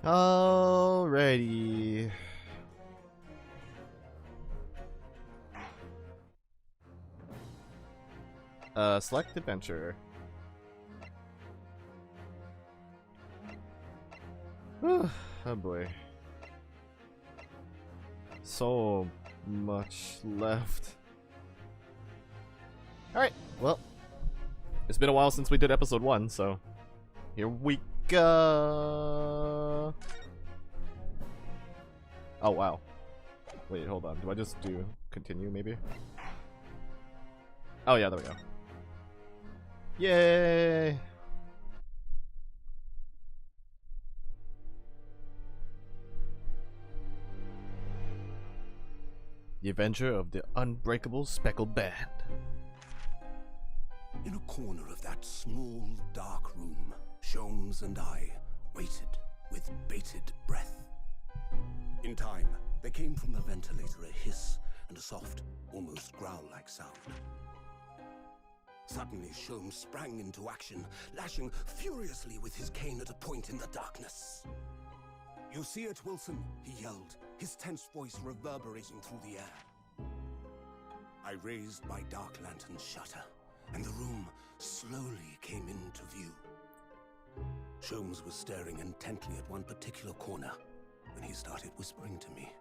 Alrighty. Select adventure. Oh boy. So much left. Alright, well. It's been a while since we did episode 1, so here we go. Oh wow. Wait, hold on. Do I just do continue maybe? Oh yeah, there we go. Yay! The Adventure of the Unbreakable Speckled Band. In a corner of that small, dark room, Sholmes and I waited with bated breath. In time, there came from the ventilator a hiss and a soft, almost growl-like sound. Suddenly, Sholmes sprang into action, lashing furiously with his cane at a point in the darkness. "You see it, Wilson?" he yelled, his tense voice reverberating through the air. I raised my dark lantern's shutter, and the room slowly came into view. Sholmes was staring intently at one particular corner when he started whispering to me.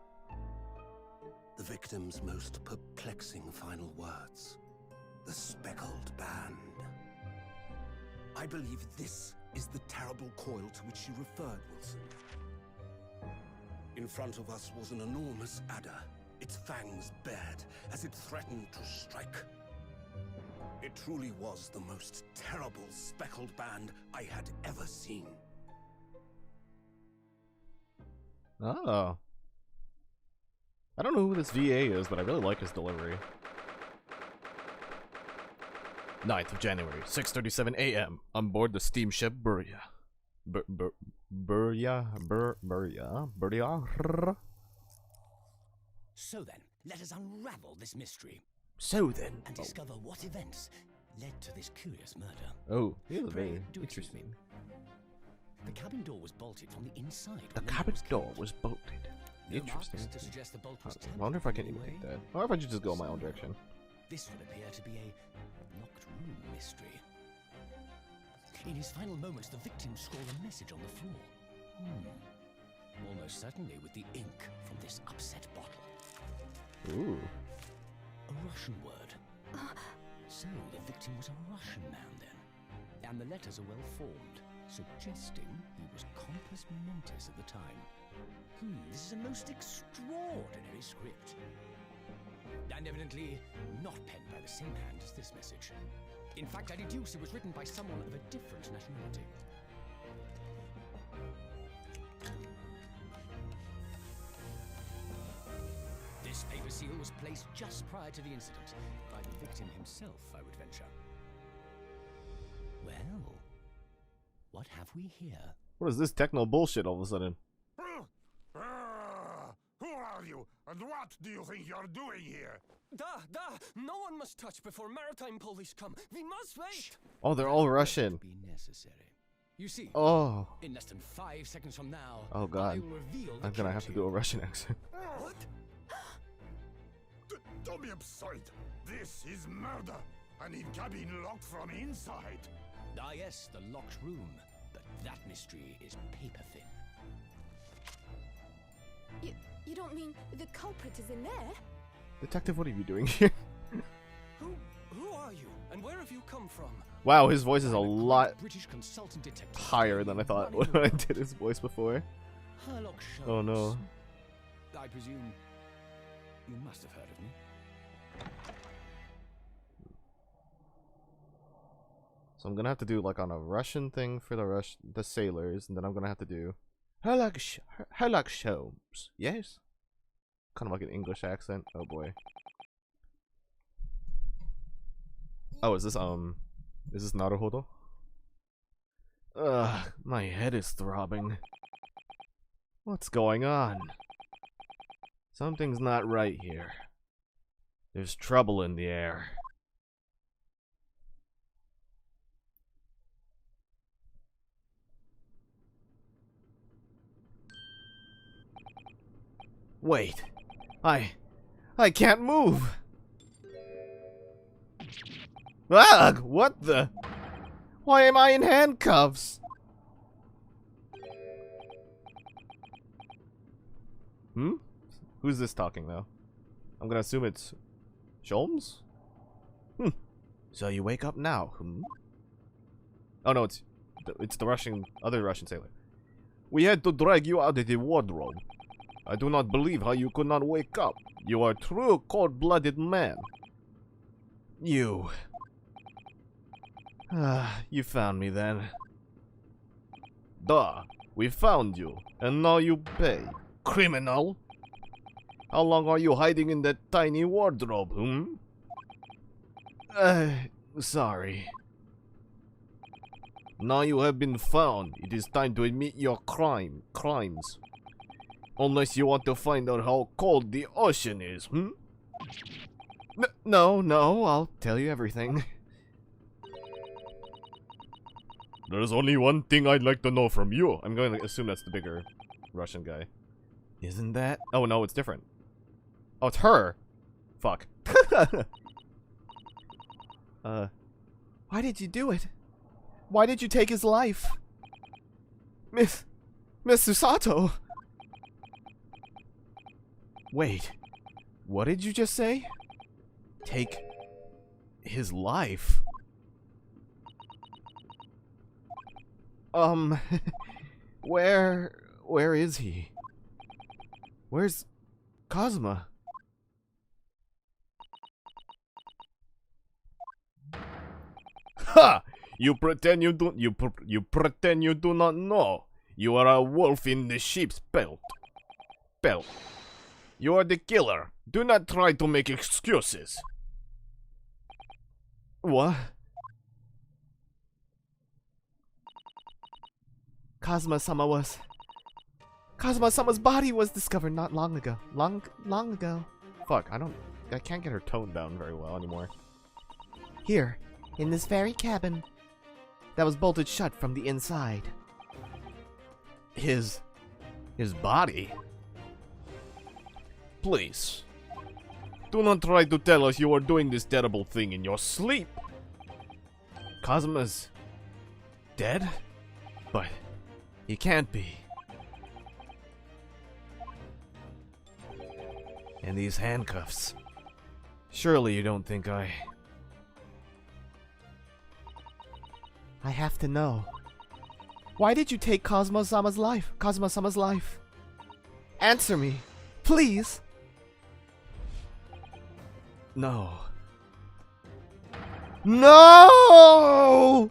The victim's most perplexing final words. The Speckled Band. I believe this is the terrible coil to which you referred, Wilson. In front of us was an enormous adder, its fangs bared as it threatened to strike. It truly was the most terrible speckled band I had ever seen. Oh. I don't know who this VA is, but I really like his delivery. 9th of January, 6:37 a.m. on board the steamship Burya. Burya. So then, let us unravel this mystery. So then. And discover what events led to this curious murder. Oh, yeah, very do interesting. The cabin door was bolted from the inside. The cabin door was bolted. Interesting. To suggest the bolt was I wonder if I can imitate that. Or if I should just go my own direction. This would appear to be a locked room mystery. In his final moments, the victim scrawled a message on the floor. Almost certainly with the ink from this upset bottle. Ooh. A Russian word. So the victim was a Russian man then. And the letters are well formed, suggesting he was compos mentis at the time. This is a most extraordinary script. And evidently not penned by the same hand as this message. In fact, I deduce it was written by someone of a different nationality. This paper seal was placed just prior to the incident, by the victim himself, I would venture. Well, what have we here? What is this techno bullshit all of a sudden? Who are you, and what do you think you're doing here? No one must touch before maritime police come. We must wait. Oh, they're all Russian. Be necessary. You see, Oh. in less than 5 seconds from now, Oh god. I will reveal the I'm gonna have to do a Russian accent. What? Don't be absurd. This is murder. And in cabin locked from inside. Ah yes, the locked room. But that mystery is paper thin. You don't mean the culprit is in there? Detective, what are you doing here? Who are you, and where have you come from? Wow, his voice is a lot British consultant detective. higher than I thought when I did his voice before. Sherlock Sholmes. Oh no. I presume you must have heard of me. So I'm gonna have to do like on a Russian thing for the sailors, and then I'm gonna have to do Sherlock Sholmes. Yes? Kind of like an English accent. Oh boy. Oh, is this Naruhodo? Ugh, my head is throbbing. What's going on? Something's not right here. There's trouble in the air. Wait. I can't move. Ugh, what the? Why am I in handcuffs? Who's this talking, though? I'm gonna assume it's Sholmes? So you wake up now, Oh no, it's the other Russian sailor. We had to drag you out of the wardrobe. I do not believe how you could not wake up. You are a true cold-blooded man. You found me then. Duh, we found you, and now you pay. Criminal! How long are you hiding in that tiny wardrobe, sorry. Now you have been found. It is time to admit your crimes. Unless you want to find out how cold the ocean is, No, I'll tell you everything. There's only one thing I'd like to know from you. I'm going to assume that's the bigger Russian guy. Isn't that? Oh no, it's different. Oh, it's her. Fuck. Why did you do it? Why did you take his life? Miss Susato. Wait. What did you just say? Take his life? Where is he? Where's Cosma? Ha! You pretend you pretend you do not know. You are a wolf in the sheep's belt. You are the killer. Do not try to make excuses. What? Cosma-sama's body was discovered not long ago. Long ago. Fuck, I can't get her tone down very well anymore. Here, in this very cabin that was bolted shut from the inside. His body? Please. Do not try to tell us you are doing this terrible thing in your sleep. Cosma's dead? But he can't be. And these handcuffs. Surely you don't think I have to know. Why did you take Cosmo-sama's life? Answer me, please. No. No!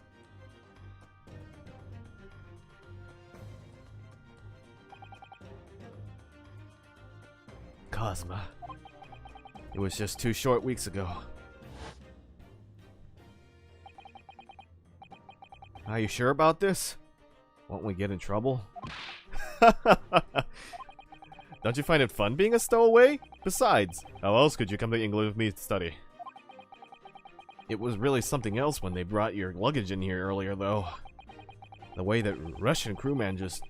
Cosma. It was just 2 short weeks ago. Are you sure about this? Won't we get in trouble? Don't you find it fun being a stowaway? Besides, how else could you come to England with me to study? It was really something else when they brought your luggage in here earlier, though. The way that Russian crewman just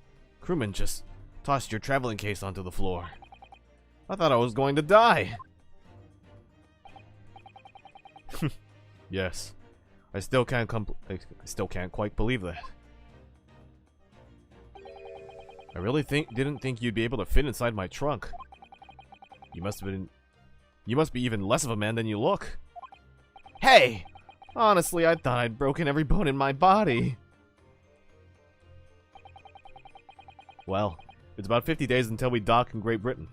tossed your traveling case onto the floor. I thought I was going to die. Yes, I still can't quite believe that. I really didn't think you'd be able to fit inside my trunk. You must be even less of a man than you look. Hey! Honestly, I thought I'd broken every bone in my body. Well, it's about 50 days until we dock in Great Britain.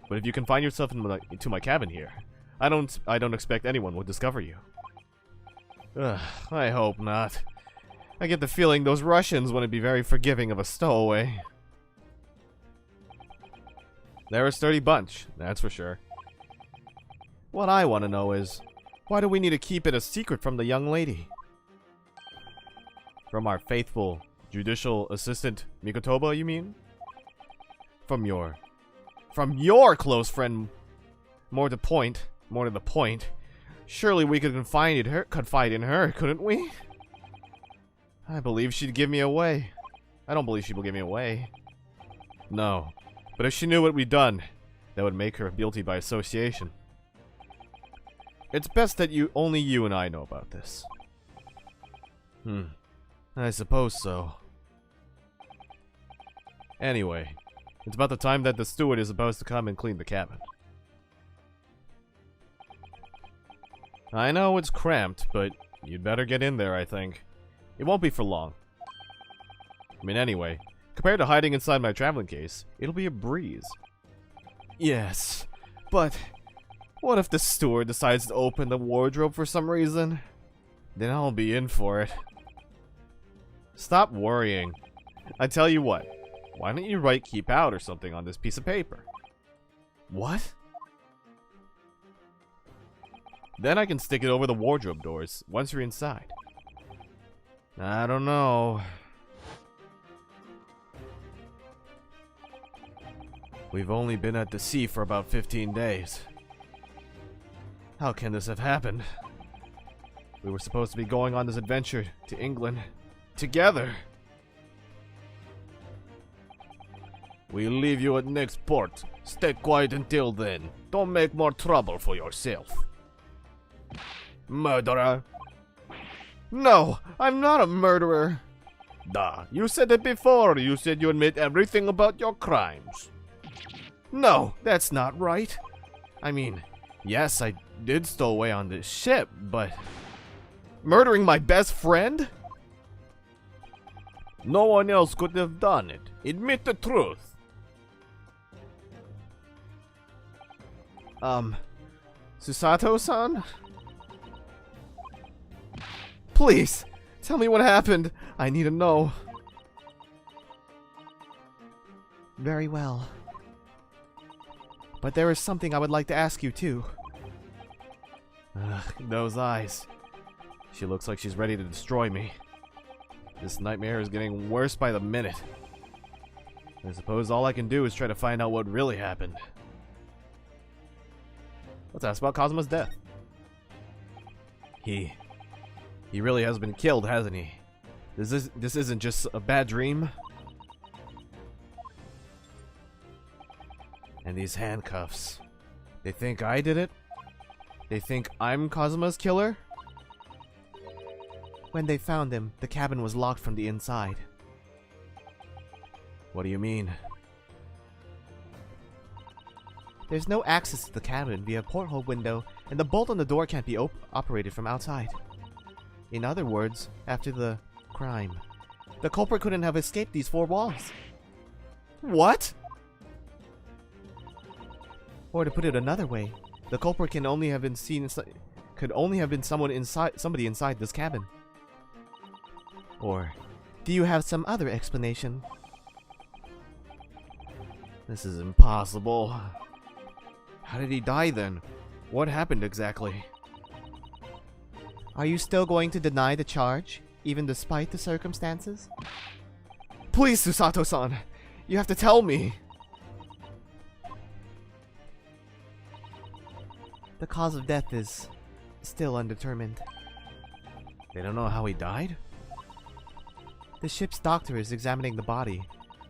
But if you confine yourself into my cabin here, I don't expect anyone will discover you. I hope not. I get the feeling those Russians wouldn't be very forgiving of a stowaway. They're a sturdy bunch, that's for sure. What I want to know is, why do we need to keep it a secret from the young lady? From our faithful judicial assistant Mikotoba, you mean? From your close friend, more to the point. Surely we could confide in her, couldn't we? I believe she'd give me away. I don't believe she will give me away. No. But if she knew what we'd done, that would make her guilty by association. It's best that only you and I know about this. I suppose so. Anyway, it's about the time that the steward is supposed to come and clean the cabin. I know it's cramped, but you'd better get in there, I think. It won't be for long. I mean, anyway, compared to hiding inside my traveling case, it'll be a breeze. Yes, but what if the steward decides to open the wardrobe for some reason? Then I'll be in for it. Stop worrying. I tell you what, why don't you write keep out or something on this piece of paper? What? Then I can stick it over the wardrobe doors once you're inside. I don't know. We've only been at the sea for about 15 days. How can this have happened? We were supposed to be going on this adventure to England together. We'll leave you at next port. Stay quiet until then. Don't make more trouble for yourself. Murderer. No, I'm not a murderer. Duh, you said it before. You said you admit everything about your crimes. No, that's not right. I mean, yes, I did stow away on this ship, but... murdering my best friend? No one else could have done it. Admit the truth. Susato-san? Please, tell me what happened. I need to know. Very well. But there is something I would like to ask you, too. Ugh, those eyes. She looks like she's ready to destroy me. This nightmare is getting worse by the minute. I suppose all I can do is try to find out what really happened. Let's ask about Kazuma's death. He really has been killed, hasn't he? This isn't just a bad dream? And these handcuffs. They think I did it? They think I'm Kazuma's killer? When they found him, the cabin was locked from the inside. What do you mean? There's no access to the cabin via porthole window, and the bolt on the door can't be operated from outside. In other words, after the crime, the culprit couldn't have escaped these four walls. What? Or to put it another way, the culprit can only have been somebody inside this cabin. Or do you have some other explanation? This is impossible. How did he die then? What happened exactly? Are you still going to deny the charge, even despite the circumstances? Please, Susato-san! You have to tell me! The cause of death is still undetermined. They don't know how he died? The ship's doctor is examining the body,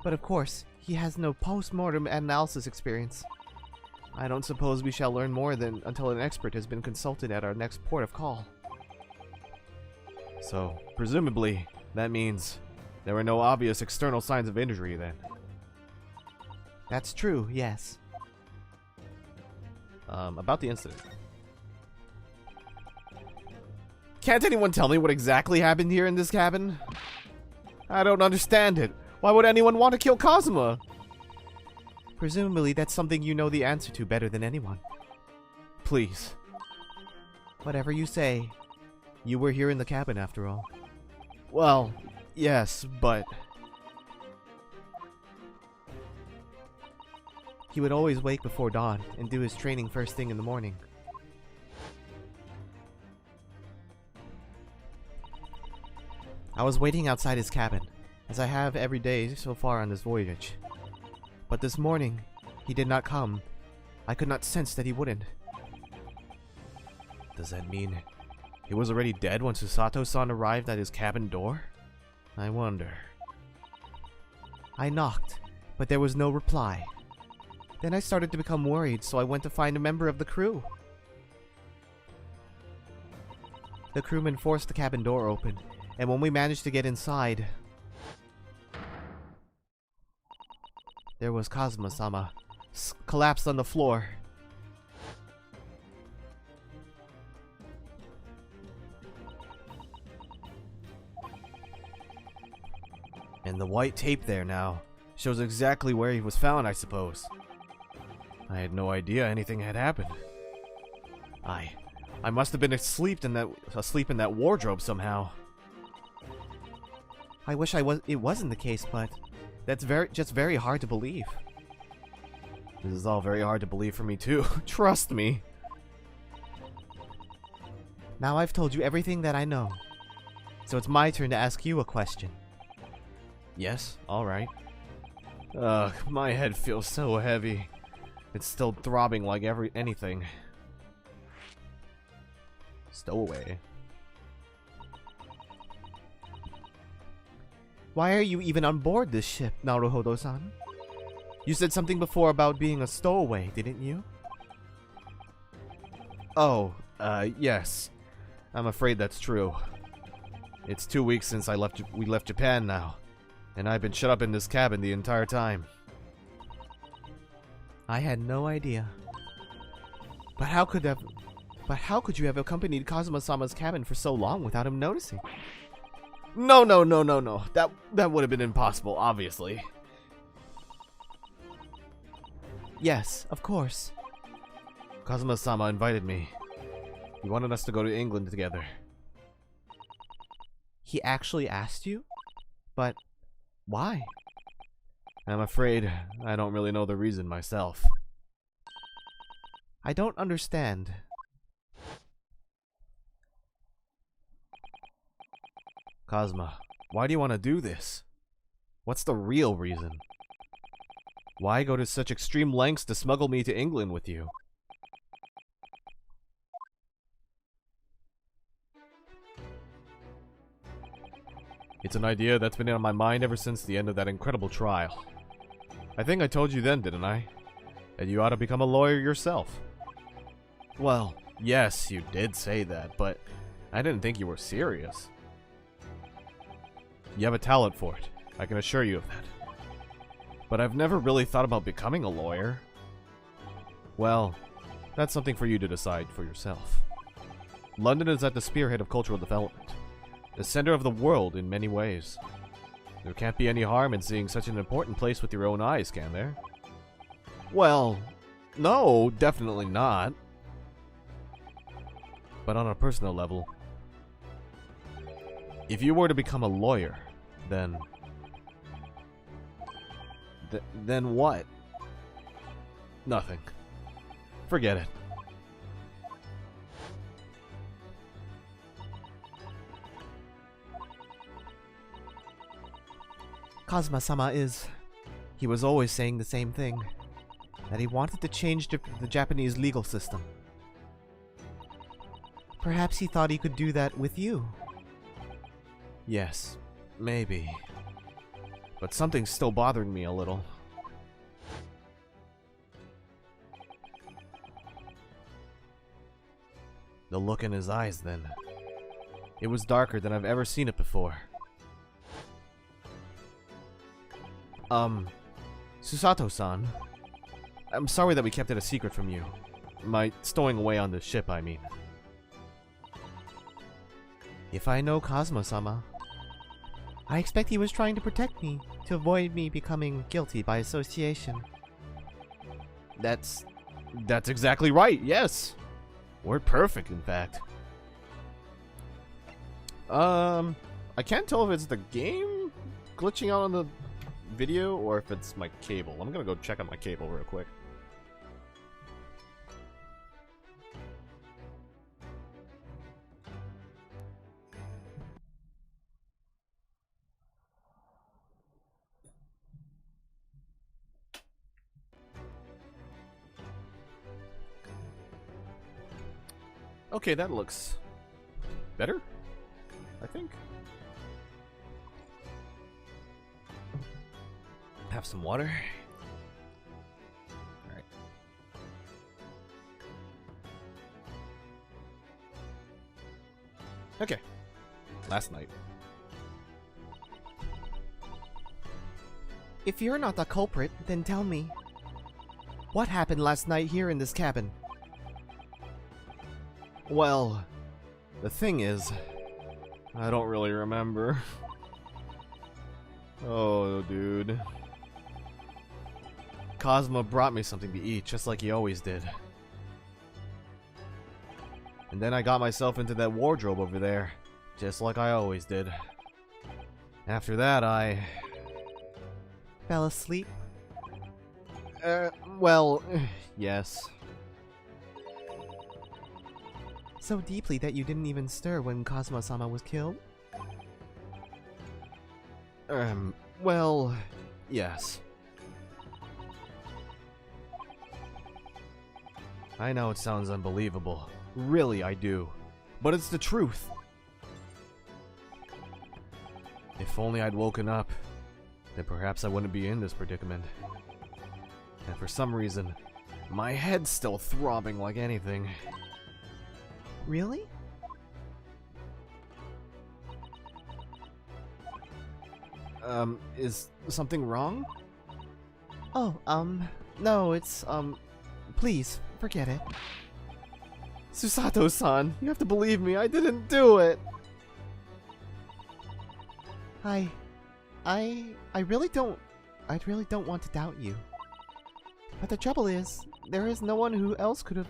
but of course, he has no post-mortem analysis experience. I don't suppose we shall learn more until an expert has been consulted at our next port of call. So, presumably, that means there were no obvious external signs of injury then. That's true, yes. About the incident. Can't anyone tell me what exactly happened here in this cabin? I don't understand it. Why would anyone want to kill Kazuma? Presumably that's something you know the answer to better than anyone. Please. Whatever you say. You were here in the cabin after all. Well, yes, but... He would always wake before dawn and do his training first thing in the morning. I was waiting outside his cabin, as I have every day so far on this voyage. But this morning, he did not come. I could not sense that he wouldn't. Does that mean he was already dead when Susato-san arrived at his cabin door? I wonder. I knocked, but there was no reply. Then I started to become worried, so I went to find a member of the crew. The crewman forced the cabin door open, and when we managed to get inside, there was Kazuma-sama, collapsed on the floor. And the white tape there now shows exactly where he was found, I suppose. I had no idea anything had happened. I must have been asleep in that wardrobe somehow. I wish it wasn't the case, but that's just very hard to believe. This is all very hard to believe for me too. Trust me. Now I've told you everything that I know. So it's my turn to ask you a question. Yes, alright. Ugh, my head feels so heavy. It's still throbbing like anything. Stowaway. Why are you even on board this ship, Naruhodo-san? You said something before about being a stowaway, didn't you? Oh, yes. I'm afraid that's true. It's 2 weeks since we left Japan now, and I've been shut up in this cabin the entire time. I had no idea. But how could you have accompanied Kazuma-sama's cabin for so long without him noticing? No. That would have been impossible, obviously. Yes, of course. Kazuma-sama invited me. He wanted us to go to England together. He actually asked you? But why? I'm afraid I don't really know the reason myself. I don't understand. Kazuma, why do you want to do this? What's the real reason? Why go to such extreme lengths to smuggle me to England with you? It's an idea that's been on my mind ever since the end of that incredible trial. I think I told you then, didn't I? That you ought to become a lawyer yourself. Well, yes, you did say that, but I didn't think you were serious. You have a talent for it, I can assure you of that. But I've never really thought about becoming a lawyer. Well, that's something for you to decide for yourself. London is at the spearhead of cultural development. The center of the world in many ways. There can't be any harm in seeing such an important place with your own eyes, can there? Well, no, definitely not. But on a personal level, if you were to become a lawyer, then what? Nothing. Forget it. Kazuma-sama he was always saying the same thing, that he wanted to change the Japanese legal system. Perhaps he thought he could do that with you. Yes, maybe. But something's still bothering me a little. The look in his eyes then. It was darker than I've ever seen it before. Susato-san, I'm sorry that we kept it a secret from you. My stowing away on the ship, I mean. If I know Kazuma-sama, I expect he was trying to protect me, to avoid me becoming guilty by association. That's exactly right, yes! Word perfect, in fact. I can't tell if it's the game glitching out on the video or if it's my cable. I'm gonna go check on my cable real quick. Okay, that looks better, I think. Have some water. Okay. Last night. If you're not the culprit, then tell me. What happened last night here in this cabin? Well, the thing is, I don't really remember. Oh, dude. Cosmo brought me something to eat, just like he always did. And then I got myself into that wardrobe over there, just like I always did. After that, I... Fell asleep? Well, yes. So deeply that you didn't even stir when Cosmo-sama was killed? Well, yes. I know it sounds unbelievable. Really, I do. But it's the truth. If only I'd woken up, then perhaps I wouldn't be in this predicament. And for some reason, my head's still throbbing like anything. Really? Is something wrong? Oh, no, it's, please, forget it. Susato-san, you have to believe me, I didn't do it! I really don't want to doubt you. But the trouble is, there is no one who else could have,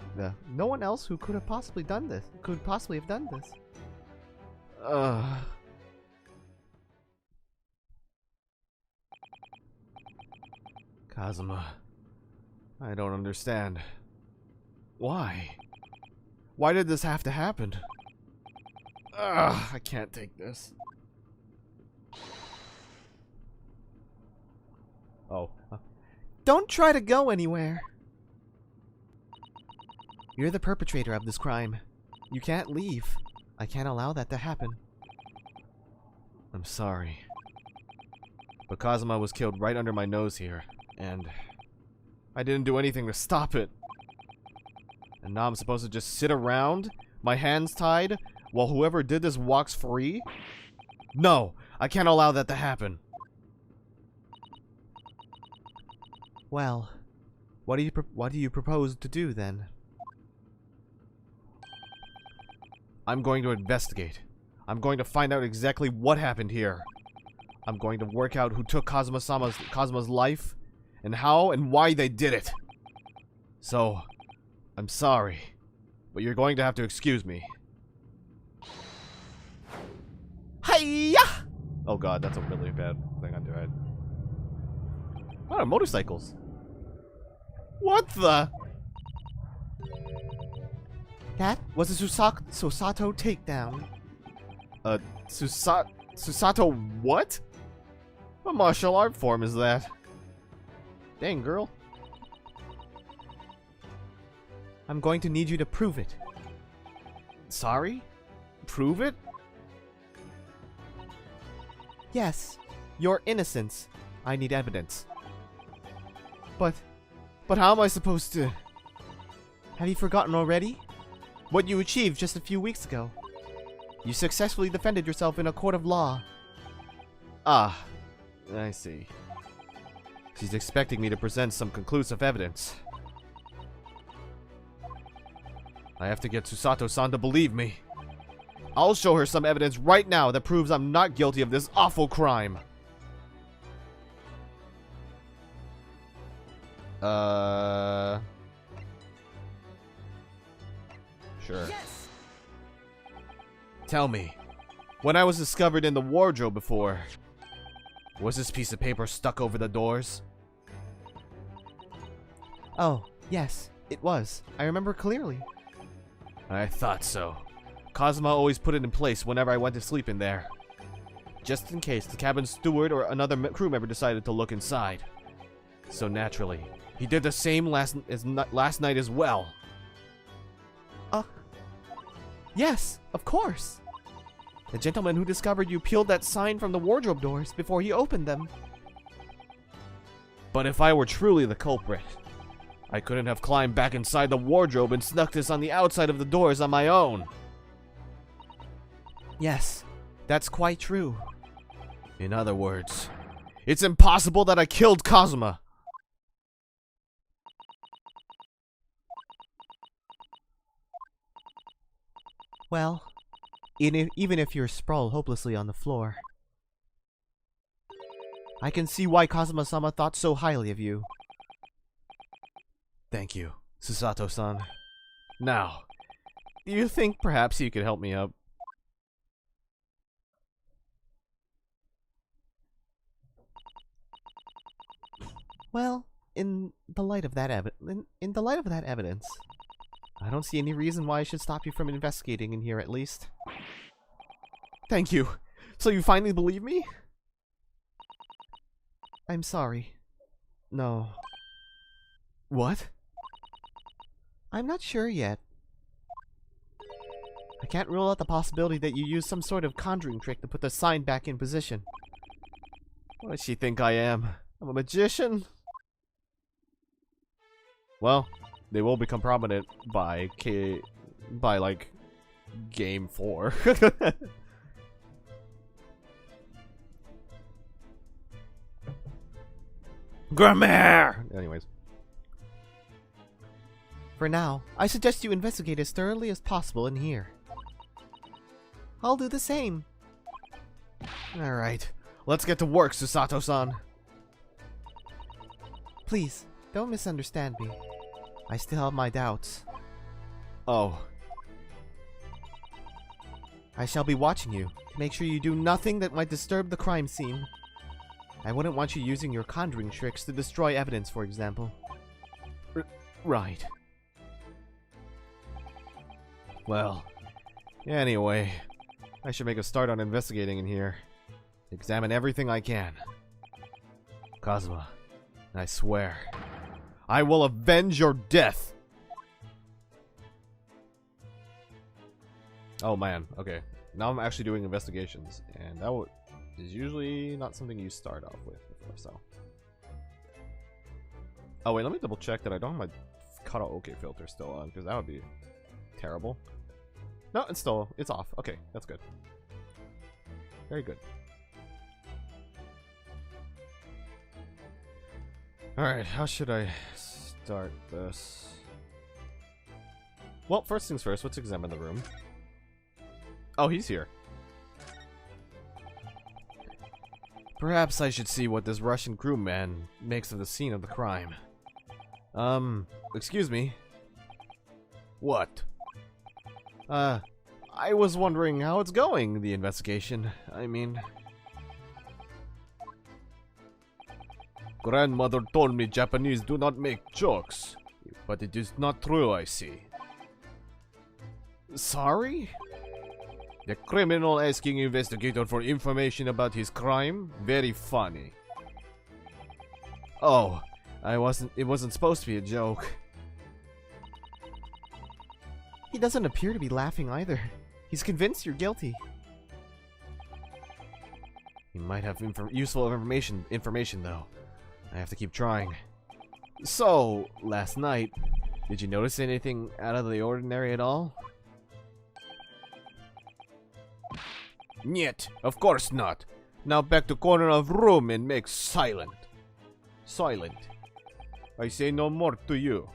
no one else who could have possibly done this, could possibly have done this. Kazuma, I don't understand. Why? Why did this have to happen? I can't take this. Oh. Don't try to go anywhere. You're the perpetrator of this crime. You can't leave. I can't allow that to happen. I'm sorry. But Kazuma was killed right under my nose here, and I didn't do anything to stop it. And now I'm supposed to just sit around, my hands tied, while whoever did this walks free? No! I can't allow that to happen. Well, what do you propose to do then? I'm going to investigate. I'm going to find out exactly what happened here. I'm going to work out who took Cosmo's life, and how and why they did it. So, I'm sorry, but you're going to have to excuse me. Hiya! Oh god, that's a really bad thing on your head. What are motorcycles? What the? That was a Susato takedown. Susato what? What martial art form is that? Dang, girl. I'm going to need you to prove it. Sorry? Prove it? Yes, your innocence. I need evidence. But how am I supposed to... Have you forgotten already? What you achieved just a few weeks ago. You successfully defended yourself in a court of law. Ah, I see. She's expecting me to present some conclusive evidence. I have to get Susato-san to believe me. I'll show her some evidence right now that proves I'm not guilty of this awful crime. Sure. Yes! Tell me, when I was discovered in the wardrobe before, was this piece of paper stuck over the doors? Oh, yes, it was. I remember clearly. I thought so. Cosmo always put it in place whenever I went to sleep in there. Just in case the cabin steward or another crew member decided to look inside. So naturally, he did the same last night as well. Yes, of course. The gentleman who discovered you peeled that sign from the wardrobe doors before he opened them. But if I were truly the culprit, I couldn't have climbed back inside the wardrobe and snuck this on the outside of the doors on my own. Yes, that's quite true. In other words, it's impossible that I killed Kazuma. Well, even if you're sprawled hopelessly on the floor, I can see why Kazuma-sama thought so highly of you. Thank you, Susato-san. Now, do you think perhaps you could help me up? Well, in the light of that evidence, I don't see any reason why I should stop you from investigating in here at least. Thank you. So you finally believe me? I'm sorry. No. What? I'm not sure yet. I can't rule out the possibility that you used some sort of conjuring trick to put the sign back in position. What does she think I am? I'm a magician? Well, they will become prominent by like game 4. Grammar! Anyways. For now, I suggest you investigate as thoroughly as possible in here. I'll do the same. Alright, let's get to work, Susato-san. Please, don't misunderstand me. I still have my doubts. Oh. I shall be watching you to make sure you do nothing that might disturb the crime scene. I wouldn't want you using your conjuring tricks to destroy evidence, for example. Right. Well, anyway, I should make a start on investigating in here. Examine everything I can. Kazuma, I swear, I will avenge your death! Oh man, okay. Now I'm actually doing investigations, and that is usually not something you start off with before, so. Oh wait, let me double check that I don't have my karaoke filter still on, because that would be terrible. No, it's off. Okay, that's good. Very good. Alright, how should I start this? Well, first things first, let's examine the room. Oh, he's here. Perhaps I should see what this Russian crewman makes of the scene of the crime. Excuse me. What? I was wondering how it's going, the investigation. I mean... Grandmother told me Japanese do not make jokes. But it is not true, I see. Sorry? The criminal asking investigator for information about his crime? Very funny. Oh, it wasn't supposed to be a joke. He doesn't appear to be laughing either. He's convinced you're guilty. He might have useful information though. I have to keep trying. So, last night, did you notice anything out of the ordinary at all? Niet, of course not. Now back to corner of room and make silent. Silent. I say no more to you.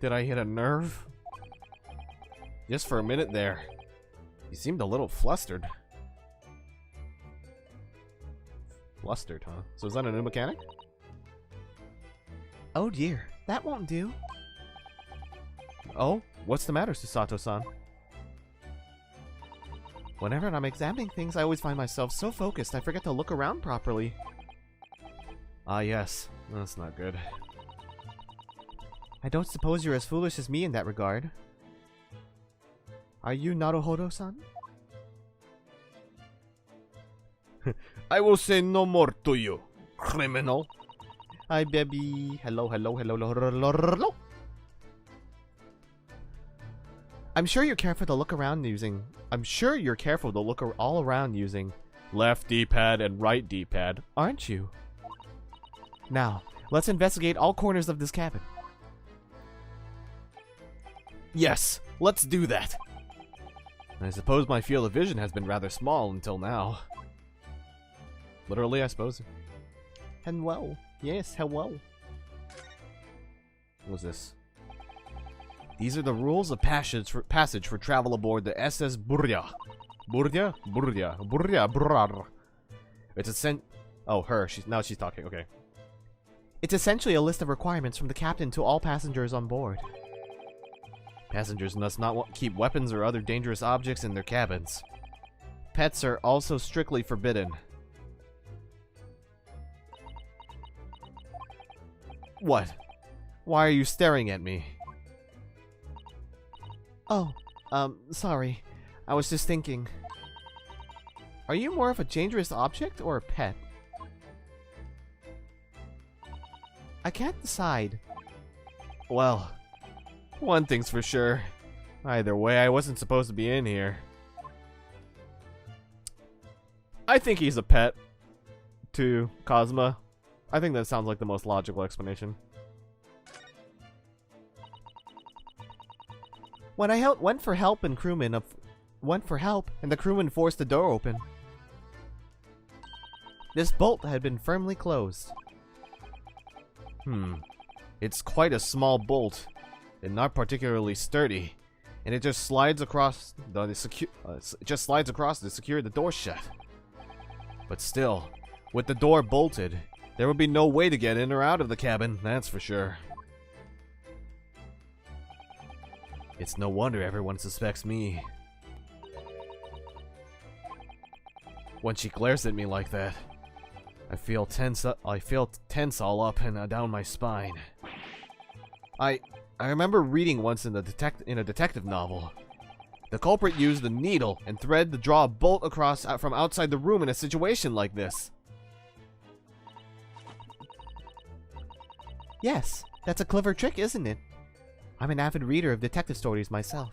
Did I hit a nerve? Just for a minute there. You seemed a little flustered. Flustered, huh? So is that a new mechanic? Oh dear, that won't do. Oh? What's the matter, Susato-san? Whenever I'm examining things, I always find myself so focused I forget to look around properly. Ah, yes. That's not good. I don't suppose you're as foolish as me in that regard. Are you Naruhodo-san? I will say no more to you, criminal. Hi, baby. Hello, hello, hello, hello, hello. I'm sure you're careful to look around using... all around using left D-pad and right D-pad, aren't you? Now, let's investigate all corners of this cabin. Yes, let's do that. I suppose my field of vision has been rather small until now. Literally, I suppose. Hello. Yes, hello. What was this? These are the rules of passage for travel aboard the SS Burya. Burya? Brar. It's oh, her. Now she's talking. Okay. It's essentially a list of requirements from the captain to all passengers on board. Passengers must not keep weapons or other dangerous objects in their cabins. Pets are also strictly forbidden. What? Why are you staring at me? Oh, sorry. I was just thinking. Are you more of a dangerous object or a pet? I can't decide. Well, one thing's for sure. Either way, I wasn't supposed to be in here. I think he's a pet to Cosma. I think that sounds like the most logical explanation. When I went for help and the crewman forced the door open. This bolt had been firmly closed. It's quite a small bolt, and not particularly sturdy, and it just slides across to secure the door shut. But still, with the door bolted, there would be no way to get in or out of the cabin, that's for sure. It's no wonder everyone suspects me. When she glares at me like that, I feel tense all up and down my spine. I remember reading once in a detective novel. The culprit used a needle and thread to draw a bolt across from outside the room in a situation like this. Yes, that's a clever trick, isn't it? I'm an avid reader of detective stories myself.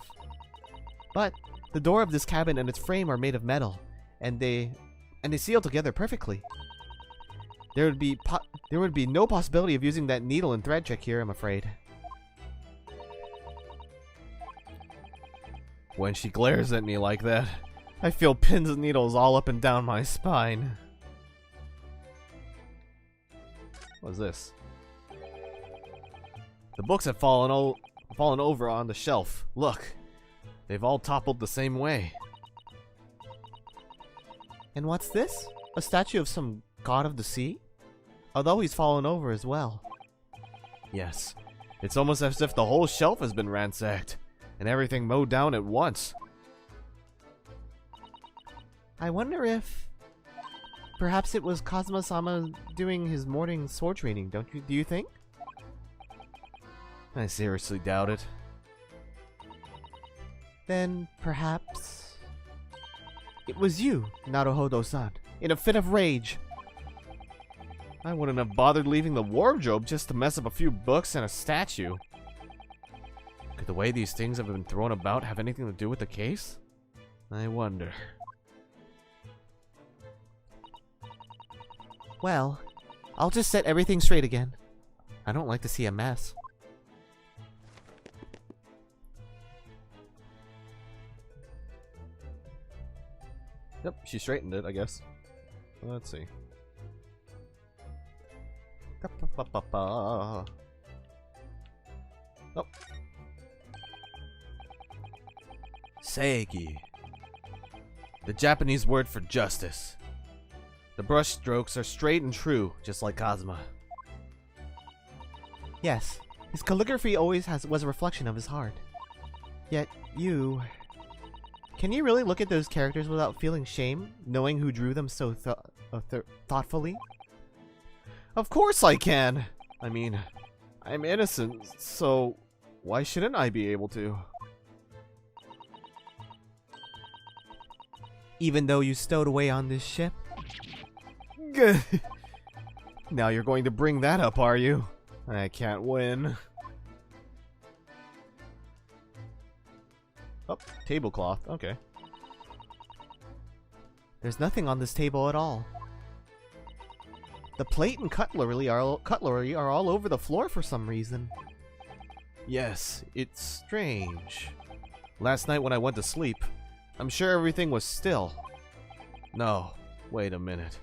But the door of this cabin and its frame are made of metal, and they seal together perfectly. There would be no possibility of using that needle and thread trick here, I'm afraid. When she glares at me like that, I feel pins and needles all up and down my spine. What's this? The books have fallen over on the shelf. Look, they've all toppled the same way. And what's this? A statue of some god of the sea? Although he's fallen over as well. Yes, it's almost as if the whole shelf has been ransacked, and everything mowed down at once. I wonder if perhaps it was Kazuma-sama doing his morning sword training, do you think? I seriously doubt it. Then perhaps it was you, Naruhodo-san, in a fit of rage. I wouldn't have bothered leaving the wardrobe just to mess up a few books and a statue. Could the way these things have been thrown about have anything to do with the case? I wonder. Well, I'll just set everything straight again. I don't like to see a mess. Yep, she straightened it, I guess. Let's see. Oh. Seiki. The Japanese word for justice. The brush strokes are straight and true, just like Kazuma. Yes, his calligraphy always was a reflection of his heart. Yet you... Can you really look at those characters without feeling shame, knowing who drew them so thoughtfully? Of course I can! I mean, I'm innocent, so why shouldn't I be able to? Even though you stowed away on this ship? Now you're going to bring that up, are you? I can't win. Oh, tablecloth. Okay. There's nothing on this table at all. The plate and cutlery are all over the floor for some reason. Yes, it's strange. Last night when I went to sleep, I'm sure everything was still. No, wait a minute.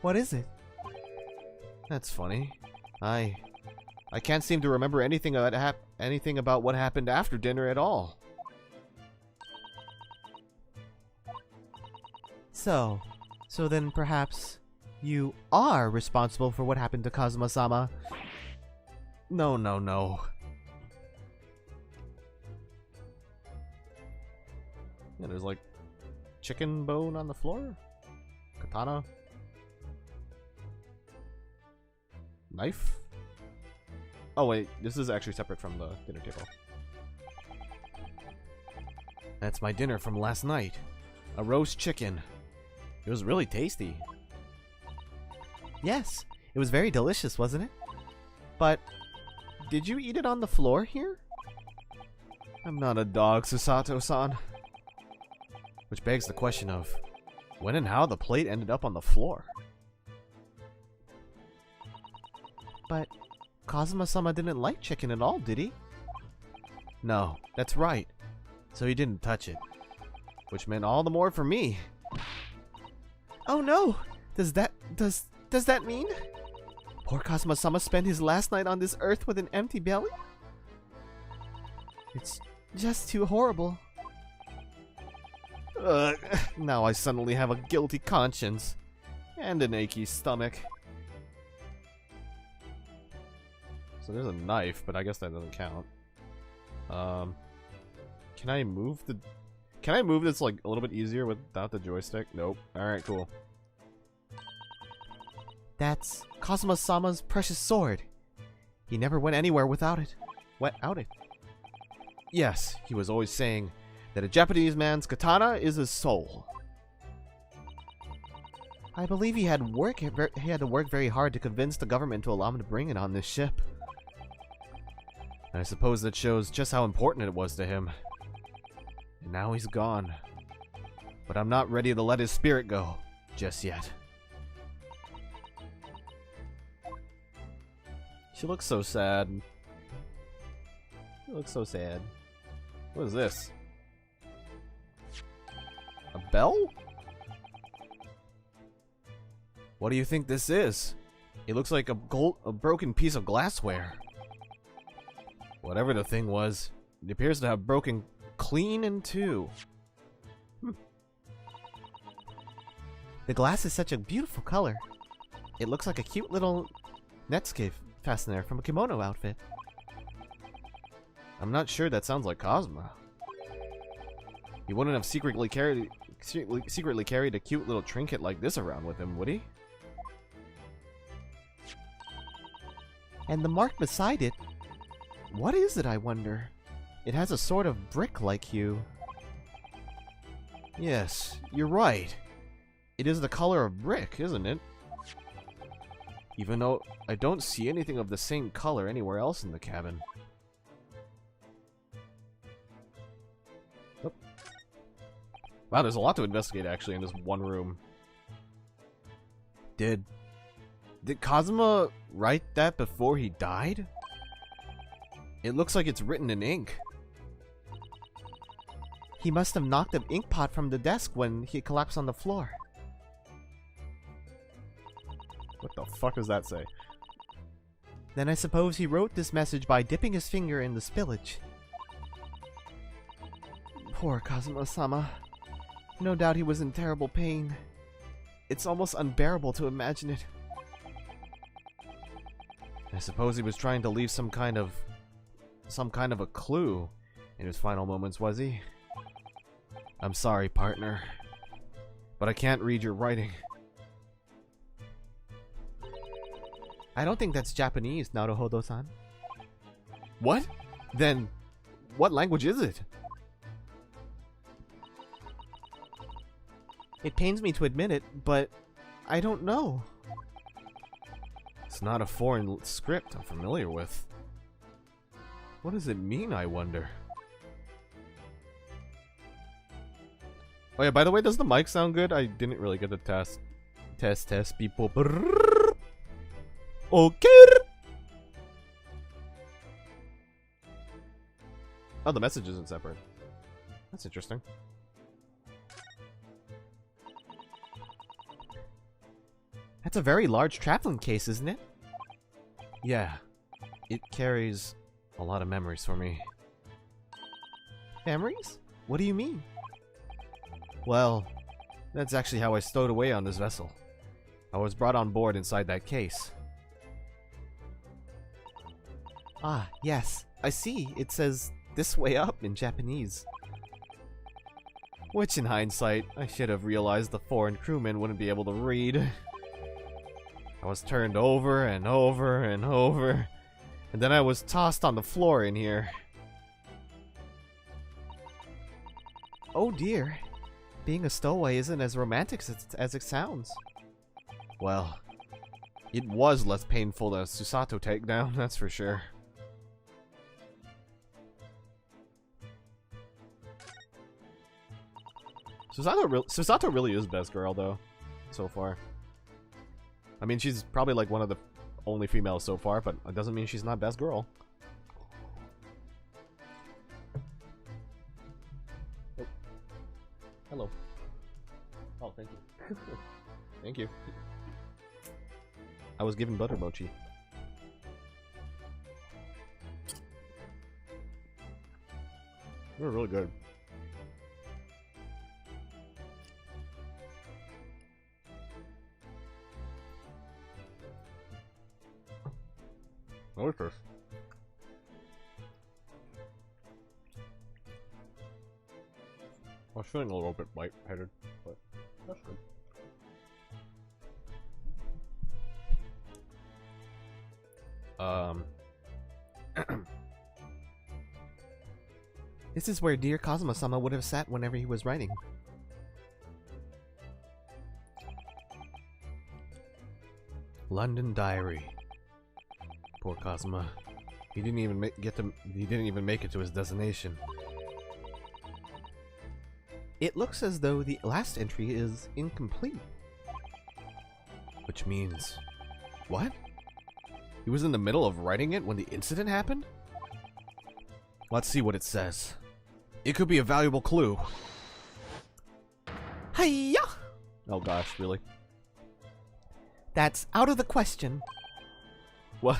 What is it? That's funny. I can't seem to remember anything about what happened after dinner at all. So then perhaps you are responsible for what happened to Kazuma-sama? No, no, no. Yeah, there's like chicken bone on the floor? Katana? Knife? Oh wait, this is actually separate from the dinner table. That's my dinner from last night. A roast chicken. It was really tasty. Yes, it was very delicious, wasn't it? But did you eat it on the floor here? I'm not a dog, Susato-san. Which begs the question of when and how the plate ended up on the floor. But Kazuma-sama didn't like chicken at all, did he? No, that's right. So he didn't touch it. Which meant all the more for me. Oh no! Does that mean poor Kazuma-sama spent his last night on this earth with an empty belly? It's just too horrible. Now I suddenly have a guilty conscience. And an achy stomach. So there's a knife, but I guess that doesn't count. Can I move this like a little bit easier without the joystick? Nope. Alright, cool. That's Kazuma-sama's precious sword. He never went anywhere without it. Yes, he was always saying that a Japanese man's katana is his soul. I believe he had to work very hard to convince the government to allow him to bring it on this ship. I suppose that shows just how important it was to him. And now he's gone. But I'm not ready to let his spirit go just yet. She looks so sad. She looks so sad. What is this? A bell? What do you think this is? It looks like a broken piece of glassware. Whatever the thing was, it appears to have broken clean in two. The glass is such a beautiful color. It looks like a cute little Netscape fastener from a kimono outfit. I'm not sure that sounds like Cosmo. He wouldn't have secretly carried a cute little trinket like this around with him, would he? And the mark beside it, what is it, I wonder? It has a sort of brick-like hue. Yes, you're right. It is the color of brick, isn't it? Even though I don't see anything of the same color anywhere else in the cabin. Oh. Wow, there's a lot to investigate actually in this one room. Did Kazuma write that before he died? It looks like it's written in ink. He must have knocked the ink pot from the desk when he collapsed on the floor. What the fuck does that say? Then I suppose he wrote this message by dipping his finger in the spillage. Poor Kazuma-sama. No doubt he was in terrible pain. It's almost unbearable to imagine it. I suppose he was trying to leave some kind of a clue in his final moments, was he? I'm sorry, partner, but I can't read your writing. I don't think that's Japanese, Naruhodo-san. What? Then, what language is it? It pains me to admit it, but I don't know. It's not a foreign script I'm familiar with. What does it mean, I wonder? Oh yeah, by the way, does the mic sound good? I didn't really get the test. Test, people. Brrr. Okay. Oh, the message isn't separate. That's interesting. That's a very large traveling case, isn't it? Yeah. It carries a lot of memories for me. Memories? What do you mean? Well, that's actually how I stowed away on this vessel. I was brought on board inside that case. Ah, yes. I see. It says "this way up" in Japanese. Which, in hindsight, I should have realized the foreign crewmen wouldn't be able to read. I was turned over and over and over, and then I was tossed on the floor in here. Oh dear. Being a stowaway isn't as romantic as it sounds. Well, it was less painful than a Susato takedown, that's for sure. Susato really is best girl, though, so far. I mean, she's probably like one of the only females so far, but it doesn't mean she's not best girl. Oh. Hello. Oh, thank you. Thank you. I was given butter mochi. They're really good. What is this? I was feeling a little bit light-headed, but that's good. This is where dear Kazuma-sama would have sat whenever he was writing. London Diary. Poor Kazuma. He didn't even make it to his destination. It looks as though the last entry is incomplete. Which means... what? He was in the middle of writing it when the incident happened? Let's see what it says. It could be a valuable clue. Hiya! Oh gosh, really? That's out of the question. What?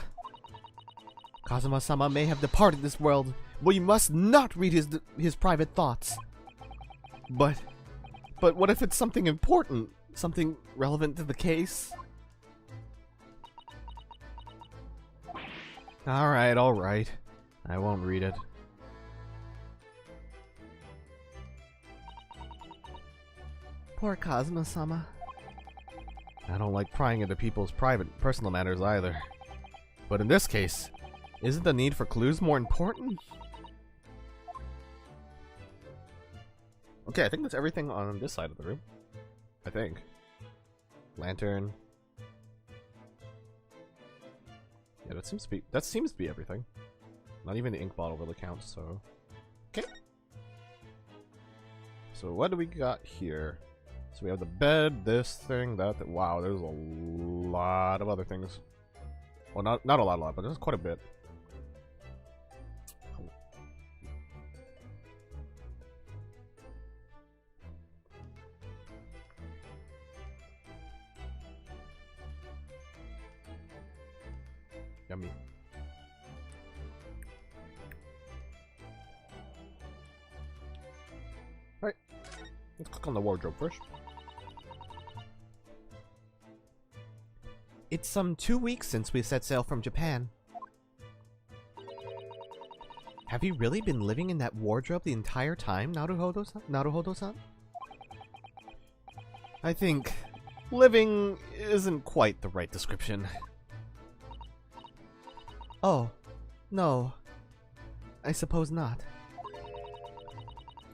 Kazuma-sama may have departed this world, but you must not read his private thoughts. But what if it's something important? Something relevant to the case? Alright, alright. I won't read it. Poor Kazuma-sama. I don't like prying into people's personal matters either. But in this case, isn't the need for clues more important? Okay, I think that's everything on this side of the room. I think. Lantern. Yeah, that seems to be everything. Not even the ink bottle really counts, so... okay. So what do we got here? So we have the bed, this thing, that... wow, there's a lot of other things. Well, not a lot, but there's quite a bit. Yummy. Alright, let's click on the wardrobe first. It's some 2 weeks since we set sail from Japan. Have you really been living in that wardrobe the entire time, Naruhodo-san? I think living isn't quite the right description. Oh, no. I suppose not.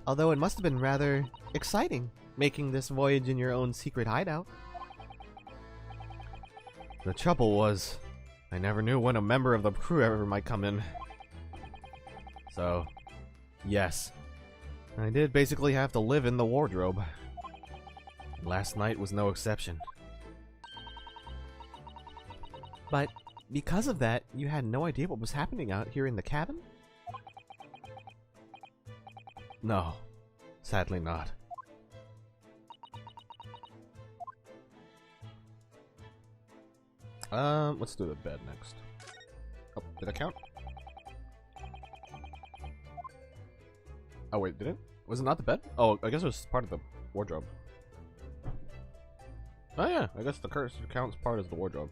Although it must have been rather exciting, making this voyage in your own secret hideout. The trouble was, I never knew when a member of the crew ever might come in. So, yes, I did basically have to live in the wardrobe. Last night was no exception. But because of that, you had no idea what was happening out here in the cabin? No, sadly not. Let's do the bed next. Oh, did I count? Oh wait, did it? Was it not the bed? Oh, I guess it was part of the wardrobe. Oh yeah, I guess the curse counts part as the wardrobe.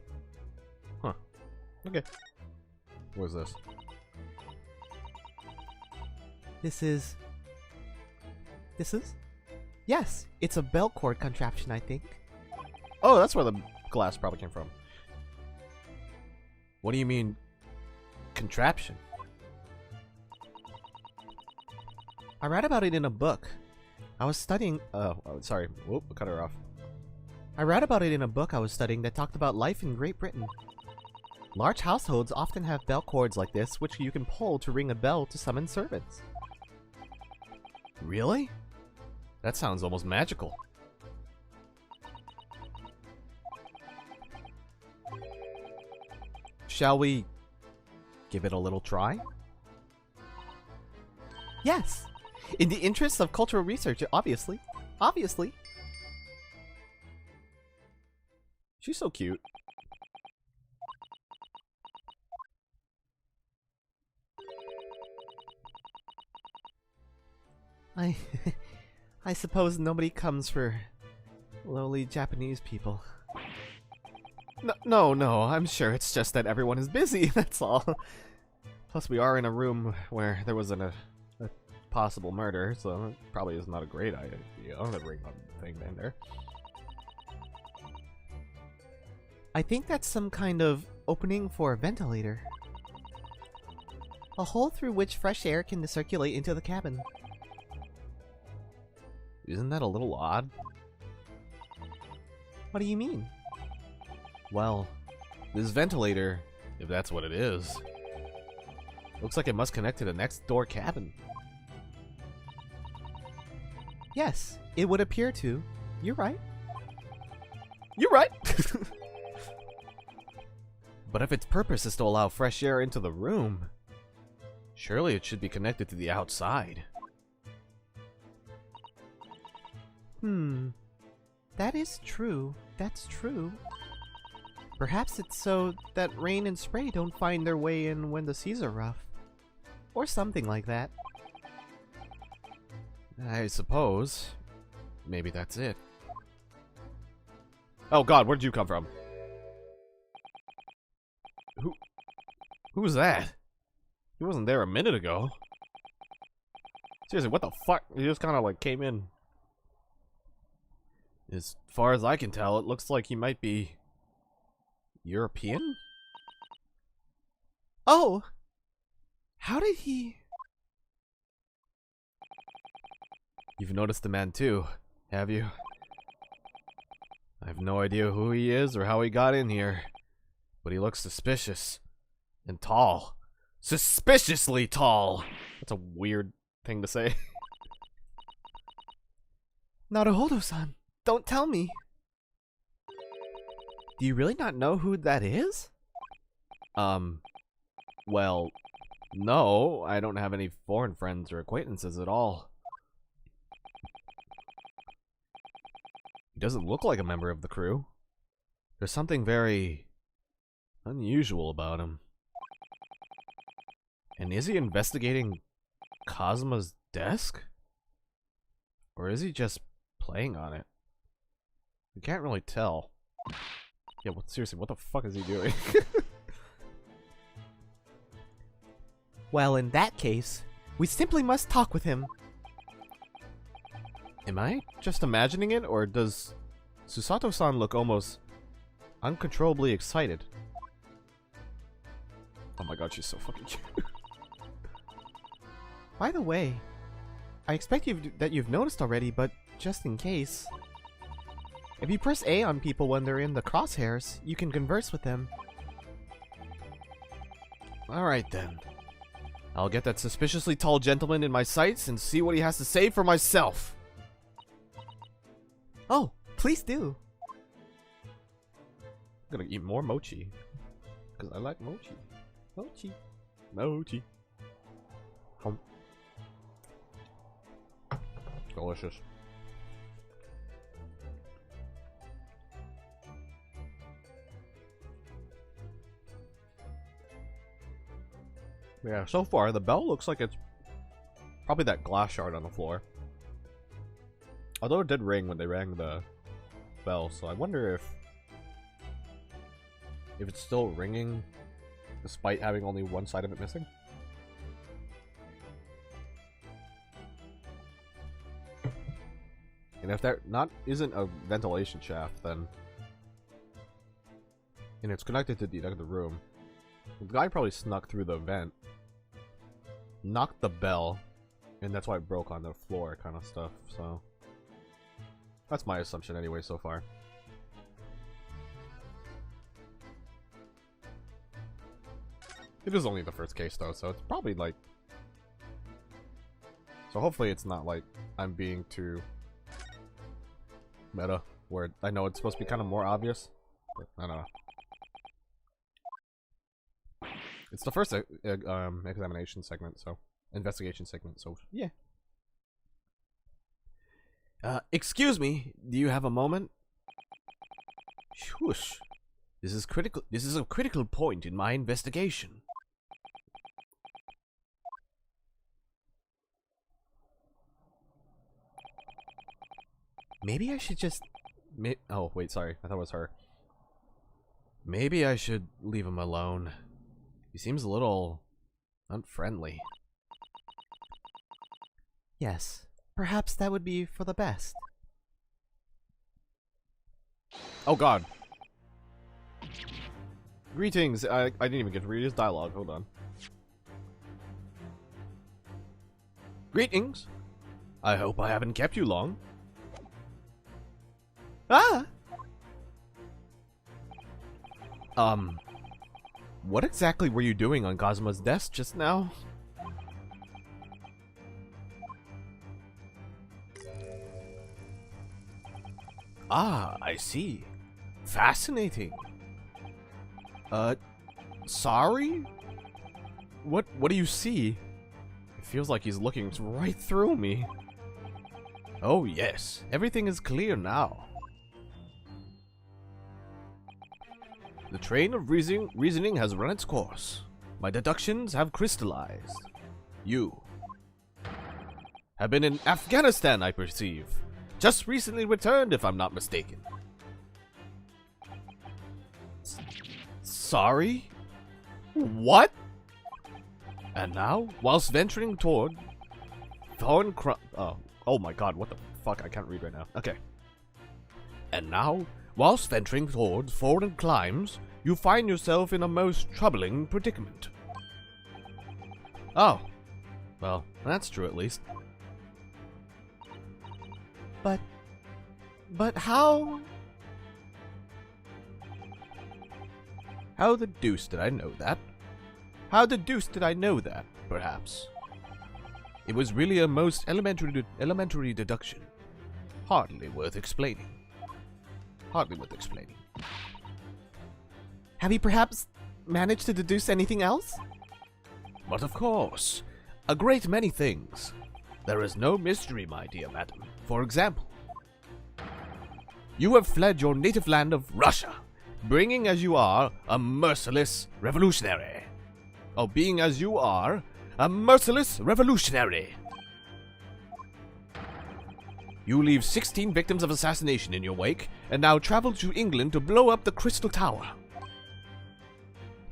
Huh. Okay. What is this? This is... Yes, it's a bell cord contraption, I think. Oh, that's where the glass probably came from. What do you mean, contraption? I read about it in a book. I was studying... Oh, sorry. Whoop, cut her off. I read about it in a book I was studying that talked about life in Great Britain. Large households often have bell cords like this, which you can pull to ring a bell to summon servants. Really? That sounds almost magical. Shall we give it a little try? Yes! In the interests of cultural research, obviously. Obviously. She's so cute. I suppose nobody comes for lowly Japanese people. No, I'm sure it's just that everyone is busy, that's all. Plus, we are in a room where there was a possible murder, so it probably is not a great idea to bring a thing in there. I think that's some kind of opening for a ventilator. A hole through which fresh air can circulate into the cabin. Isn't that a little odd? What do you mean? Well, this ventilator, if that's what it is, looks like it must connect to the next door cabin. Yes, it would appear to. You're right. You're right! But if its purpose is to allow fresh air into the room, surely it should be connected to the outside. That is true. That's true. Perhaps it's so that rain and spray don't find their way in when the seas are rough. Or something like that. I suppose. Maybe that's it. Oh god, where'd you come from? Who's that? He wasn't there a minute ago. Seriously, what the fuck? He just kind of like came in. As far as I can tell, it looks like he might be European? Oh! How did he... You've noticed the man too, have you? I have no idea who he is or how he got in here, but he looks suspicious. And tall. Suspiciously tall! That's a weird thing to say. Naruhodo-san, don't tell me. Do you really not know who that is? Well, no, I don't have any foreign friends or acquaintances at all. He doesn't look like a member of the crew. There's something very unusual about him. And is he investigating Cosmo's desk? Or is he just playing on it? We can't really tell. Yeah, seriously, what the fuck is he doing? Well, in that case, we simply must talk with him. Am I just imagining it, or does Susato-san look almost uncontrollably excited? Oh my god, she's so fucking cute. By the way, I expect that you've noticed already, but just in case, if you press A on people when they're in the crosshairs, you can converse with them. Alright then. I'll get that suspiciously tall gentleman in my sights and see what he has to say for myself. Oh, please do. I'm gonna eat more mochi. Because I like mochi. Mochi. Mochi. Delicious. Yeah, so far the bell looks like it's probably that glass shard on the floor. Although it did ring when they rang the bell, so I wonder if it's still ringing despite having only one side of it missing. And if that isn't a ventilation shaft, then and it's connected to the other room, the guy probably snuck through the vent, knocked the bell, and that's why it broke on the floor, kind of stuff. So that's my assumption anyway so far. It is only the first case though, so it's probably like, so hopefully it's not like I'm being too meta, where I know it's supposed to be kind of more obvious, but I don't know. It's the first examination segment, so investigation segment, so yeah. Excuse me, do you have a moment? Whoosh. This is critical. This is a critical point in my investigation. Maybe I should just... oh, wait, sorry. I thought it was her. Maybe I should leave him alone. He seems a little unfriendly. Yes, perhaps that would be for the best. Oh god. Greetings. I didn't even get to read his dialogue. Hold on. Greetings. I hope I haven't kept you long. Ah! What exactly were you doing on Kazuma's desk just now? Ah, I see. Fascinating. Sorry? What do you see? It feels like he's looking right through me. Oh yes, everything is clear now. The train of reasoning has run its course. My deductions have crystallized. You have been in Afghanistan, I perceive. Just recently returned, if I'm not mistaken. Sorry? What? And now, whilst venturing toward foreign oh my god, what the fuck? I can't read right now. Okay. And now, whilst venturing towards foreign climes, you find yourself in a most troubling predicament. Oh. Well, that's true at least. But how? How the deuce did I know that? How the deuce did I know that, perhaps? It was really a most elementary deduction. Hardly worth explaining. Hardly worth explaining. Have you perhaps managed to deduce anything else? But of course, a great many things. There is no mystery, my dear madam. For example, you have fled your native land of Russia, bringing as you are a merciless revolutionary. Oh, being as you are a merciless revolutionary. You leave 16 victims of assassination in your wake, and now travel to England to blow up the Crystal Tower.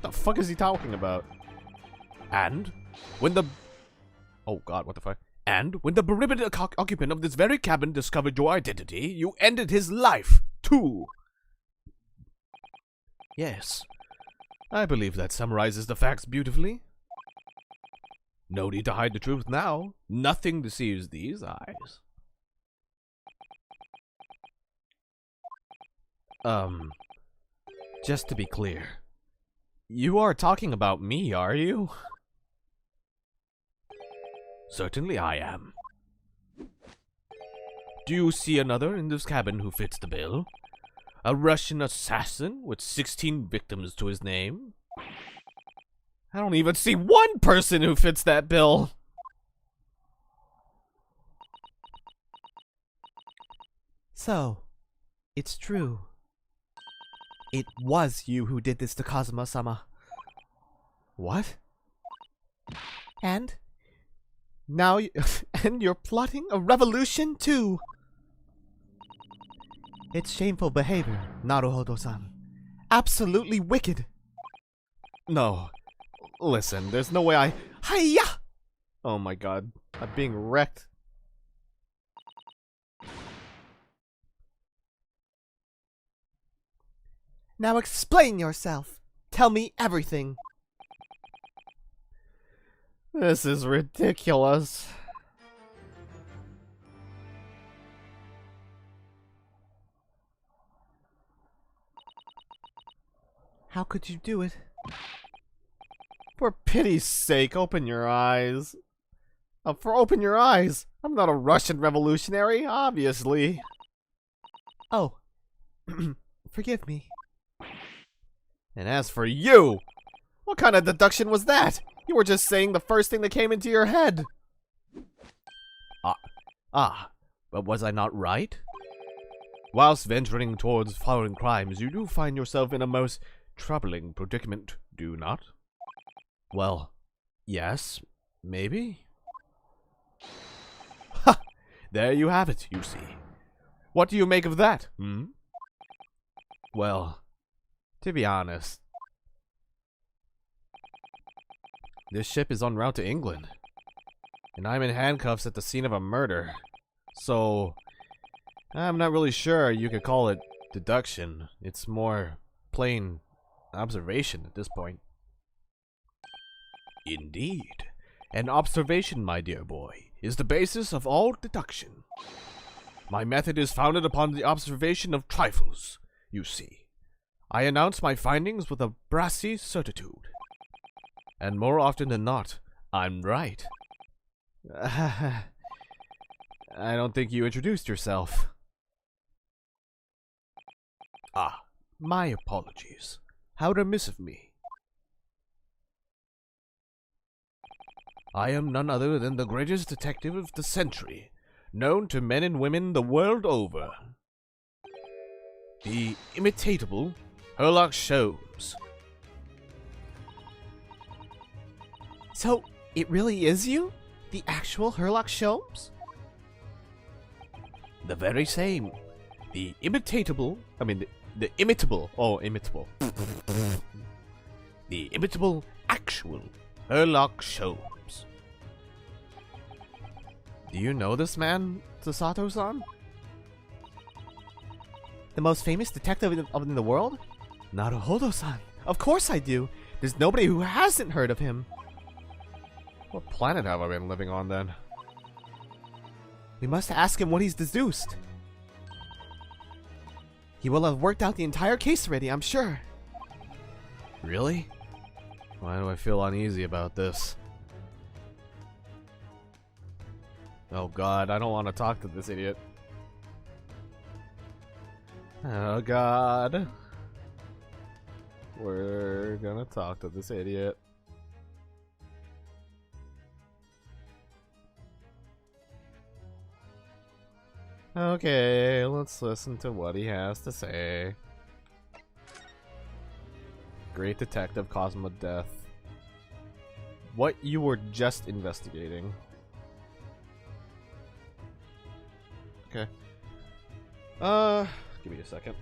What the fuck is he talking about? And when the... oh god, what the fuck? And when the bereaved occupant of this very cabin discovered your identity, you ended his life, too. Yes, I believe that summarizes the facts beautifully. No need to hide the truth now. Nothing deceives these eyes. Just to be clear, you are talking about me, are you? Certainly I am. Do you see another in this cabin who fits the bill? A Russian assassin with 16 victims to his name? I don't even see one person who fits that bill. So, it's true. It was you who did this to Kazuma-sama. What? And now and you're plotting a revolution too. It's shameful behavior, Naruhodo-san. Absolutely wicked. No. Listen, there's no way I... Hiya! Oh my god. I'm being wrecked. Now explain yourself. Tell me everything. This is ridiculous. How could you do it? For pity's sake, open your eyes. Open your eyes. I'm not a Russian revolutionary, obviously. Oh. Forgive me. And as for you, what kind of deduction was that? You were just saying the first thing that came into your head. But was I not right? Whilst venturing towards foreign crimes, you do find yourself in a most troubling predicament, do you not? Well, yes, maybe. Ha! There you have it, you see. What do you make of that, hmm? Well, to be honest, this ship is en route to England, and I'm in handcuffs at the scene of a murder, so I'm not really sure you could call it deduction. It's more plain observation at this point. Indeed. An observation, my dear boy, is the basis of all deduction. My method is founded upon the observation of trifles, you see. I announce my findings with a brassy certitude. And more often than not, I'm right. I don't think you introduced yourself. My apologies. How remiss of me. I am none other than the greatest detective of the century, known to men and women the world over. The imitatable Sherlock Holmes. So, it really is you? The actual Sherlock Holmes? The very same. The imitable. The imitable. Oh, imitable. The imitable actual Sherlock Holmes. Do you know this man, Sasato-san? The most famous detective in the world? Naruhodo-san. Of course I do. There's nobody who hasn't heard of him. What planet have I been living on then? We must ask him what he's deduced. He will have worked out the entire case already, I'm sure. Really? Why do I feel uneasy about this? Oh god, I don't want to talk to this idiot. Oh god. We're gonna talk to this idiot. Okay, let's listen to what he has to say. Great Detective Cosmo Death. What you were just investigating. Okay. Give me a second.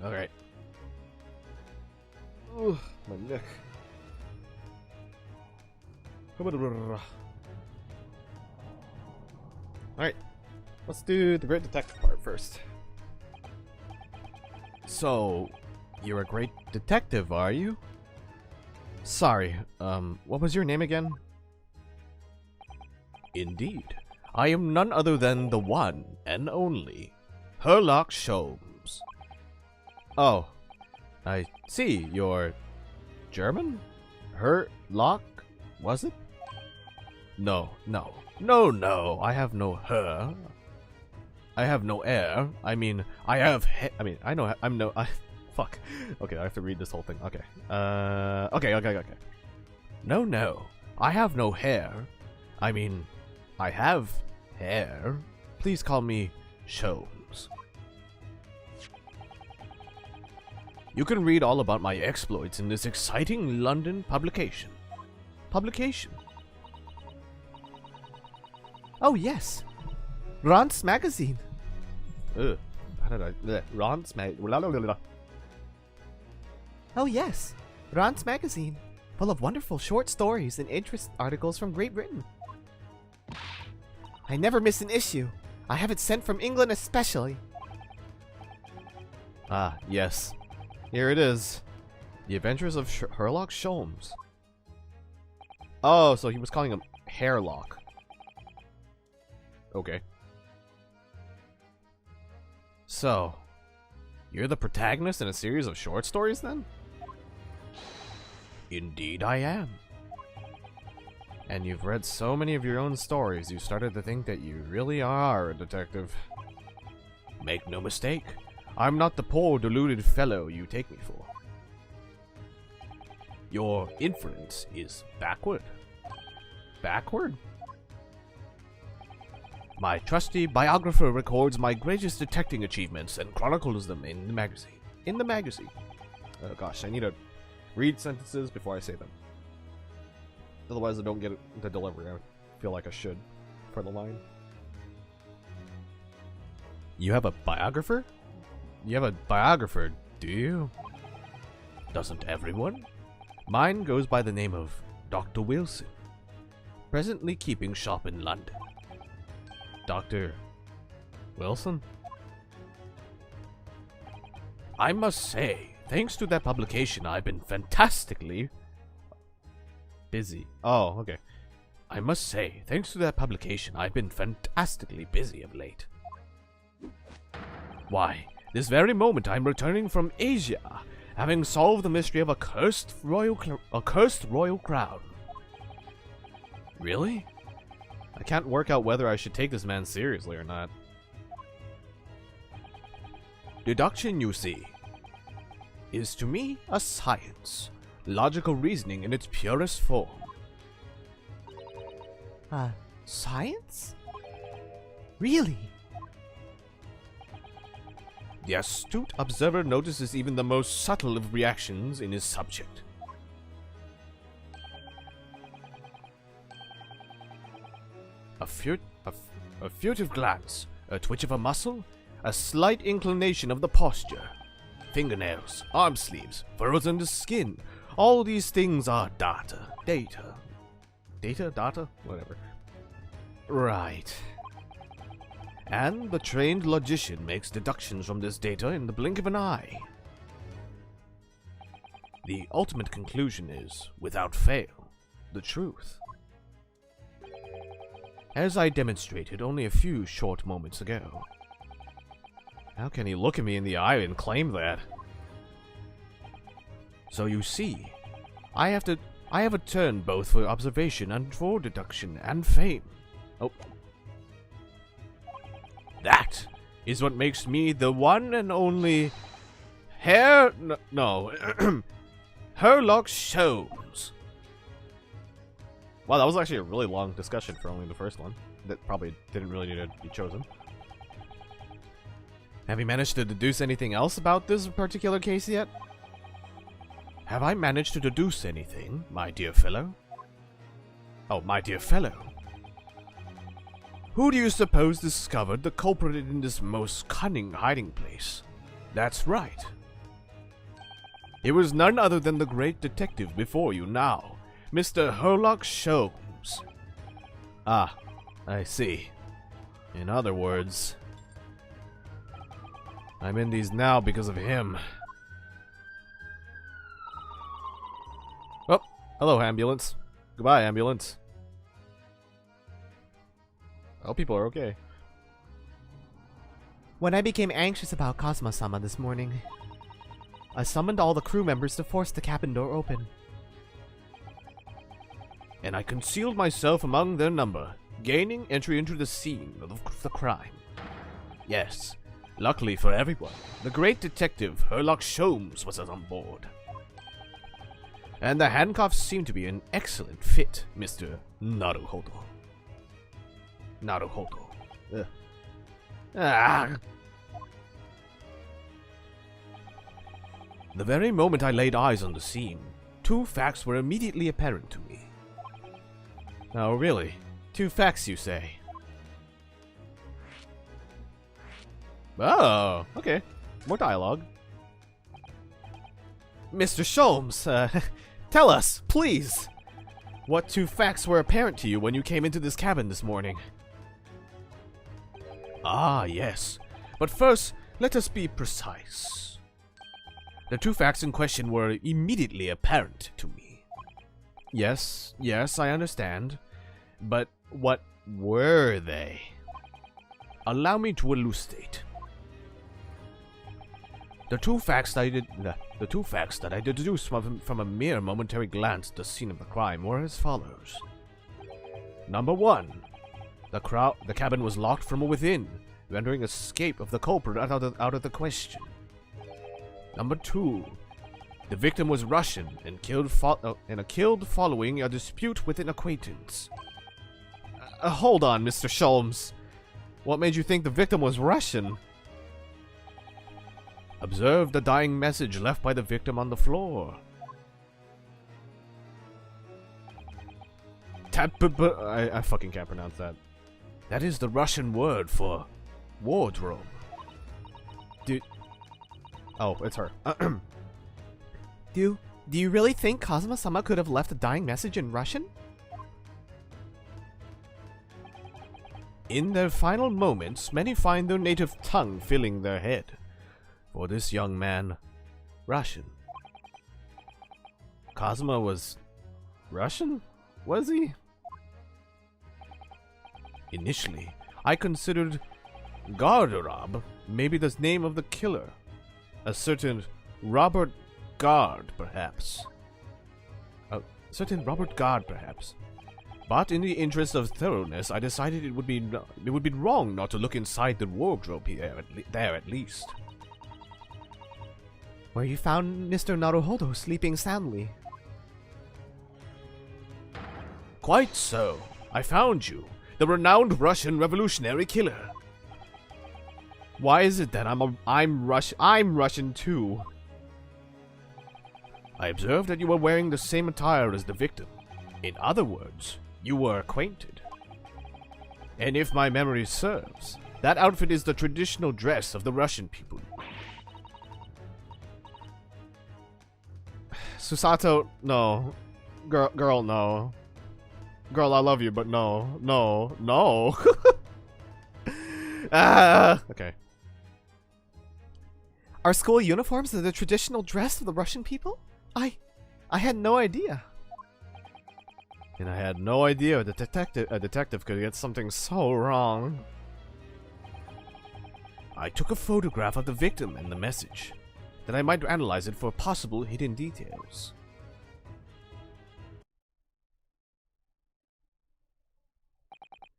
Alright. Ugh, my neck. Alright. Let's do the Great Detective part first. So, you're a great detective, are you? Sorry, what was your name again? Indeed. I am none other than the one and only Sherlock Holmes. Oh, I see. You're German? Herlock, was it? No, no. No, no. I have no her. I have no heir. I mean, I have I know I'm no... fuck. Okay, I have to read this whole thing. Okay. Okay. No, no. I have no hair. I mean, I have hair. Please call me Sholmes. You can read all about my exploits in this exciting London publication. Oh, yes. Ron's magazine. Ugh. How did I... Ron's magazine. Oh, yes. Ron's magazine. Full of wonderful short stories and interest articles from Great Britain. I never miss an issue. I have it sent from England especially. Ah, yes. Here it is. The Adventures of Sherlock Sholmes. Oh, so he was calling him Hairlock. Okay. So, you're the protagonist in a series of short stories then? Indeed I am. And you've read so many of your own stories, you started to think that you really are a detective. Make no mistake, I'm not the poor deluded fellow you take me for. Your inference is backward. Backward? My trusty biographer records my greatest detecting achievements and chronicles them in the magazine. Oh gosh, I need to read sentences before I say them. Otherwise I don't get the delivery. I feel like I should for the line. You have a biographer? You have a biographer, do you? Doesn't everyone? Mine goes by the name of Dr. Wilson, presently keeping shop in London. Dr. Wilson? I must say, thanks to that publication, I've been fantastically busy. Oh, okay. I must say, thanks to that publication, I've been fantastically busy of late. Why, this very moment I'm returning from Asia, having solved the mystery of a cursed royal crown. Really? I can't work out whether I should take this man seriously or not. Deduction, you see, is to me a science. Logical reasoning in its purest form. Science? Really? The astute observer notices even the most subtle of reactions in his subject. A furtive glance, a twitch of a muscle, a slight inclination of the posture, fingernails, arm sleeves, furrows on the skin. All these things are data. Data? Whatever. Right. And the trained logician makes deductions from this data in the blink of an eye. The ultimate conclusion is, without fail, the truth. As I demonstrated only a few short moments ago. How can he look at me in the eye and claim that? So you see, I have a turn both for observation and for deduction and fame. Oh. That is what makes me the one and only Sherlock Sholmes. Wow, that was actually a really long discussion for only the first one. That probably didn't really need to be chosen. Have you managed to deduce anything else about this particular case yet? Have I managed to deduce anything, my dear fellow? Oh, my dear fellow. Who do you suppose discovered the culprit in this most cunning hiding place? That's right. It was none other than the great detective before you now, Mr. Sherlock Sholmes. Ah, I see. In other words, I'm in these now because of him. Oh, hello, ambulance. Goodbye, ambulance. I hope people are okay. When I became anxious about Cosmo-sama this morning, I summoned all the crew members to force the cabin door open. and I concealed myself among their number, gaining entry into the scene of the crime. Yes, luckily for everyone, the great detective Herlock Sholmes was on board. And the handcuffs seem to be an excellent fit, Mr. Naruhodo. Naruhodo. Ugh. Ah. The very moment I laid eyes on the scene, two facts were immediately apparent to me. Oh, really? Two facts, you say? Oh, okay. More dialogue. Mr. Sholmes, tell us, please! What two facts were apparent to you when you came into this cabin this morning? Ah, yes. But first, let us be precise. The two facts in question were immediately apparent to me. Yes, I understand. But what were they? Allow me to elucidate. The two facts that I deduced from a mere momentary glance at the scene of the crime were as follows. Number one, the cabin was locked from within, rendering escape of the culprit out of the question. Number two, the victim was Russian and killed following a dispute with an acquaintance. Hold on, Mr. Sholmes. What made you think the victim was Russian? Observe the dying message left by the victim on the floor. I fucking can't pronounce that. That is the Russian word for wardrobe. Oh, it's her. Do you really think Kazuma-sama could have left a dying message in Russian? In their final moments, many find their native tongue filling their head. For this young man, Russian. Kazuma was Russian? Was he? Initially, I considered Garderob maybe the name of the killer. A certain Robert Gard, perhaps. But in the interest of thoroughness, I decided it would be wrong not to look inside the wardrobe there at least. Where you found Mr. Naruhodo sleeping soundly. Quite so. I found you, the renowned Russian revolutionary killer. Why is it that I'm Russian too? I observed that you were wearing the same attire as the victim. In other words, you were acquainted. And if my memory serves, that outfit is the traditional dress of the Russian people. Susato, no. Girl, no. Girl, I love you, but no. No. Okay. Are school uniforms the traditional dress of the Russian people? I had no idea. And I had no idea a detective could get something so wrong. I took a photograph of the victim and the message, that I might analyze it for possible hidden details.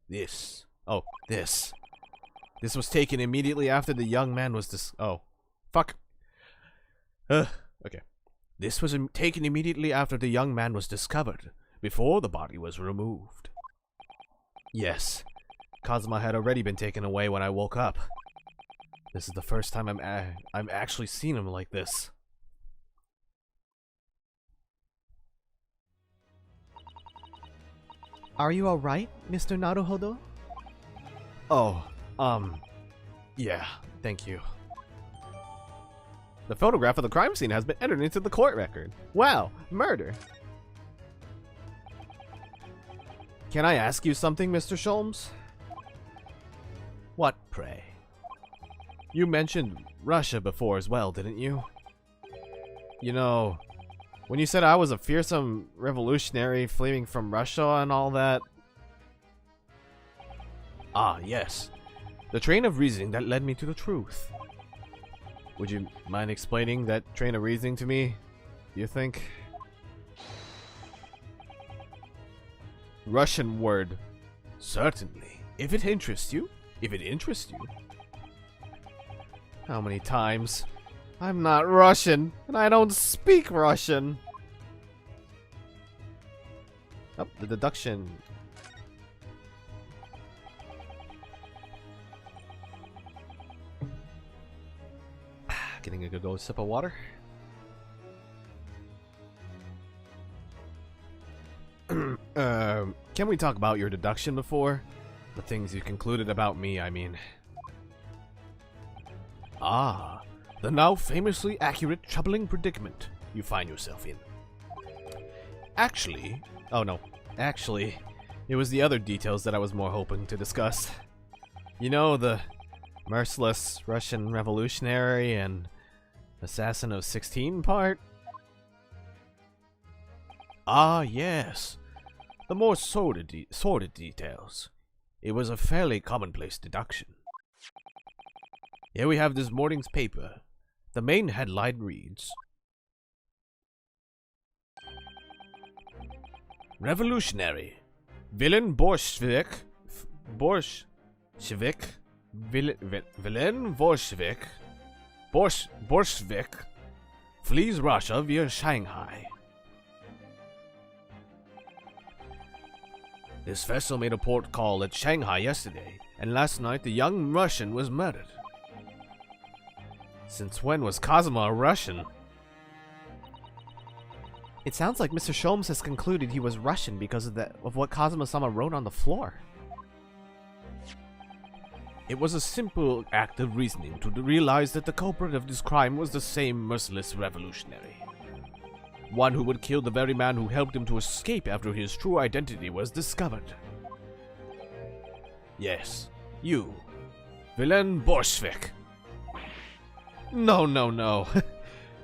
This was taken immediately after the young man was okay. This was taken immediately after the young man was discovered, before the body was removed. Yes, Kazuma had already been taken away when I woke up. This is the first time I'm actually seen him like this. Are you alright, Mr. Naruhodo? Oh, yeah, thank you. The photograph of the crime scene has been entered into the court record. Wow, murder. Can I ask you something, Mr. Sholmes? What, pray? You mentioned Russia before as well, didn't you? You know, when you said I was a fearsome revolutionary fleeing from Russia and all that... Ah, yes. The train of reasoning that led me to the truth. Would you mind explaining that train of reasoning to me, you think? Russian word. Certainly. If it interests you. How many times? I'm not Russian, and I don't speak Russian. Oh, the deduction. Getting a good old sip of water. Can we talk about your deduction before? The things you concluded about me, I mean. Ah, the now famously accurate troubling predicament you find yourself in. Actually, it was the other details that I was more hoping to discuss. You know, the merciless Russian revolutionary and assassin of 16 part? Ah, yes. The more sordid details. It was a fairly commonplace deduction. Here we have this morning's paper. The main headline reads, Revolutionary. Villain Bolshevik. Villain Bolshevik flees Russia via Shanghai. This vessel made a port call at Shanghai yesterday, and last night the young Russian was murdered. Since when was Kazuma a Russian? It sounds like Mr. Sholmes has concluded he was Russian because of what Kazuma-sama wrote on the floor. It was a simple act of reasoning to realize that the culprit of this crime was the same merciless revolutionary. One who would kill the very man who helped him to escape after his true identity was discovered. Yes, you. Villain Bolshevik. No.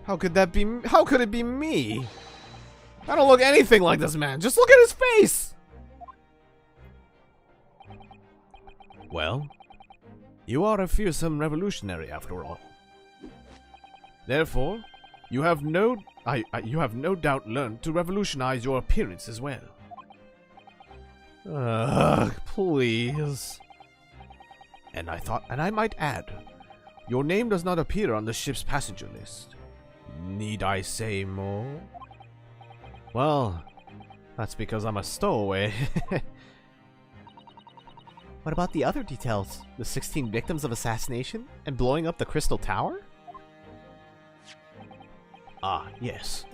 How could that be? How could it be me? I don't look anything like this man. Just look at his face! Well, you are a fearsome revolutionary after all. Therefore, you have no doubt learned to revolutionize your appearance as well. Please. And I might add, your name does not appear on the ship's passenger list. Need I say more? Well, that's because I'm a stowaway. What about the other details? The 16 victims of assassination and blowing up the Crystal Tower? Ah, yes.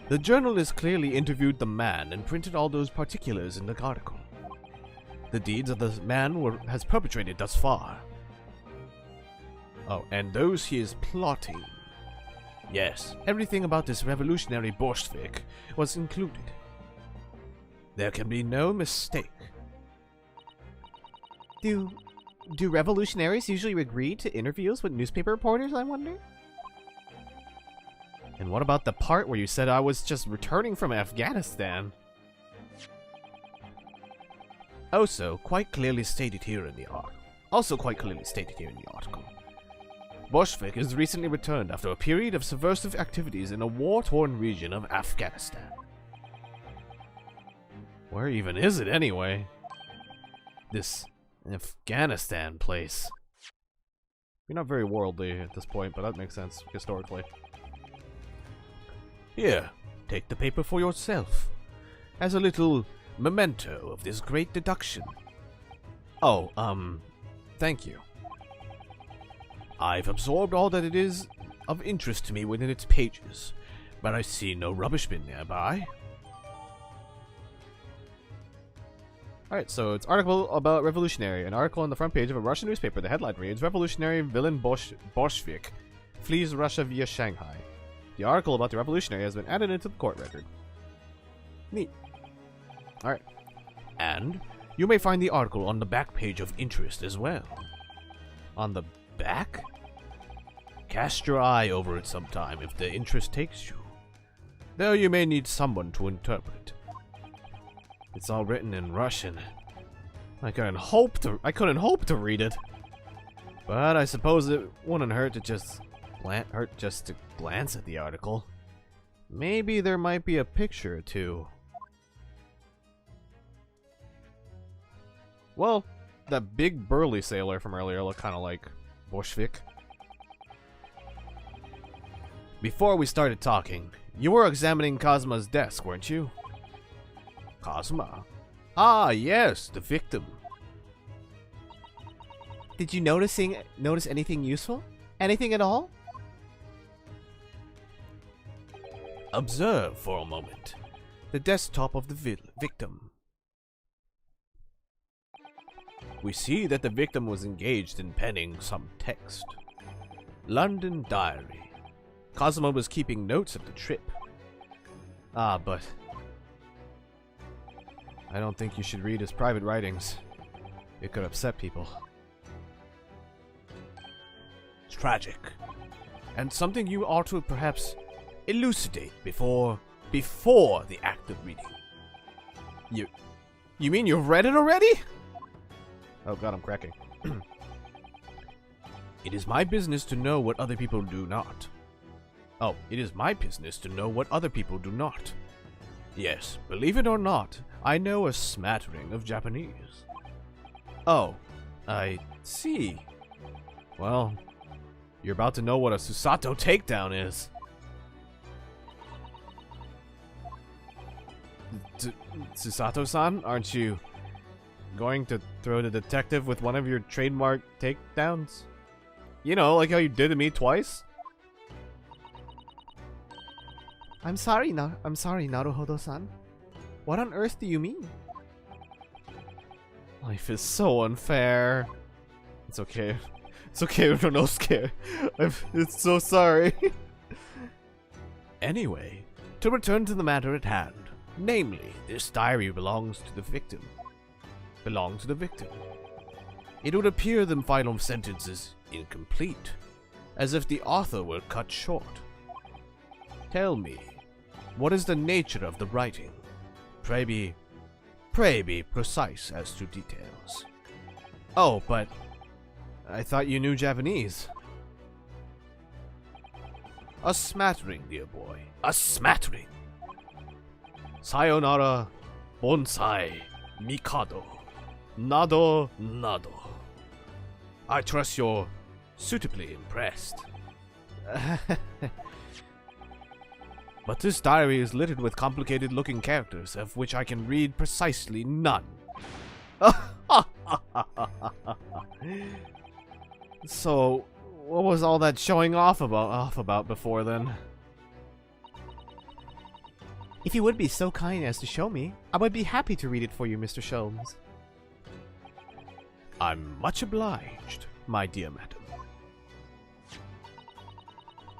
The journalist clearly interviewed the man and printed all those particulars in the article. The deeds of the man has perpetrated thus far. Oh, and those he is plotting. Yes, everything about this revolutionary Bolshevik was included. There can be no mistake. Do revolutionaries usually agree to interviews with newspaper reporters, I wonder? And what about the part where you said I was just returning from Afghanistan? Also quite clearly stated here in the article. Bolshevik is recently returned after a period of subversive activities in a war-torn region of Afghanistan. Where even is it anyway? This Afghanistan place. You're not very worldly at this point, but that makes sense historically. Here, take the paper for yourself, as a little memento of this great deduction. Oh, thank you. I've absorbed all that it is of interest to me within its pages, but I see no rubbish bin nearby. Alright, so it's article about revolutionary. An article on the front page of a Russian newspaper. The headline reads, Revolutionary Villain Bolshevik flees Russia via Shanghai. The article about the revolutionary has been added into the court record. Neat. Alright. And you may find the article on the back page of interest as well. On the back? Cast your eye over it sometime if the interest takes you. There you may need someone to interpret. It's all written in Russian. I couldn't hope to read it. But I suppose it wouldn't hurt to just glance at the article. Maybe there might be a picture or two. Well, that big burly sailor from earlier looked kind of like Bolshevik. Before we started talking, you were examining Cosma's desk, weren't you? Cosma? Ah, yes, the victim. Did you notice anything useful? Anything at all? Observe for a moment the desktop of the victim. We see that the victim was engaged in penning some text. London Diary. Cosmo was keeping notes of the trip. Ah, but I don't think you should read his private writings. It could upset people. It's tragic. And something you ought to perhaps elucidate before the act of reading. You mean you've read it already? Oh god, I'm cracking. It is my business to know what other people do not. Oh, it is my business to know what other people do not. Yes, believe it or not, I know a smattering of Japanese. Oh, I see. Well, you're about to know what a Susato takedown is. Susato-san, aren't you going to throw the detective with one of your trademark takedowns? You know, like how you did to me twice? I'm sorry, Naruhodo-san. What on earth do you mean? Life is so unfair. It's okay. It's okay, Ronosuke. It's so sorry. Anyway, to return to the matter at hand. Namely, this diary belongs to the victim. It would appear the final sentence is incomplete, as if the author were cut short. Tell me, what is the nature of the writing? Pray be precise as to details. Oh, but I thought you knew Japanese. A smattering, dear boy. A smattering. Sayonara, bonsai, mikado, nado, nado. I trust you're suitably impressed. But this diary is littered with complicated-looking characters, of which I can read precisely none. So, what was all that showing off about before then? If you would be so kind as to show me, I would be happy to read it for you, Mr. Sholmes. I'm much obliged, my dear madam.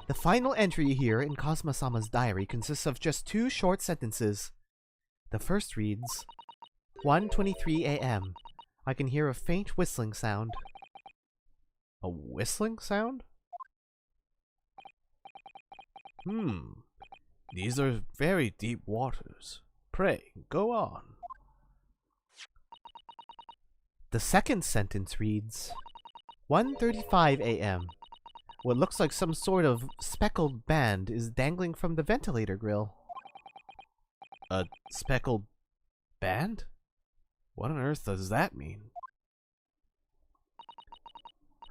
The final entry here in Cosma-sama's diary consists of just 2 short sentences. The first reads, 1:23 a.m. I can hear a faint whistling sound. A whistling sound? These are very deep waters. Pray, go on. The second sentence reads, 1:35 a.m. What looks like some sort of speckled band is dangling from the ventilator grill. A speckled band? What on earth does that mean?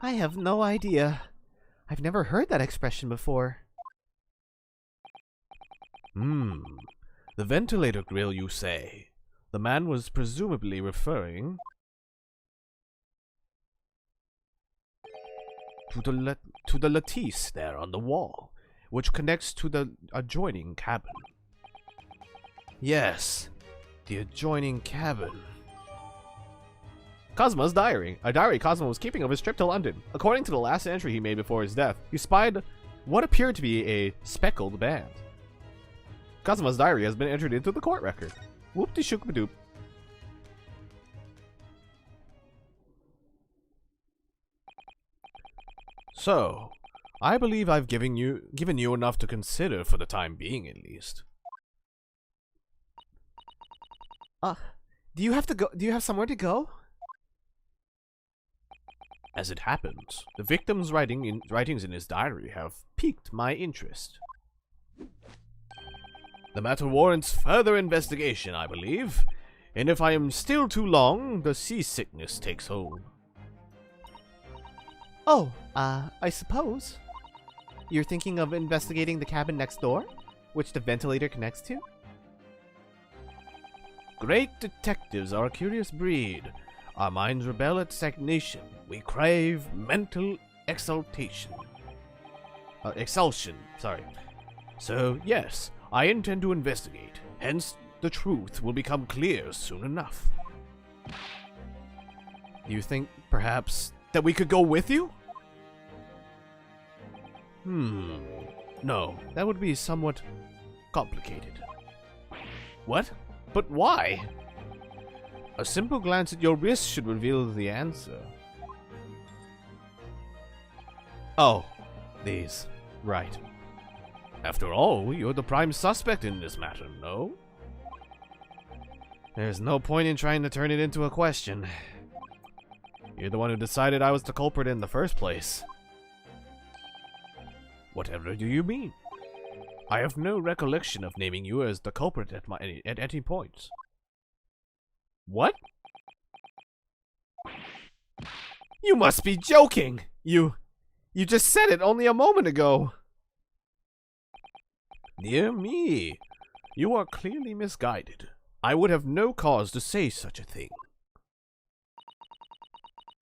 I have no idea. I've never heard that expression before. The ventilator grill, you say? The man was presumably referring to the lattice there on the wall, which connects to the adjoining cabin. Yes, the adjoining cabin. Cosmo's diary. A diary Cosmo was keeping of his trip to London. According to the last entry he made before his death, he spied what appeared to be a speckled band. Cosmo's diary has been entered into the court record. Whoop-de-shoop-a-doop. So, I believe I've given you enough to consider for the time being, at least. Do you have to go? Do you have somewhere to go? As it happens, the victim's writings in his diary have piqued my interest. The matter warrants further investigation, I believe. and if I am still too long, the seasickness takes hold. Oh, I suppose. You're thinking of investigating the cabin next door? Which the ventilator connects to? Great detectives are a curious breed. Our minds rebel at stagnation. We crave mental exaltation. Expulsion, sorry. So, yes, I intend to investigate. Hence, the truth will become clear soon enough. You think, perhaps, that we could go with you? No, that would be somewhat complicated. What? But why? A simple glance at your wrist should reveal the answer. Oh, these. Right. After all, you're the prime suspect in this matter, no? There's no point in trying to turn it into a question. You're the one who decided I was the culprit in the first place. Whatever do you mean? I have no recollection of naming you as the culprit at any point. What? You must be joking! You just said it only a moment ago! Dear me, you are clearly misguided. I would have no cause to say such a thing.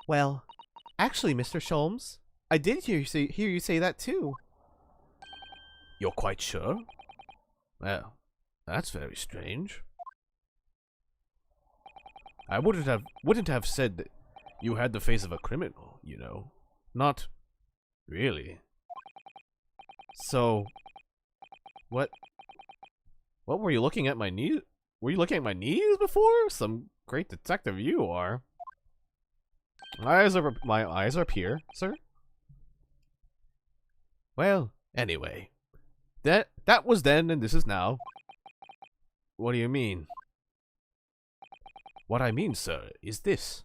Well, actually, Mr. Sholmes, I did hear you say that too. You're quite sure? Well, that's very strange. I wouldn't have said that you had the face of a criminal, you know. Not really. So, what were you looking at my knees? Were you looking at my knees before? Some great detective you are. My eyes are up here, sir. Well, anyway. That was then and this is now. What do you mean? What I mean, sir, is this.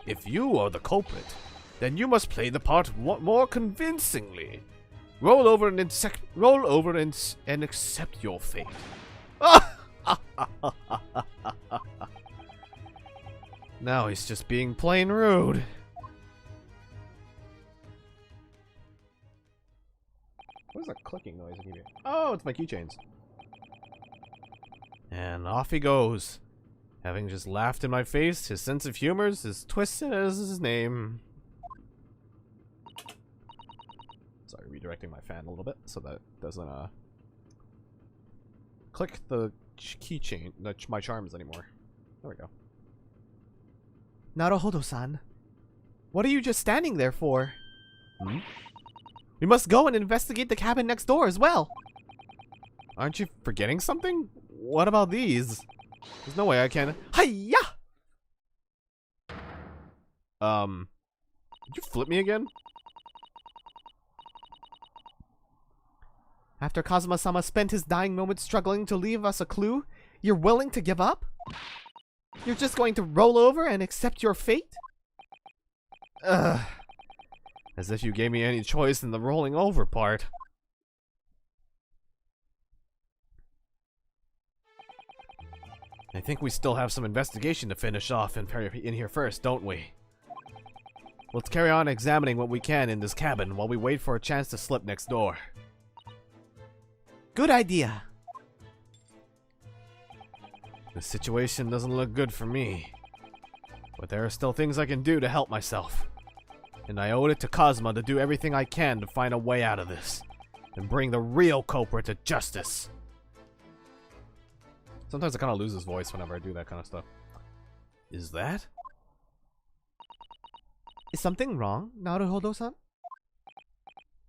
If you are the culprit, then you must play the part more convincingly. Roll over and accept your fate. Now he's just being plain rude. What is that clicking noise I hear? Oh, it's my keychains. And off he goes. Having just laughed in my face, his sense of humor is as twisted as his name. Sorry, redirecting my fan a little bit so that it doesn't click the keychain, my charms anymore. There we go. Naruhodo-san, what are you just standing there for? We must go and investigate the cabin next door as well. Aren't you forgetting something? What about these? There's no way I can. Hiya! Did you flip me again? After Kazuma-sama spent his dying moments struggling to leave us a clue, you're willing to give up? You're just going to roll over and accept your fate? Ugh. As if you gave me any choice in the rolling over part. I think we still have some investigation to finish off in here first, don't we? Let's carry on examining what we can in this cabin while we wait for a chance to slip next door. Good idea. The situation doesn't look good for me. But there are still things I can do to help myself. And I owe it to Cosma to do everything I can to find a way out of this. And bring the real culprit to justice. Sometimes I kind of lose his voice whenever I do that kind of stuff. Is that? Is something wrong, Naruhodo-san?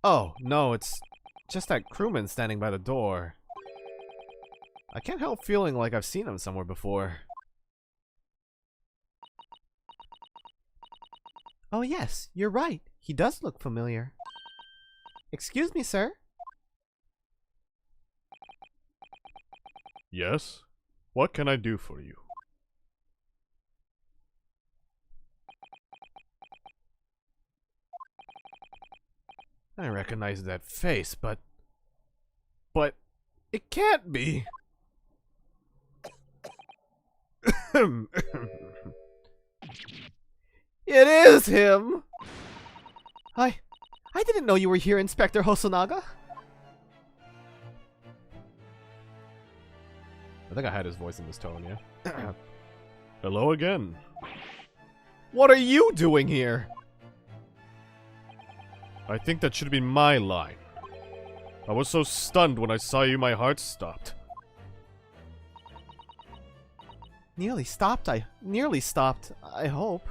Oh, no, it's just that crewman standing by the door. I can't help feeling like I've seen him somewhere before. Oh yes, you're right. He does look familiar. Excuse me, sir? Yes? What can I do for you? I recognize that face, but it can't be. It is him! I didn't know you were here, Inspector Hosonaga. I think I had his voice in this tone, yeah? Hello again. What are you doing here? I think that should be my line. I was so stunned when I saw you, my heart stopped. Nearly stopped, I hope.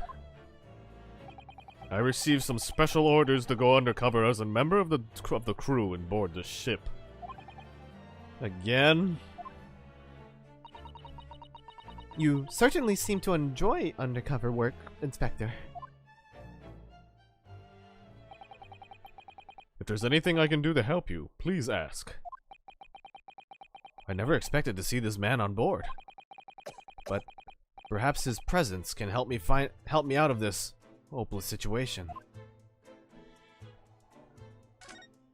I received some special orders to go undercover as a member of the crew and board the ship. Again? You certainly seem to enjoy undercover work, Inspector. If there's anything I can do to help you, please ask. I never expected to see this man on board. But perhaps his presence can help me out of this hopeless situation.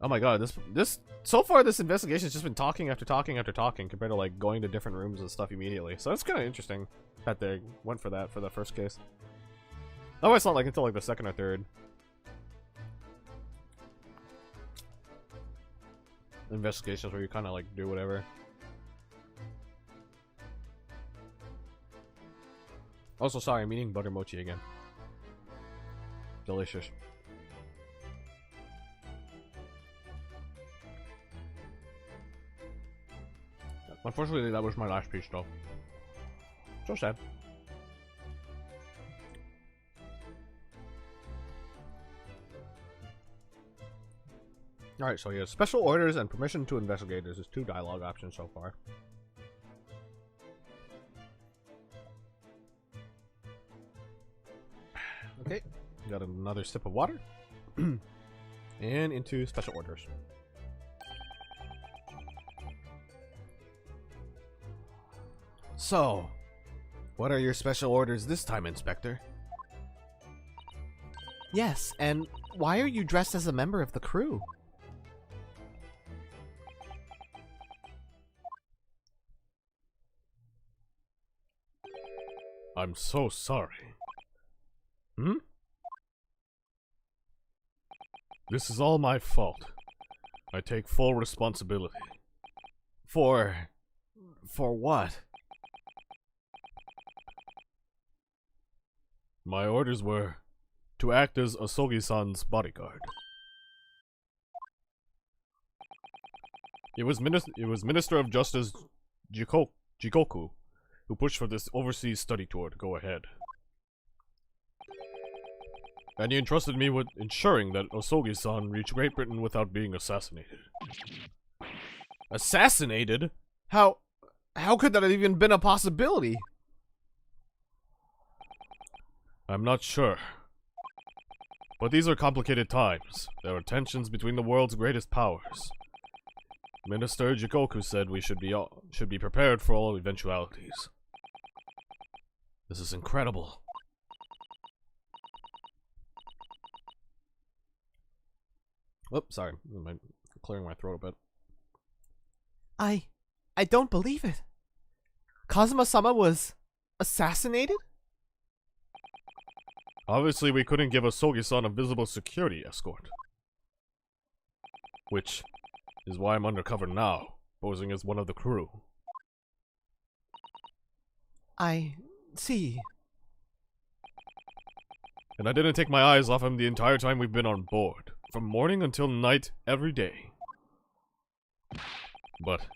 Oh my god, this so far this investigation's just been talking after talking after talking compared to like going to different rooms and stuff immediately. So it's kind of interesting that they went for that for the first case. Oh, it's not like until like the second or third investigations where you kind of like do whatever. Also, sorry, I'm eating butter mochi again. Delicious. Unfortunately, that was my last piece, though. So sad. Alright, so he has special orders and permission to investigate. There's just 2 dialogue options so far. Okay, got another sip of water. And into special orders. So, what are your special orders this time, Inspector? Yes, and why are you dressed as a member of the crew? I'm so sorry. Hmm? This is all my fault. I take full responsibility. For what? My orders were to act as Asogi-san's bodyguard. It was Minister of Justice Jikoku who pushed for this overseas study tour to go ahead. And he entrusted me with ensuring that Osogi-san reached Great Britain without being assassinated. Assassinated? How could that have even been a possibility? I'm not sure. But these are complicated times. There are tensions between the world's greatest powers. Minister Jikoku said we should be prepared for all eventualities. This is incredible. Oops, sorry. I'm clearing my throat a bit. I don't believe it. Kazuma-sama was assassinated? Obviously, we couldn't give Asogi-san a visible security escort. Which is why I'm undercover now, posing as one of the crew. I see. And I didn't take my eyes off him the entire time we've been on board. From morning until night, every day. But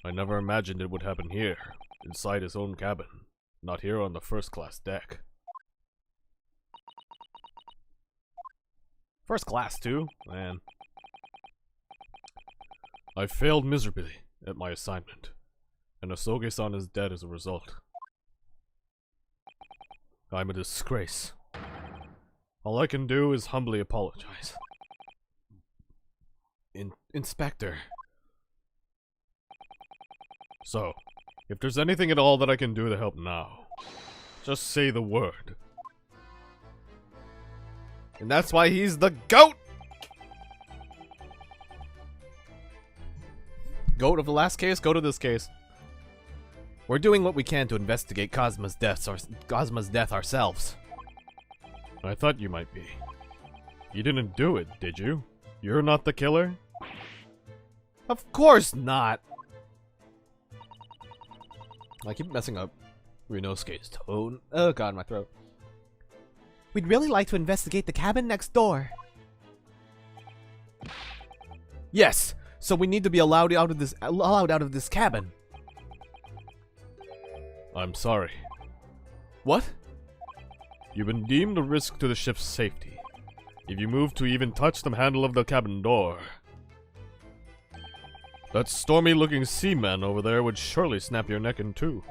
I never imagined it would happen here, inside his own cabin. Not here on the first-class deck. First class, too? Man. I failed miserably at my assignment, and Asogi-san is dead as a result. I'm a disgrace. All I can do is humbly apologize. Inspector. So, if there's anything at all that I can do to help now, just say the word. And that's why he's the GOAT! GOAT of the last case, GOAT of this case. We're doing what we can to investigate Cosmo's death ourselves. I thought you might be. You didn't do it, did you? You're not the killer? Of course not! I keep messing up Ryunosuke's tone. Oh god, my throat. We'd really like to investigate the cabin next door. Yes! So we need to be allowed out of this cabin. I'm sorry. What? You've been deemed a risk to the ship's safety. If you move to even touch the handle of the cabin door, that stormy-looking seaman over there would surely snap your neck in two.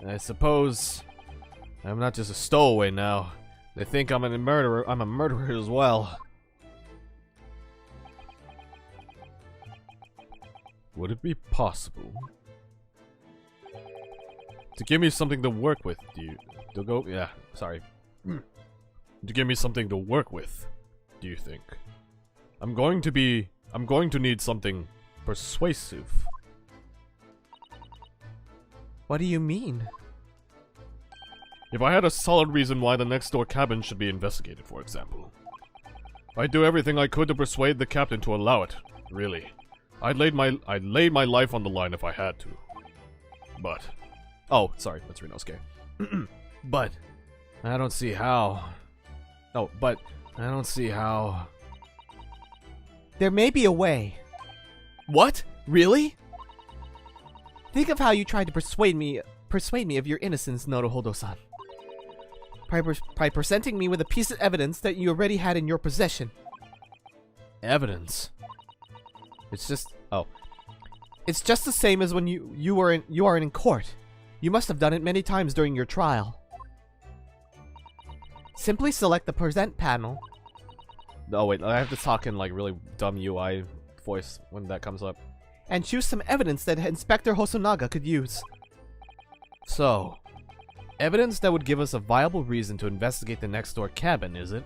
I suppose I'm not just a stowaway now. They think I'm a murderer. I'm a murderer as well. Would it be possible to give me something to work with? To give me something to work with, do you think? I'm going to need something persuasive. What do you mean? If I had a solid reason why the next door cabin should be investigated, for example, I'd do everything I could to persuade the captain to allow it, really. I'd lay my life on the line if I had to. But... Oh, sorry, that's Ryunosuke. But... I don't see how... Oh, but... I don't see how... There may be a way. What? Really? Think of how you tried to persuade me of your innocence, Nodohodo-san. By presenting me with a piece of evidence that you already had in your possession. Evidence? It's just... Oh. It's just the same as when you are in court. You must have done it many times during your trial. Simply select the present panel. Oh wait, I have to talk in like really dumb UI voice when that comes up. And choose some evidence that Inspector Hosonaga could use. So, evidence that would give us a viable reason to investigate the next door cabin, is it?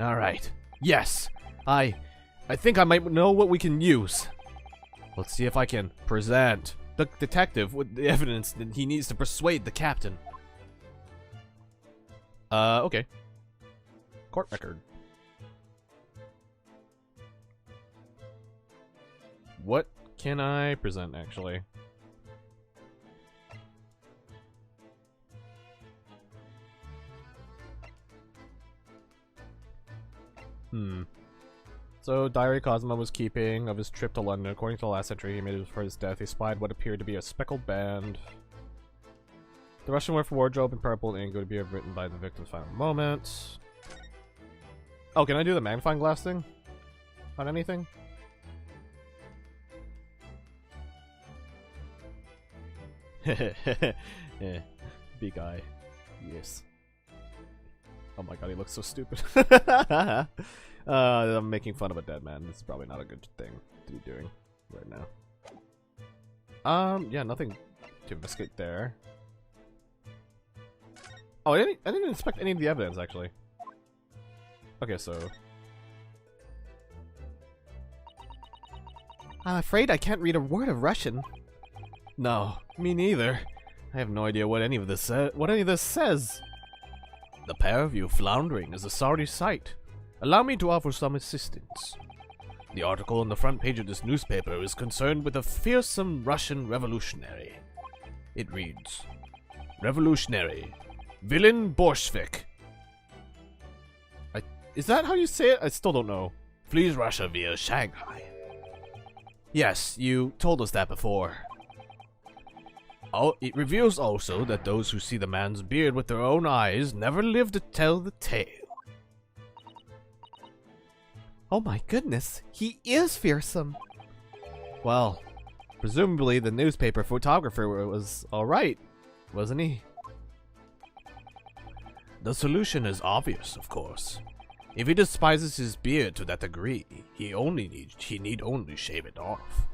Alright. Yes! I think I might know what we can use. Let's see if I can present the detective with the evidence that he needs to persuade the captain. Okay. Court record. What can I present, actually? So, diary Cosmo was keeping of his trip to London. According to the last entry he made before his death, he spied what appeared to be a speckled band. The Russian word for wardrobe in purple ink would be written by the victim's final moments. Oh, can I do the magnifying glass thing? On anything? Yeah, big eye. Yes. Oh my god, he looks so stupid. I'm making fun of a dead man. This is probably not a good thing to be doing right now. Yeah, nothing to investigate there. Oh, I didn't inspect any of the evidence, actually. Okay, so... I'm afraid I can't read a word of Russian. No, me neither. I have no idea what any of this says. The pair of you floundering is a sorry sight. Allow me to offer some assistance. The article on the front page of this newspaper is concerned with a fearsome Russian revolutionary. It reads, Revolutionary, Villain Bolshevik. Is that how you say it? I still don't know. Flees Russia via Shanghai. Yes, you told us that before. Oh, it reveals also that those who see the man's beard with their own eyes never live to tell the tale. Oh my goodness, he is fearsome. Well, presumably the newspaper photographer was alright, wasn't he? The solution is obvious, of course. If he despises his beard to that degree, he need only shave it off.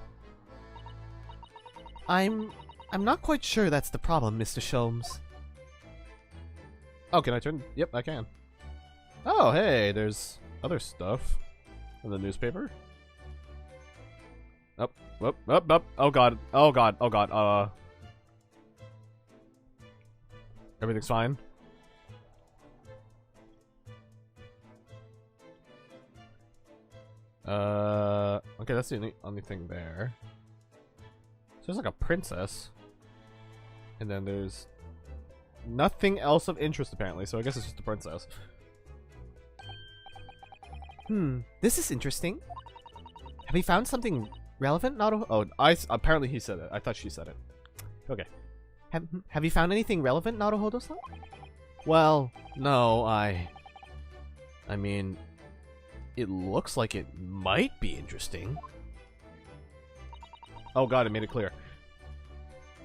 I'm not quite sure that's the problem, Mr. Sholmes. Oh, can I turn? Yep, I can. Oh, hey, there's other stuff in the newspaper. Oh, Up, up, up. Oh god. Oh god. Oh god. Everything's fine. Okay, that's the only thing there. So there's like a princess. And then there's nothing else of interest apparently, so I guess it's just a princess. This is interesting. Have you found something relevant, Naruto? Oh, apparently he said it. I thought she said it. Okay. Have you found anything relevant, Naruhodo-san? Well, no, I mean, it looks like it might be interesting. Oh god, it made it clear.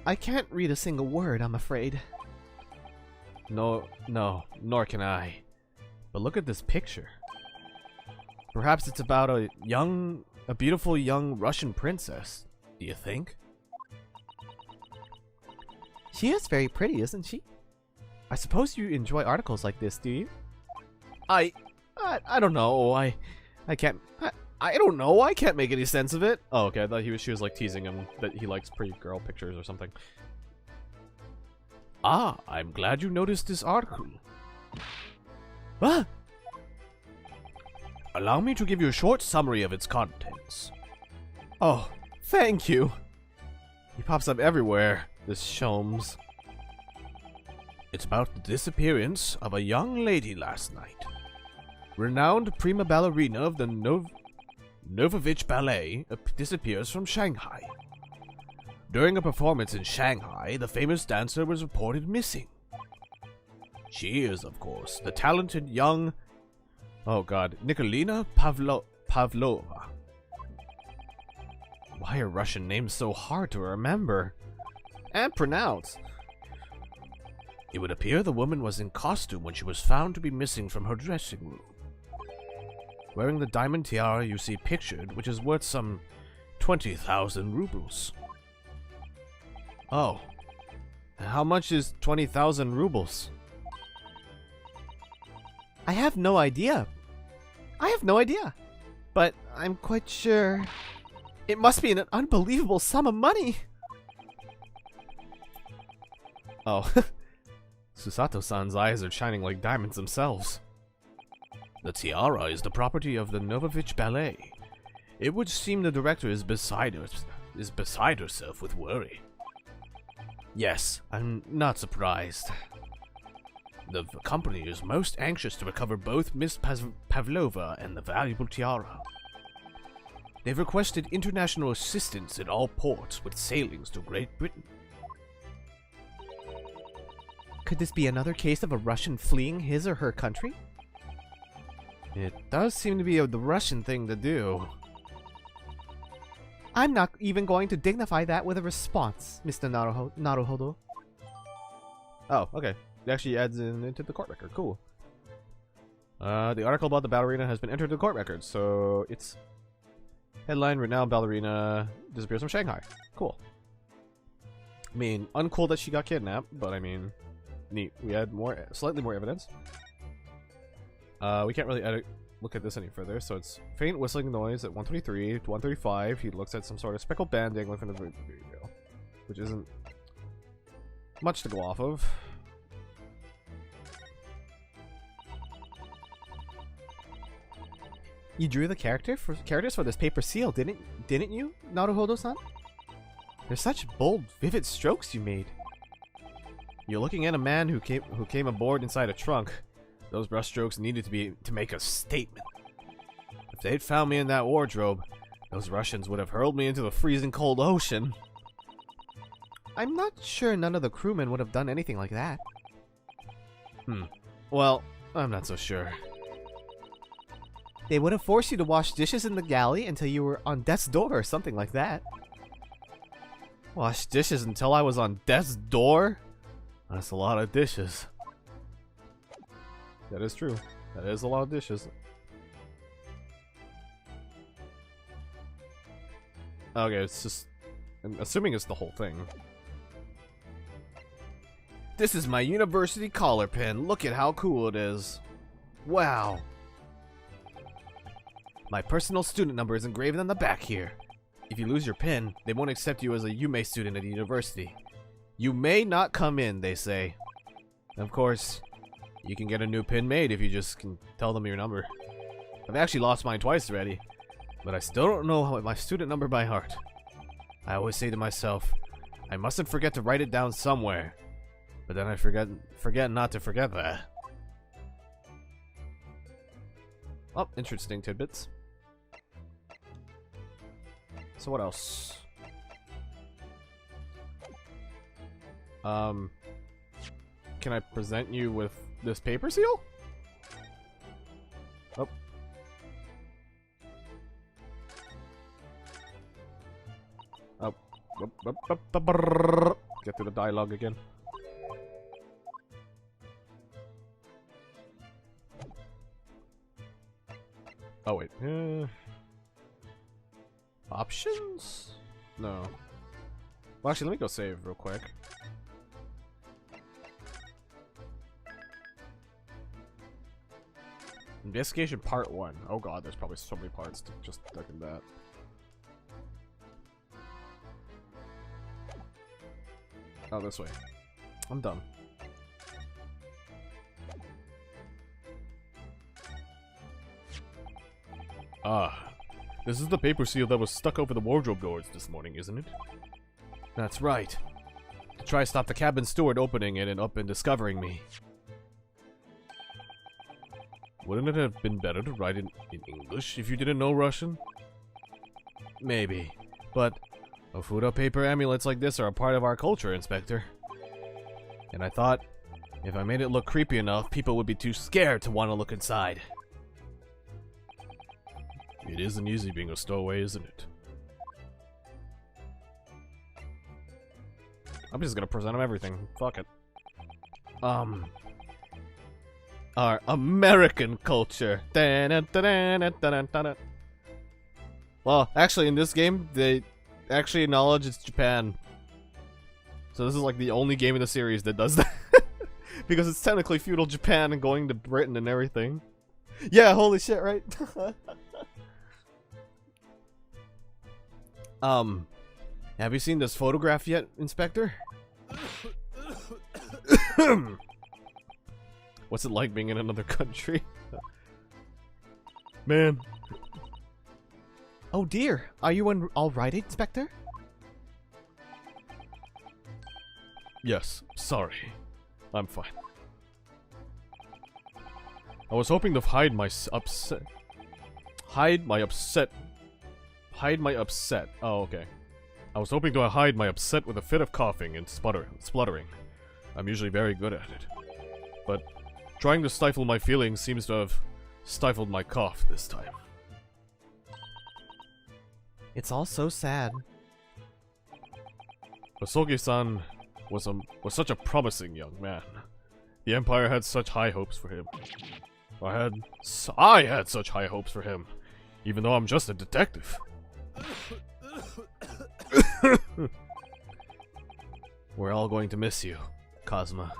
I can't read a single word, I'm afraid. No, nor can I. But look at this picture. Perhaps it's about a beautiful young Russian princess. Do you think? She is very pretty, isn't she? I suppose you enjoy articles like this, do you? I don't know. I don't know. I can't make any sense of it. Oh, okay. I thought she was like teasing him that he likes pretty girl pictures or something. Ah, I'm glad you noticed this article. Ah! Allow me to give you a short summary of its contents. Oh, thank you. He pops up everywhere, this Sholmes. It's about the disappearance of a young lady last night. Renowned prima ballerina of the Novovich Ballet disappears from Shanghai. During a performance in Shanghai, the famous dancer was reported missing. She is, of course, the talented young... Oh god, Nikolina Pavlova. Why are Russian names so hard to remember? And pronounce? It would appear the woman was in costume when she was found to be missing from her dressing room. Wearing the diamond tiara you see pictured, which is worth some 20,000 rubles. Oh. How much is 20,000 rubles? I have no idea. But I'm quite sure it must be an unbelievable sum of money. Oh. Susato-san's eyes are shining like diamonds themselves. The tiara is the property of the Novovich Ballet. It would seem the director is beside herself with worry. Yes, I'm not surprised. The company is most anxious to recover both Miss Pavlova and the valuable tiara. They've requested international assistance in all ports with sailings to Great Britain. Could this be another case of a Russian fleeing his or her country? It does seem to be the Russian thing to do. I'm not even going to dignify that with a response, Mr. Naruhodo. Oh, okay. It actually adds into the court record. Cool. The article about the ballerina has been entered to the court record, so it's headline: renowned ballerina disappears from Shanghai. Cool. I mean, uncool that she got kidnapped, but I mean, neat. We had slightly more evidence. We can't really look at this any further, so it's faint whistling noise at 123 to 135. He looks at some sort of speckled band dangling from the video, which isn't much to go off of. You drew the characters for this paper seal, didn't you, Naruhodo-san? They're such bold, vivid strokes you made. You're looking at a man who came aboard inside a trunk. Those brushstrokes needed to make a statement. If they'd found me in that wardrobe, those Russians would have hurled me into the freezing cold ocean. I'm not sure none of the crewmen would have done anything like that. Well, I'm not so sure. They would have forced you to wash dishes in the galley until you were on death's door or something like that. Wash dishes until I was on death's door? That's a lot of dishes. That is true. That is a lot of dishes. Okay, it's just... I'm assuming it's the whole thing. This is my university collar pin. Look at how cool it is. Wow. My personal student number is engraved on the back here. if you lose your pin, they won't accept you as a Yume student at the university. You may not come in, they say. Of course, you can get a new pin made if you just can tell them your number. I've actually lost mine twice already, but I still don't know my student number by heart. I always say to myself, I mustn't forget to write it down somewhere. But then I forget not to forget that. Oh, interesting tidbits. So what else? Can I present you with this paper seal? Oh. Oh. Get through the dialogue again. Oh wait. Options? No. Well, actually, let me go save real quick. Investigation part 1. Oh god, there's probably so many parts to just stuck in that. Oh, this way. I'm done. Ah, this is the paper seal that was stuck over the wardrobe doors this morning, isn't it? That's right. To try stop the cabin steward opening it and up and discovering me. Wouldn't it have been better to write it in English if you didn't know Russian? Maybe, but Ofuda paper amulets like this are a part of our culture, Inspector. And I thought, if I made it look creepy enough, people would be too scared to want to look inside. It isn't easy being a stowaway, isn't it? I'm just gonna present him everything. Fuck it. Our American culture. Well, actually, in this game, they actually acknowledge it's Japan. So this is like the only game in the series that does that. Because it's technically feudal Japan and going to Britain and everything. Yeah, holy shit, right? Have you seen this photograph yet, Inspector? What's it like being in another country? Man. Oh dear, are you all right, Inspector? Yes, sorry. I'm fine. I was hoping to hide my upset. Oh, okay. I was hoping to hide my upset with a fit of coughing and spluttering. I'm usually very good at it. But trying to stifle my feelings seems to have stifled my cough this time. It's all so sad. Hosogi-san was such a promising young man. The Empire had such high hopes for him. I had such high hopes for him, even though I'm just a detective. We're all going to miss you, Kazuma.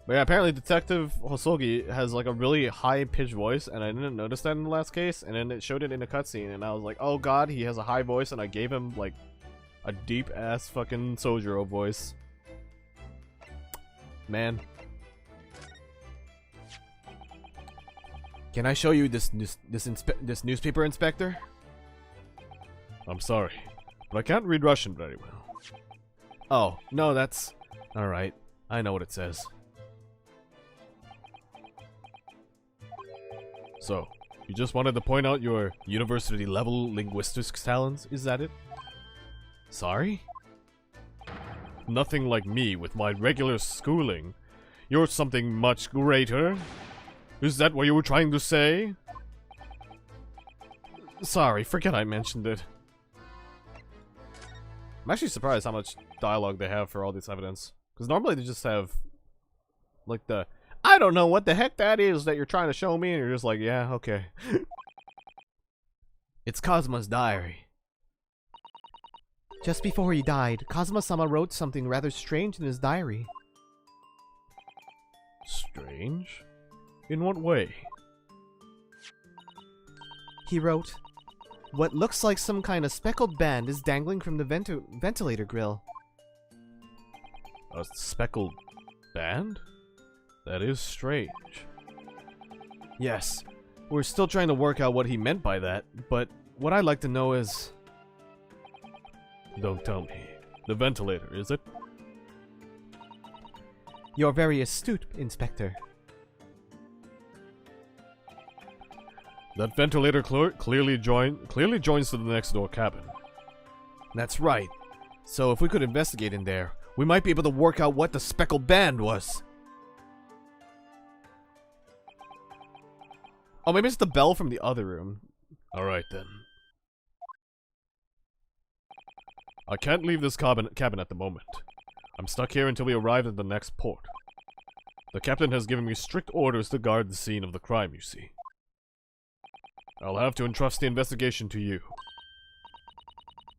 But yeah, apparently Detective Hosogi has like a really high-pitched voice, and I didn't notice that in the last case, and then it showed it in a cutscene, and I was like, oh god, he has a high voice, and I gave him like a deep-ass fucking Sojiro voice. Man. Can I show you this newspaper, Inspector? I'm sorry, but I can't read Russian very well. Oh, no, that's... Alright, I know what it says. So, you just wanted to point out your university-level linguistics talents, is that it? Sorry? Nothing like me with my regular schooling. You're something much greater. Is that what you were trying to say? Sorry, forget I mentioned it. I'm actually surprised how much dialogue they have for all this evidence. Because normally they just have, like, the, I don't know what the heck that is that you're trying to show me, and you're just like, yeah, okay. It's Kazuma's diary. Just before he died, Kazuma-sama wrote something rather strange in his diary. Strange? In what way? He wrote, What looks like some kind of speckled band is dangling from the ventilator grill. A speckled band? That is strange. Yes, we're still trying to work out what he meant by that, but what I'd like to know is... Don't tell me. The ventilator, is it? You're very astute, Inspector. That ventilator clearly joins to the next door cabin. That's right. So if we could investigate in there, we might be able to work out what the speckled band was. Oh, maybe it's the bell from the other room. Alright then. I can't leave this cabin at the moment. I'm stuck here until we arrive at the next port. The captain has given me strict orders to guard the scene of the crime, you see. I'll have to entrust the investigation to you.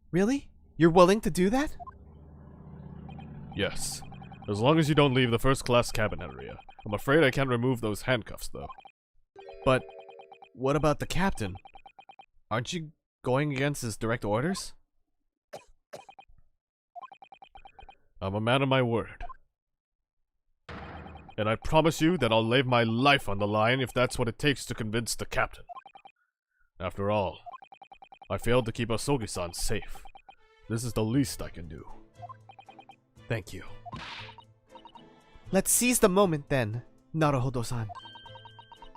Really? You're willing to do that? Yes. As long as you don't leave the first-class cabin area. I'm afraid I can't remove those handcuffs, though. But what about the captain? Aren't you going against his direct orders? I'm a man of my word. And I promise you that I'll lay my life on the line if that's what it takes to convince the captain. After all, I failed to keep Asogi-san safe. This is the least I can do. Thank you. Let's seize the moment then, Naruhodo-san.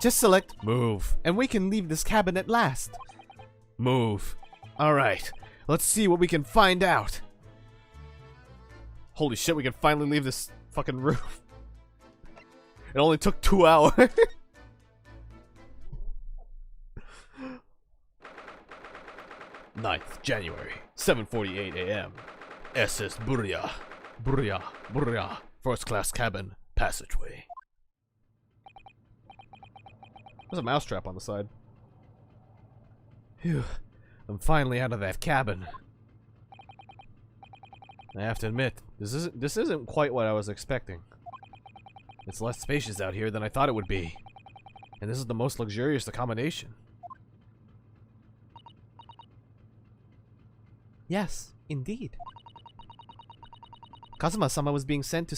Just select Move. and we can leave this cabin at last. Move. Alright, let's see what we can find out. Holy shit, we can finally leave this fucking room. It only took 2 hours. 9th January, 7:48 a.m. SS Burya. Burya. First class cabin, passageway. There's a mousetrap on the side. Phew. I'm finally out of that cabin. I have to admit, this isn't quite what I was expecting. It's less spacious out here than I thought it would be. And this is the most luxurious accommodation. Yes, indeed. Kazuma-sama was being sent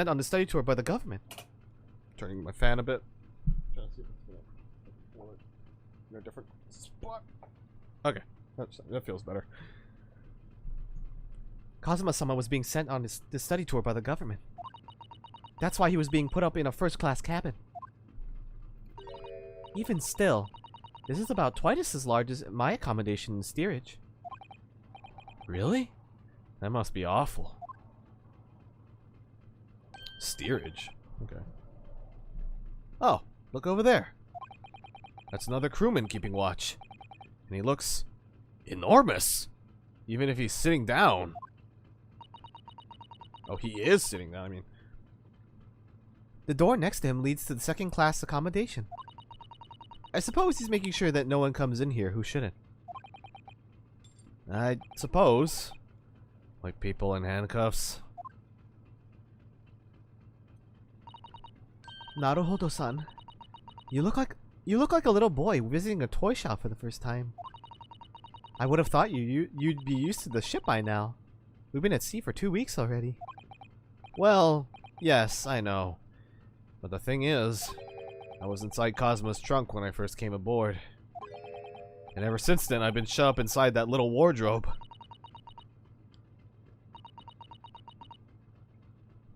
on the study tour by the government. Turning my fan a bit. Trying to see if it's gonna in a different spot. Okay, that feels better. Kazuma-sama was being sent on the study tour by the government. That's why he was being put up in a first-class cabin. Even still, this is about twice as large as my accommodation in steerage. Really? That must be awful. Steerage? Okay. Oh, look over there. That's another crewman keeping watch. And he looks enormous. Even if he's sitting down. Oh, he is sitting down, I mean. The door next to him leads to the second-class accommodation. I suppose he's making sure that no one comes in here who shouldn't. I suppose. Like people in handcuffs. Naruhodo-san, you look like a little boy visiting a toy shop for the first time. I would have thought you'd be used to the ship by now. We've been at sea for 2 weeks already. Well, yes, I know. But the thing is, I was inside Cosmo's trunk when I first came aboard. And ever since then, I've been shut up inside that little wardrobe.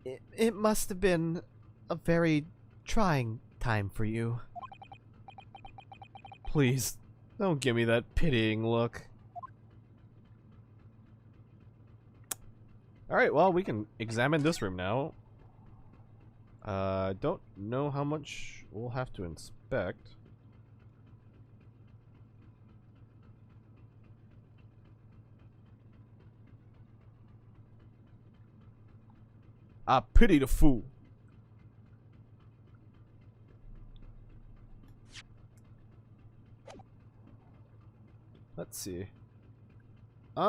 It must have been a very trying time for you. Please, don't give me that pitying look. Alright, well, we can examine this room now. Don't know how much we'll have to inspect. I pity the fool. Let's see. Do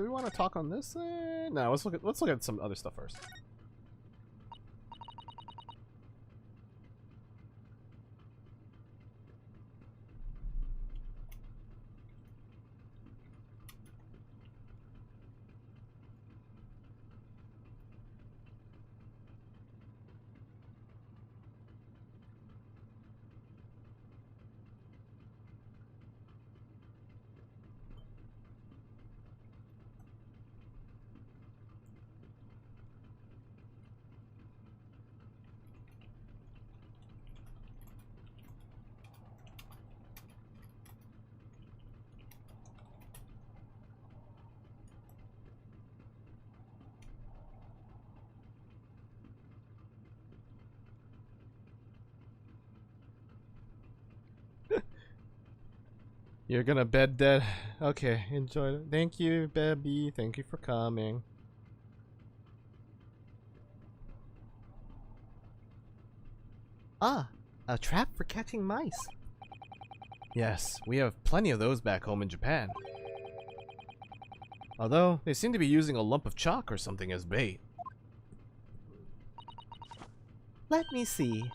we want to talk on this thing? No, let's look at some other stuff first. You're gonna bed dead. Okay, enjoy it. Thank you, baby. Thank you for coming. Ah, a trap for catching mice. Yes, we have plenty of those back home in Japan. Although, they seem to be using a lump of chalk or something as bait. Let me see.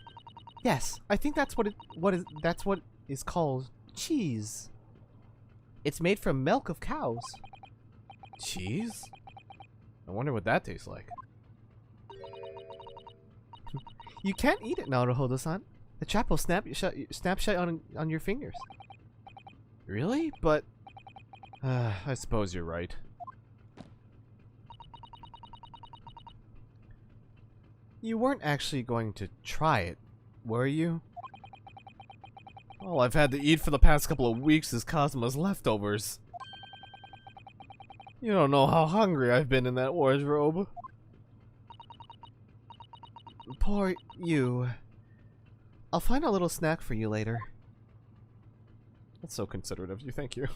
Yes, I think that's what is called cheese. It's made from milk of cows. Cheese? I wonder what that tastes like. You can't eat it, Naruhodo-san. The trap will snap shut on your fingers. Really? But I suppose you're right. You weren't actually going to try it, were you? All I've had to eat for the past couple of weeks is Cosmo's leftovers. You don't know how hungry I've been in that wardrobe. Poor you. I'll find a little snack for you later. That's so considerate of you, thank you.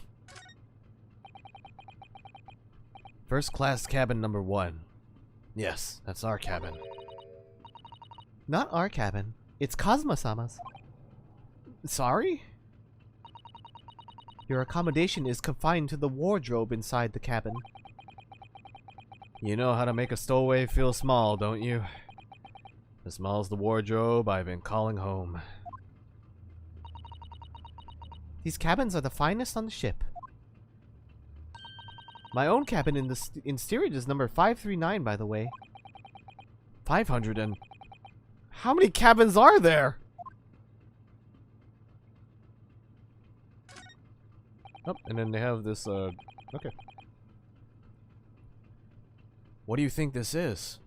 First class cabin number 1. Yes, that's our cabin. Not our cabin. It's Cosmo-sama's. Sorry? Your accommodation is confined to the wardrobe inside the cabin. You know how to make a stowaway feel small, don't you? As small as the wardrobe I've been calling home. These cabins are the finest on the ship. My own cabin in steerage is number 539, by the way. 500 and... How many cabins are there? Oh, and then they have this, okay. What do you think this is?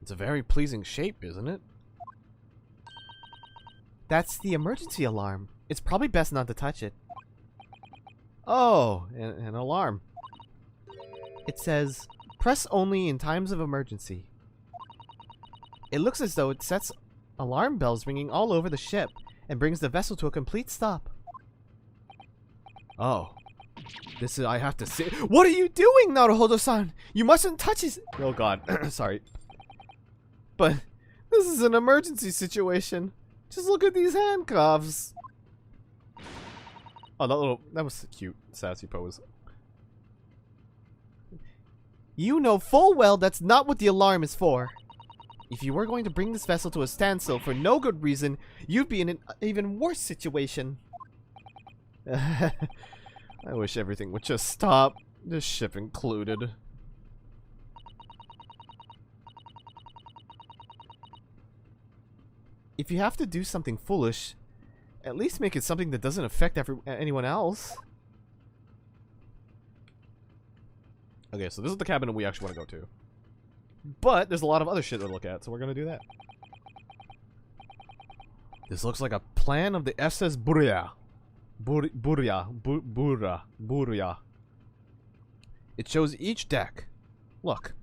It's a very pleasing shape, isn't it? That's the emergency alarm. It's probably best not to touch it. Oh, an alarm. It says, press only in times of emergency. It looks as though it sets alarm bells ringing all over the ship and brings the vessel to a complete stop. Oh. This is, I have to say. What are you doing, Naruhodo-san? You mustn't touch his. Oh god. Sorry. But this is an emergency situation. Just look at these handcuffs. Oh, that was a cute, sassy pose. You know full well that's not what the alarm is for. If you were going to bring this vessel to a standstill for no good reason, you'd be in an even worse situation. I wish everything would just stop. This ship included. If you have to do something foolish, at least make it something that doesn't affect anyone else. Okay, so this is the cabin that we actually want to go to. But there's a lot of other shit to look at, so we're gonna do that. This looks like a plan of the SS Burya. Burya. It shows each deck. Look.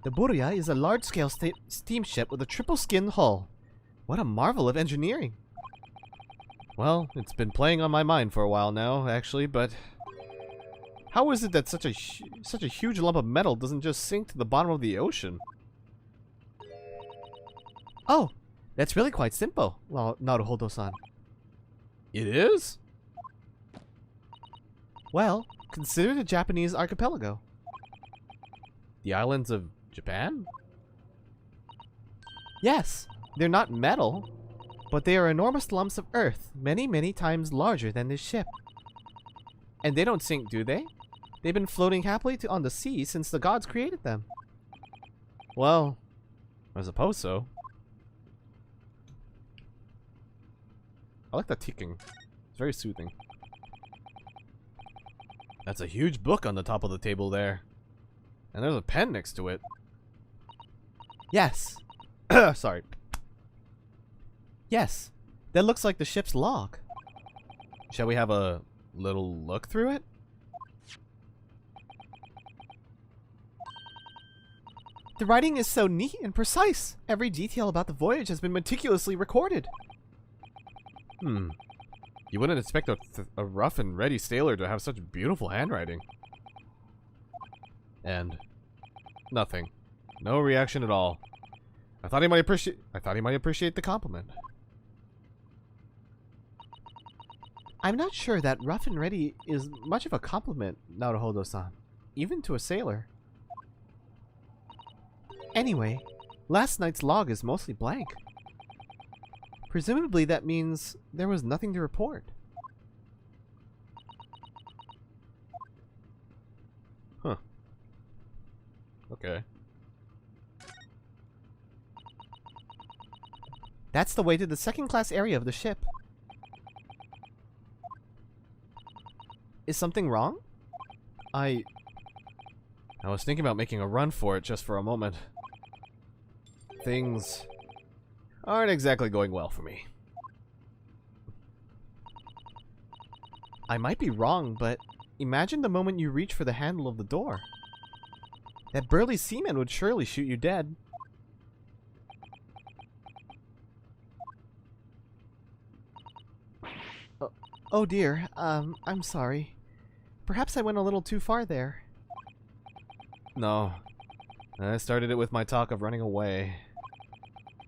The Burya is a large-scale steamship with a triple-skin hull. What a marvel of engineering. Well, it's been playing on my mind for a while now, actually, but... How is it that such a huge lump of metal doesn't just sink to the bottom of the ocean? Oh, that's really quite simple, Naruhodo-san. It is? Well, consider the Japanese archipelago. The islands of Japan? Yes, they're not metal, but they are enormous lumps of earth, many, many times larger than this ship. And they don't sink, do they? They've been floating happily on the sea since the gods created them. Well, I suppose so. I like that ticking. It's very soothing. That's a huge book on the top of the table there. And there's a pen next to it. Yes. Sorry. Yes. That looks like the ship's log. Shall we have a little look through it? The writing is so neat and precise. Every detail about the voyage has been meticulously recorded. You wouldn't expect a rough and ready sailor to have such beautiful handwriting. And nothing. No reaction at all. I thought he might appreciate the compliment. I'm not sure that rough and ready is much of a compliment, Naruhodo-san. Even to a sailor. Anyway, last night's log is mostly blank. Presumably that means there was nothing to report. Huh. Okay. That's the way to the second-class area of the ship. Is something wrong? I was thinking about making a run for it just for a moment. Things aren't exactly going well for me. I might be wrong, but imagine the moment you reach for the handle of the door. That burly seaman would surely shoot you dead. Oh dear, I'm sorry. Perhaps I went a little too far there. No. I started it with my talk of running away.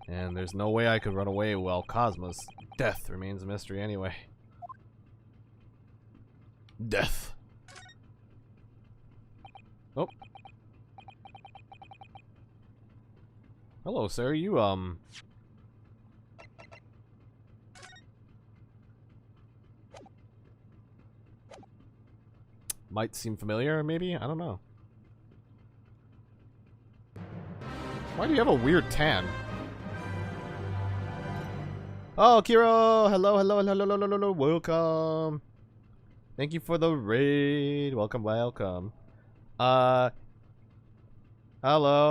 And there's no way I could run away while Cosmo's death remains a mystery anyway. Death. Oh. Hello, sir. You, might seem familiar, maybe? I don't know. Why do you have a weird tan? Oh, Kiro! Hello, hello, hello, hello, hello, hello, welcome! Thank you for the raid. Welcome, welcome. Hello,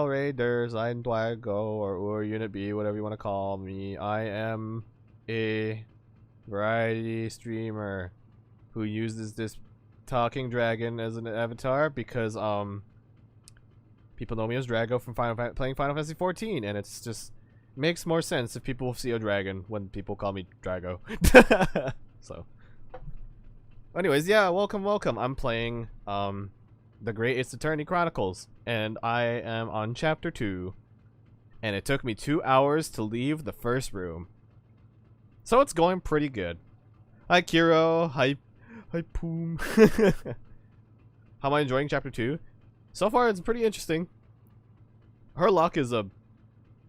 raiders. I'm Dwago, or URAunitB, whatever you want to call me. I am a variety streamer who uses this talking dragon as an avatar because people know me as Drago from playing Final Fantasy 14, and it's just makes more sense if people see a dragon when people call me Drago. So, anyways, yeah, welcome, welcome. I'm playing The Great Ace Attorney Chronicles, and I am on chapter 2, and it took me 2 hours to leave the first room. So it's going pretty good. Hi, Kiro. Hi, Poom. How am I enjoying chapter 2? So far, it's pretty interesting. Her luck is a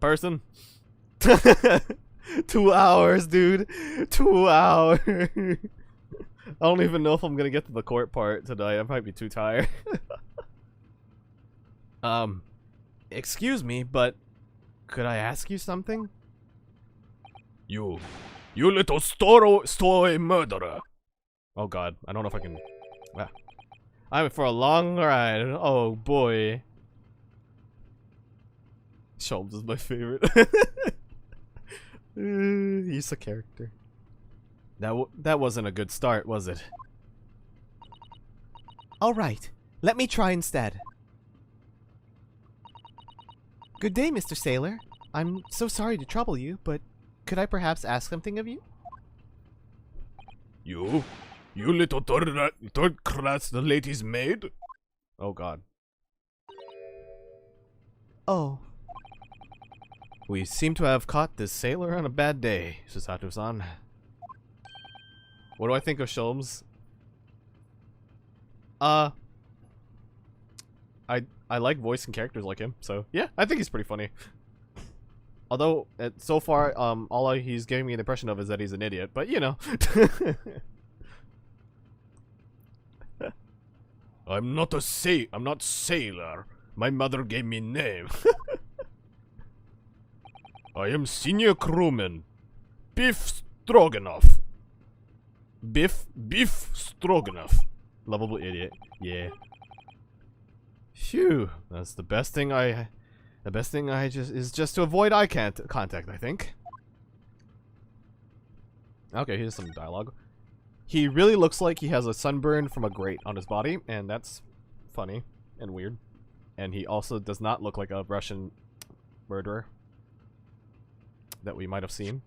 person. 2 hours, dude. 2 hours. I don't even know if I'm gonna get to the court part tonight. I might be too tired. Excuse me, but could I ask you something? You little story murderer. Oh god, I don't know if I can. Ah. I'm for a long ride. Oh boy. Sholmes is my favorite. He's a character. That wasn't a good start, was it? Alright, let me try instead. Good day, Mr. Sailor. I'm so sorry to trouble you, but could I perhaps ask something of you? You little third class the lady's maid? Oh god. Oh. We seem to have caught this sailor on a bad day, Susato-san. What do I think of Sholmes? I like voicing characters like him, so yeah, I think he's pretty funny. Although, so far, he's giving me the impression of is that he's an idiot, but you know. I'm not sailor. My mother gave me name. I am senior crewman. Biff Stroganoff. Biff Stroganoff. Lovable idiot. Yeah. Phew. That's the best thing is just to avoid eye contact, I think. Okay, here's some dialogue. He really looks like he has a sunburn from a grate on his body, and that's funny and weird. And he also does not look like a Russian murderer that we might have seen.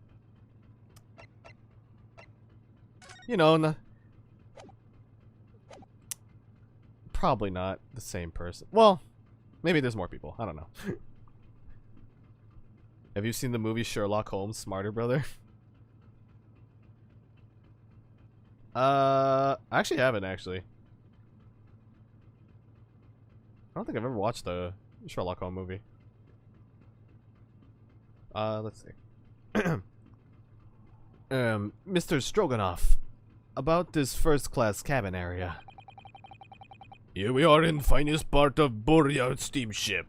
You know, probably not the same person. Well, maybe there's more people. I don't know. Have you seen the movie Sherlock Holmes, Smarter Brother? I actually haven't, actually. I don't think I've ever watched the Sherlock Holmes movie. Let's see. Mr. Stroganoff, about this first-class cabin area. Here we are in finest part of Boreal steamship,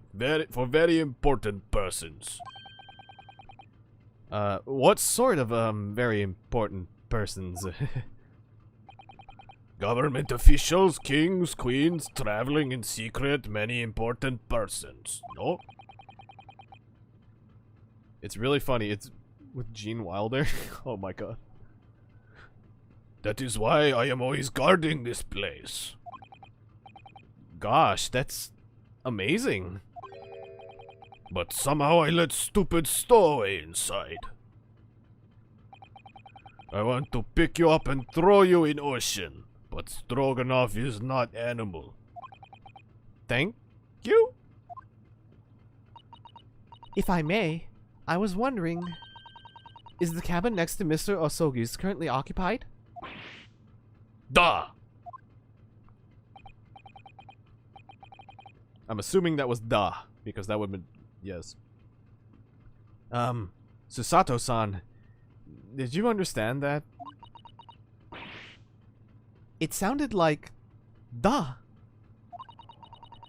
for very important persons. What sort of, very important persons? Government officials, kings, queens, traveling in secret, many important persons, no? It's really funny. It's with Gene Wilder. Oh my god. That is why I am always guarding this place. Gosh, that's amazing. But somehow I let stupid Stowaway inside. I want to pick you up and throw you in ocean, but Stroganoff is not animal. Thank you? If I may, I was wondering, is the cabin next to Mr. Osogi's currently occupied? Duh! I'm assuming that was da, because that would have been yes. Susato-san, did you understand that? It sounded like da.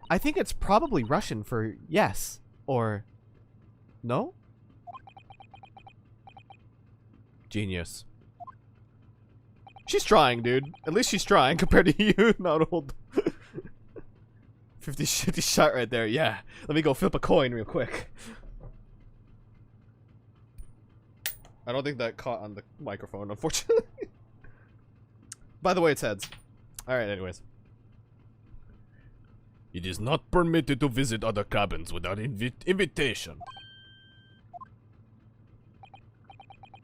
I think it's probably Russian for yes, or no? Genius. She's trying, dude. At least she's trying compared to you, not old. 50 shot right there. Yeah. Let me go flip a coin real quick. I don't think that caught on the microphone, unfortunately. By the way, it's heads. Alright, anyways. It is not permitted to visit other cabins without invitation.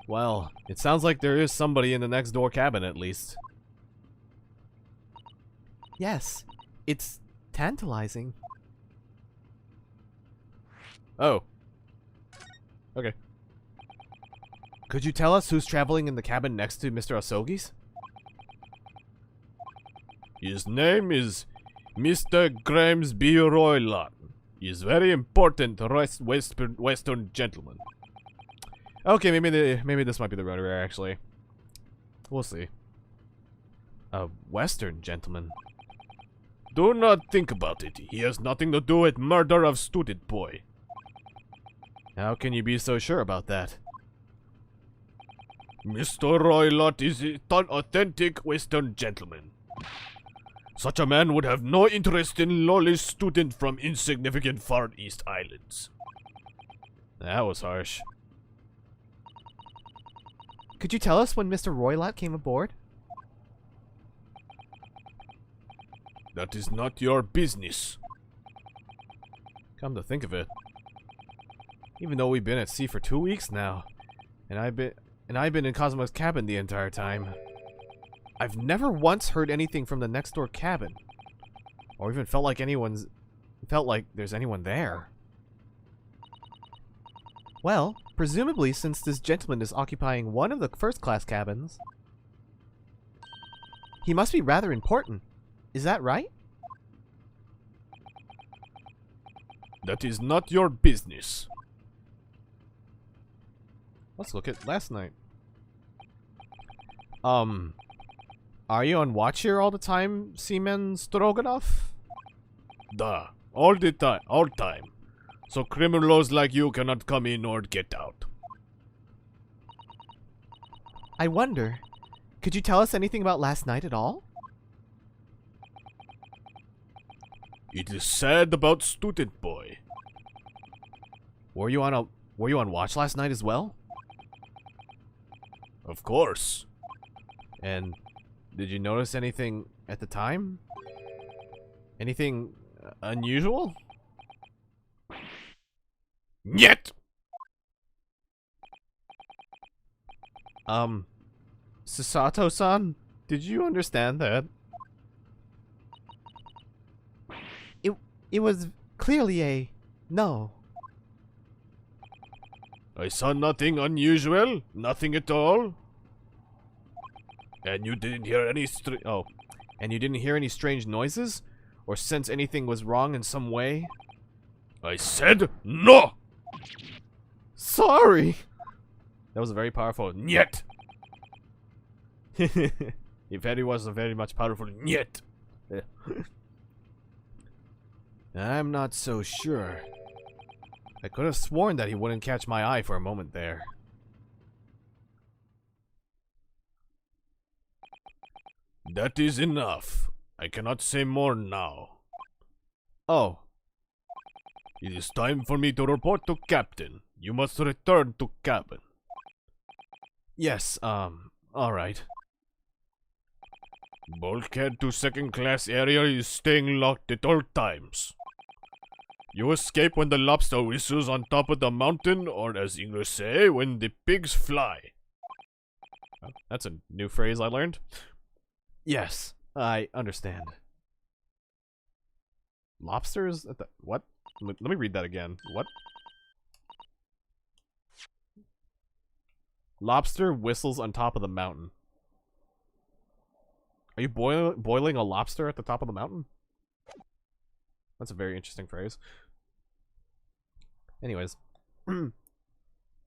Well, it sounds like there is somebody in the next door cabin at least. Yes, it's tantalizing. Oh. Okay. Could you tell us who's traveling in the cabin next to Mr. Osogi's? His name is Mr. Grimsby Roylott. He is very important Western gentleman. Okay, maybe this might be the rotary, actually. We'll see. A Western gentleman. Do not think about it. He has nothing to do with murder of student boy. How can you be so sure about that? Mr. Roylott is an authentic Western gentleman. Such a man would have no interest in lowly student from insignificant Far East Islands. That was harsh. Could you tell us when Mr. Roylott came aboard? That is not your business. Come to think of it. Even though we've been at sea for 2 weeks now, and I've been in Cosmo's cabin the entire time, I've never once heard anything from the next door cabin, or even felt like there's anyone there. Well, presumably since this gentleman is occupying one of the first-class cabins, he must be rather important. Is that right? That is not your business. Let's look at last night. Are you on watch here all the time, Seaman Stroganoff? Duh. All the time. All time. So criminals like you cannot come in or get out. I wonder, could you tell us anything about last night at all? It is sad about student boy. Were you on watch last night as well? Of course. And did you notice anything at the time? Anything unusual? Yet. Sasato-san, did you understand that? It was clearly a no. I saw nothing unusual, nothing at all. And you didn't hear any And you didn't hear any strange noises? Or sense anything was wrong in some way? I said no! Sorry! That was a very powerful Niet! If Eddie was a very much powerful Niet! I'm not so sure. I could have sworn that he wouldn't catch my eye for a moment there. That is enough. I cannot say more now. Oh. It is time for me to report to Captain. You must return to cabin. Yes, alright. Bulkhead to second class area is staying locked at all times. You escape when the lobster whistles on top of the mountain, or as English say, when the pigs fly. Oh, that's a new phrase I learned. Yes, I understand. Lobsters? What? Let me read that again. What? Lobster whistles on top of the mountain. Are you boiling a lobster at the top of the mountain? That's a very interesting phrase. Anyways.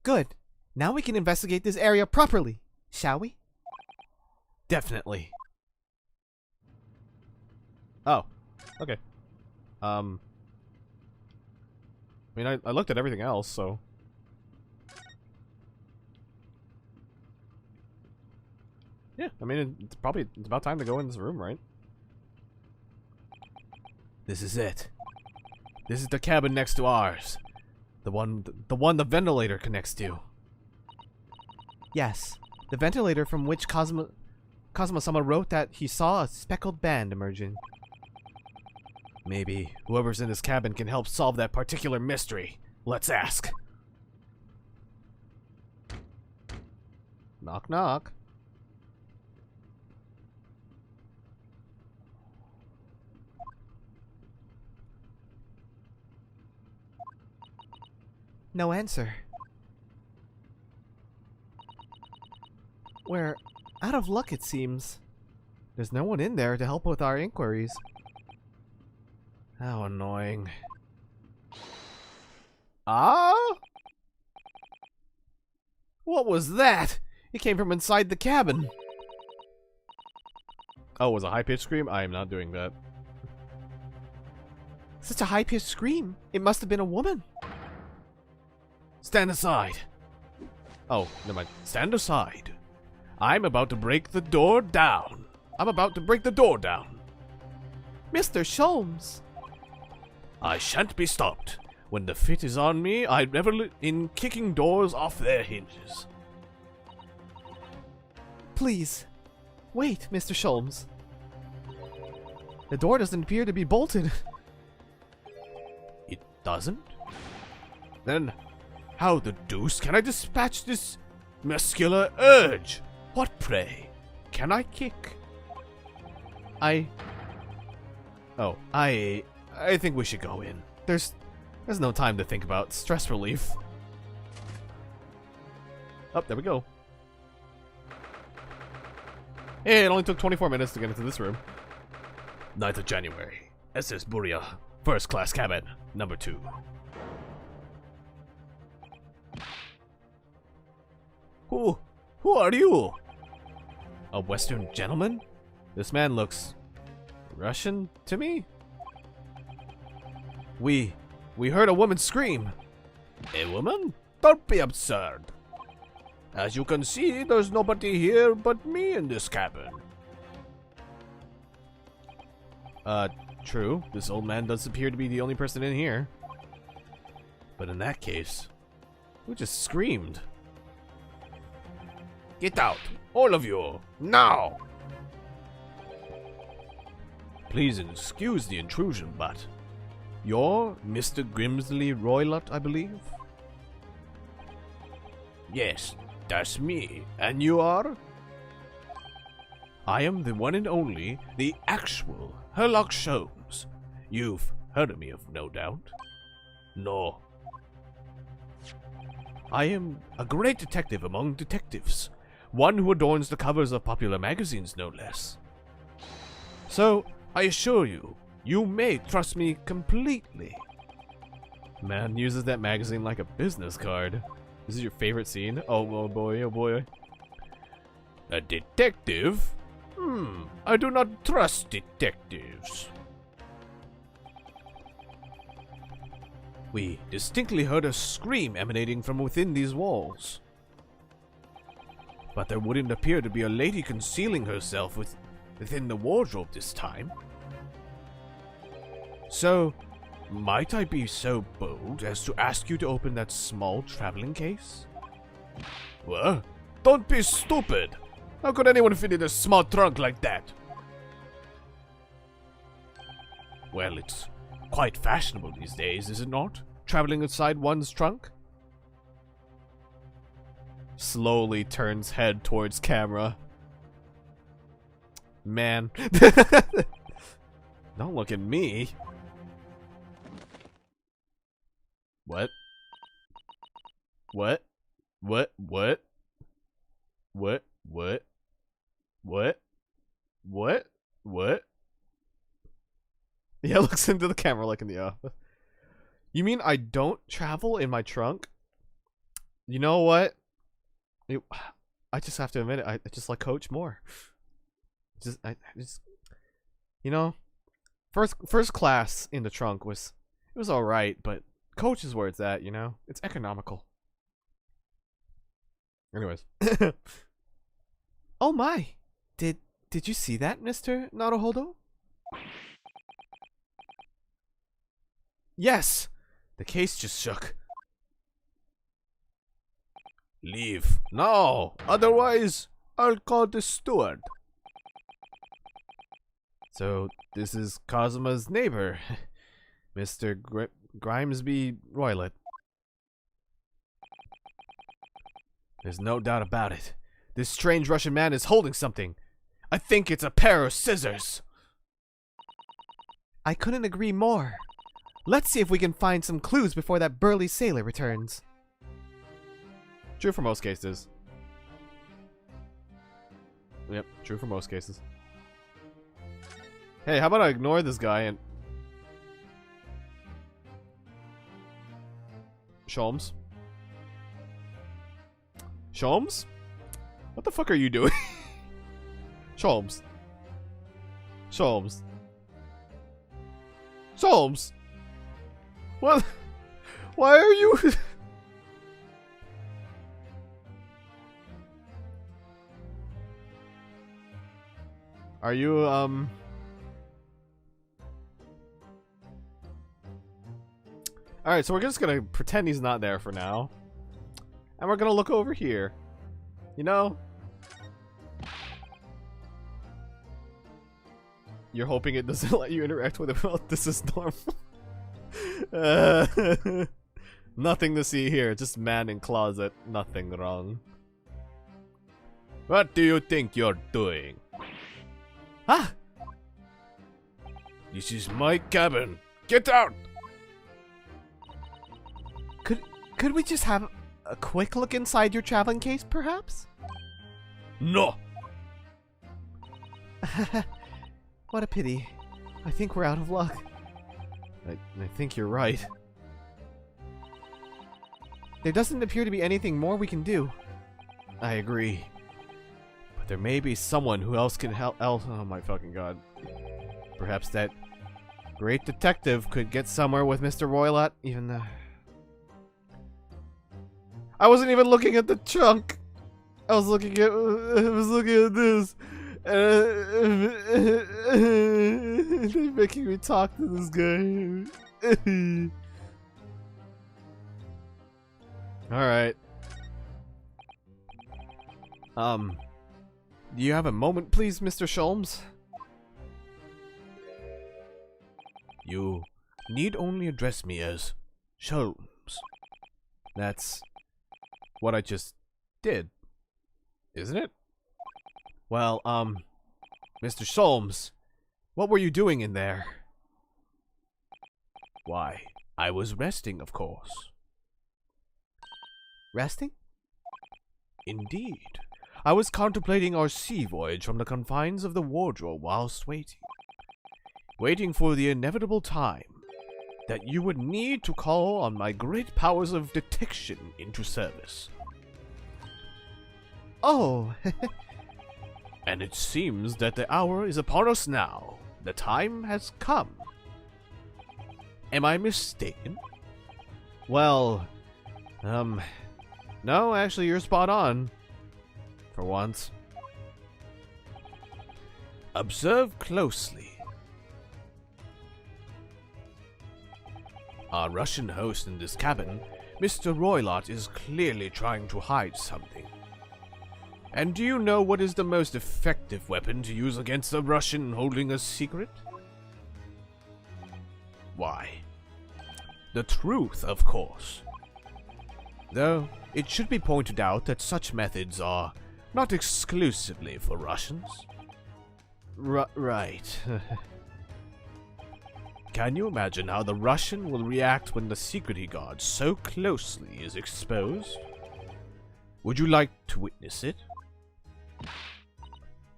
Good. Now we can investigate this area properly, shall we? Definitely. Oh. Okay. I mean, I looked at everything else, so... Yeah, I mean, it's about time to go in this room, right? This is it. This is the cabin next to ours. The one the ventilator connects to. Yes, the ventilator from which Kazuma-sama wrote that he saw a speckled band emerging. Maybe whoever's in this cabin can help solve that particular mystery. Let's ask. Knock knock. No answer. We're out of luck, it seems. There's no one in there to help with our inquiries. How annoying. Ah? What was that? It came from inside the cabin. Oh, it was a high-pitched scream? I am not doing that. Such a high-pitched scream. It must have been a woman. Stand aside. Oh, never mind. Stand aside. I'm about to break the door down. I'm about to break the door down. Mr. Sholmes. I shan't be stopped. When the fit is on me, I revel in kicking doors off their hinges. Please. Wait, Mr. Sholmes. The door doesn't appear to be bolted. It doesn't? Then, how the deuce can I dispatch this muscular urge? What, pray, can I kick? I think we should go in. There's no time to think about stress relief. Oh, there we go. Hey, it only took 24 minutes to get into this room. 9th of January. SS Buria. First class cabin. Number 2. Who are you? A Western gentleman? This man looks Russian to me? We heard a woman scream. A woman? Don't be absurd. As you can see, there's nobody here but me in this cabin. True. This old man does appear to be the only person in here. But in that case, who just screamed? Get out! All of you! Now! Please excuse the intrusion, but... You're Mr. Grimsley Roylott, I believe? Yes, that's me. And you are? I am the one and only, the actual Herlock Sholmes. You've heard of me, of no doubt. No. I am a great detective among detectives. One who adorns the covers of popular magazines, no less. So, I assure you, you may trust me completely. Man uses that magazine like a business card. This is your favorite scene? Oh boy, oh boy. A detective? I do not trust detectives. We distinctly heard a scream emanating from within these walls. But there wouldn't appear to be a lady concealing herself within the wardrobe this time. So, might I be so bold as to ask you to open that small traveling case? What? Don't be stupid! How could anyone fit in a small trunk like that? Well, it's quite fashionable these days, is it not? Traveling inside one's trunk? Slowly turns head towards camera. Man. Don't look at me. What? What? What? What? What? What? What? What? What? Yeah, looks into the camera like in the office. You mean I don't travel in my trunk? You know what? I just have to admit it. I just like Coach more. I just, you know, first class in the trunk was all right, but Coach is where it's at. You know, it's economical. Anyways. Oh my! Did you see that, Mr. Naruhodo? Yes! The case just shook. Leave. No! Otherwise, I'll call the steward. So, this is Kazuma's neighbor, Mr. Grimesby Roylet. There's no doubt about it. This strange Russian man is holding something. I think it's a pair of scissors. I couldn't agree more. Let's see if we can find some clues before that burly sailor returns. True for most cases. Yep, true for most cases. Hey, how about I ignore this guy and... Sholmes? Sholmes? What the fuck are you doing? Sholmes. Sholmes. Sholmes! What? Why are you... Are you, Alright, so we're just gonna pretend he's not there for now. And we're gonna look over here. You know? You're hoping it doesn't let you interact with it. Well, this is normal. Nothing to see here. Just man in closet. Nothing wrong. What do you think you're doing? Ah! This is my cabin. Get out! Could we just have a quick look inside your traveling case, perhaps? No! What a pity. I think we're out of luck. I think you're right. There doesn't appear to be anything more we can do. I agree. But there may be someone who else can help. Oh my fucking god. Perhaps that great detective could get somewhere with Mr. Roylott, even though... I wasn't even looking at the trunk. I was looking at this. They're making me talk to this guy. Alright. Do you have a moment, please, Mr. Sholmes? You need only address me as Sholmes. That's what I just did, isn't it? Well, Mr. Sholmes, what were you doing in there? Why, I was resting, of course. Resting? Indeed. I was contemplating our sea voyage from the confines of the wardrobe whilst waiting. Waiting for the inevitable time that you would need to call on my great powers of detection into service. Oh, And it seems that the hour is upon us now. The time has come. Am I mistaken? Well, no, actually, you're spot on. For once. Observe closely. Our Russian host in this cabin, Mr. Roylott, is clearly trying to hide something. And do you know what is the most effective weapon to use against a Russian holding a secret? Why, the truth, of course. Though, it should be pointed out that such methods are not exclusively for Russians. Right. Can you imagine how the Russian will react when the secret he guards so closely is exposed? Would you like to witness it?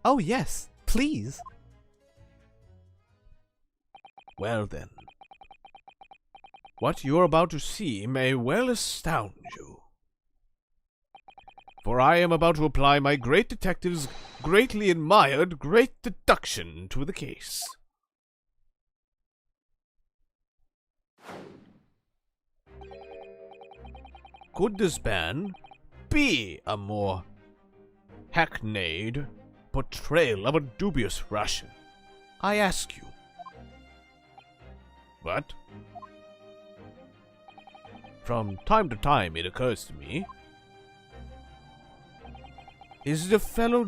oh yes, please. Well then, what you're about to see may well astound you. For I am about to apply my great detective's greatly admired great deduction to the case. Could this man be a more hackneyed portrayal of a dubious Russian? I ask you. What? From time to time it occurs to me. Is the fellow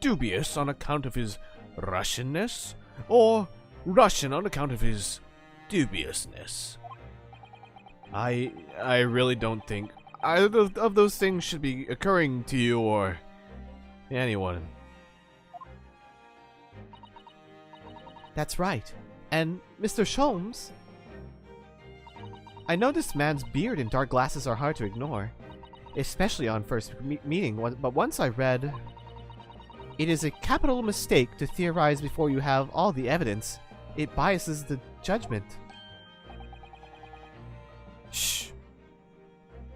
dubious on account of his Russianness, or Russian on account of his dubiousness? I really don't think either of those things should be occurring to you or anyone. That's right. And Mr. Sholmes, I know this man's beard and dark glasses are hard to ignore, especially on first meeting, but once I read, it is a capital mistake to theorize before you have all the evidence. It biases the judgment. Shh.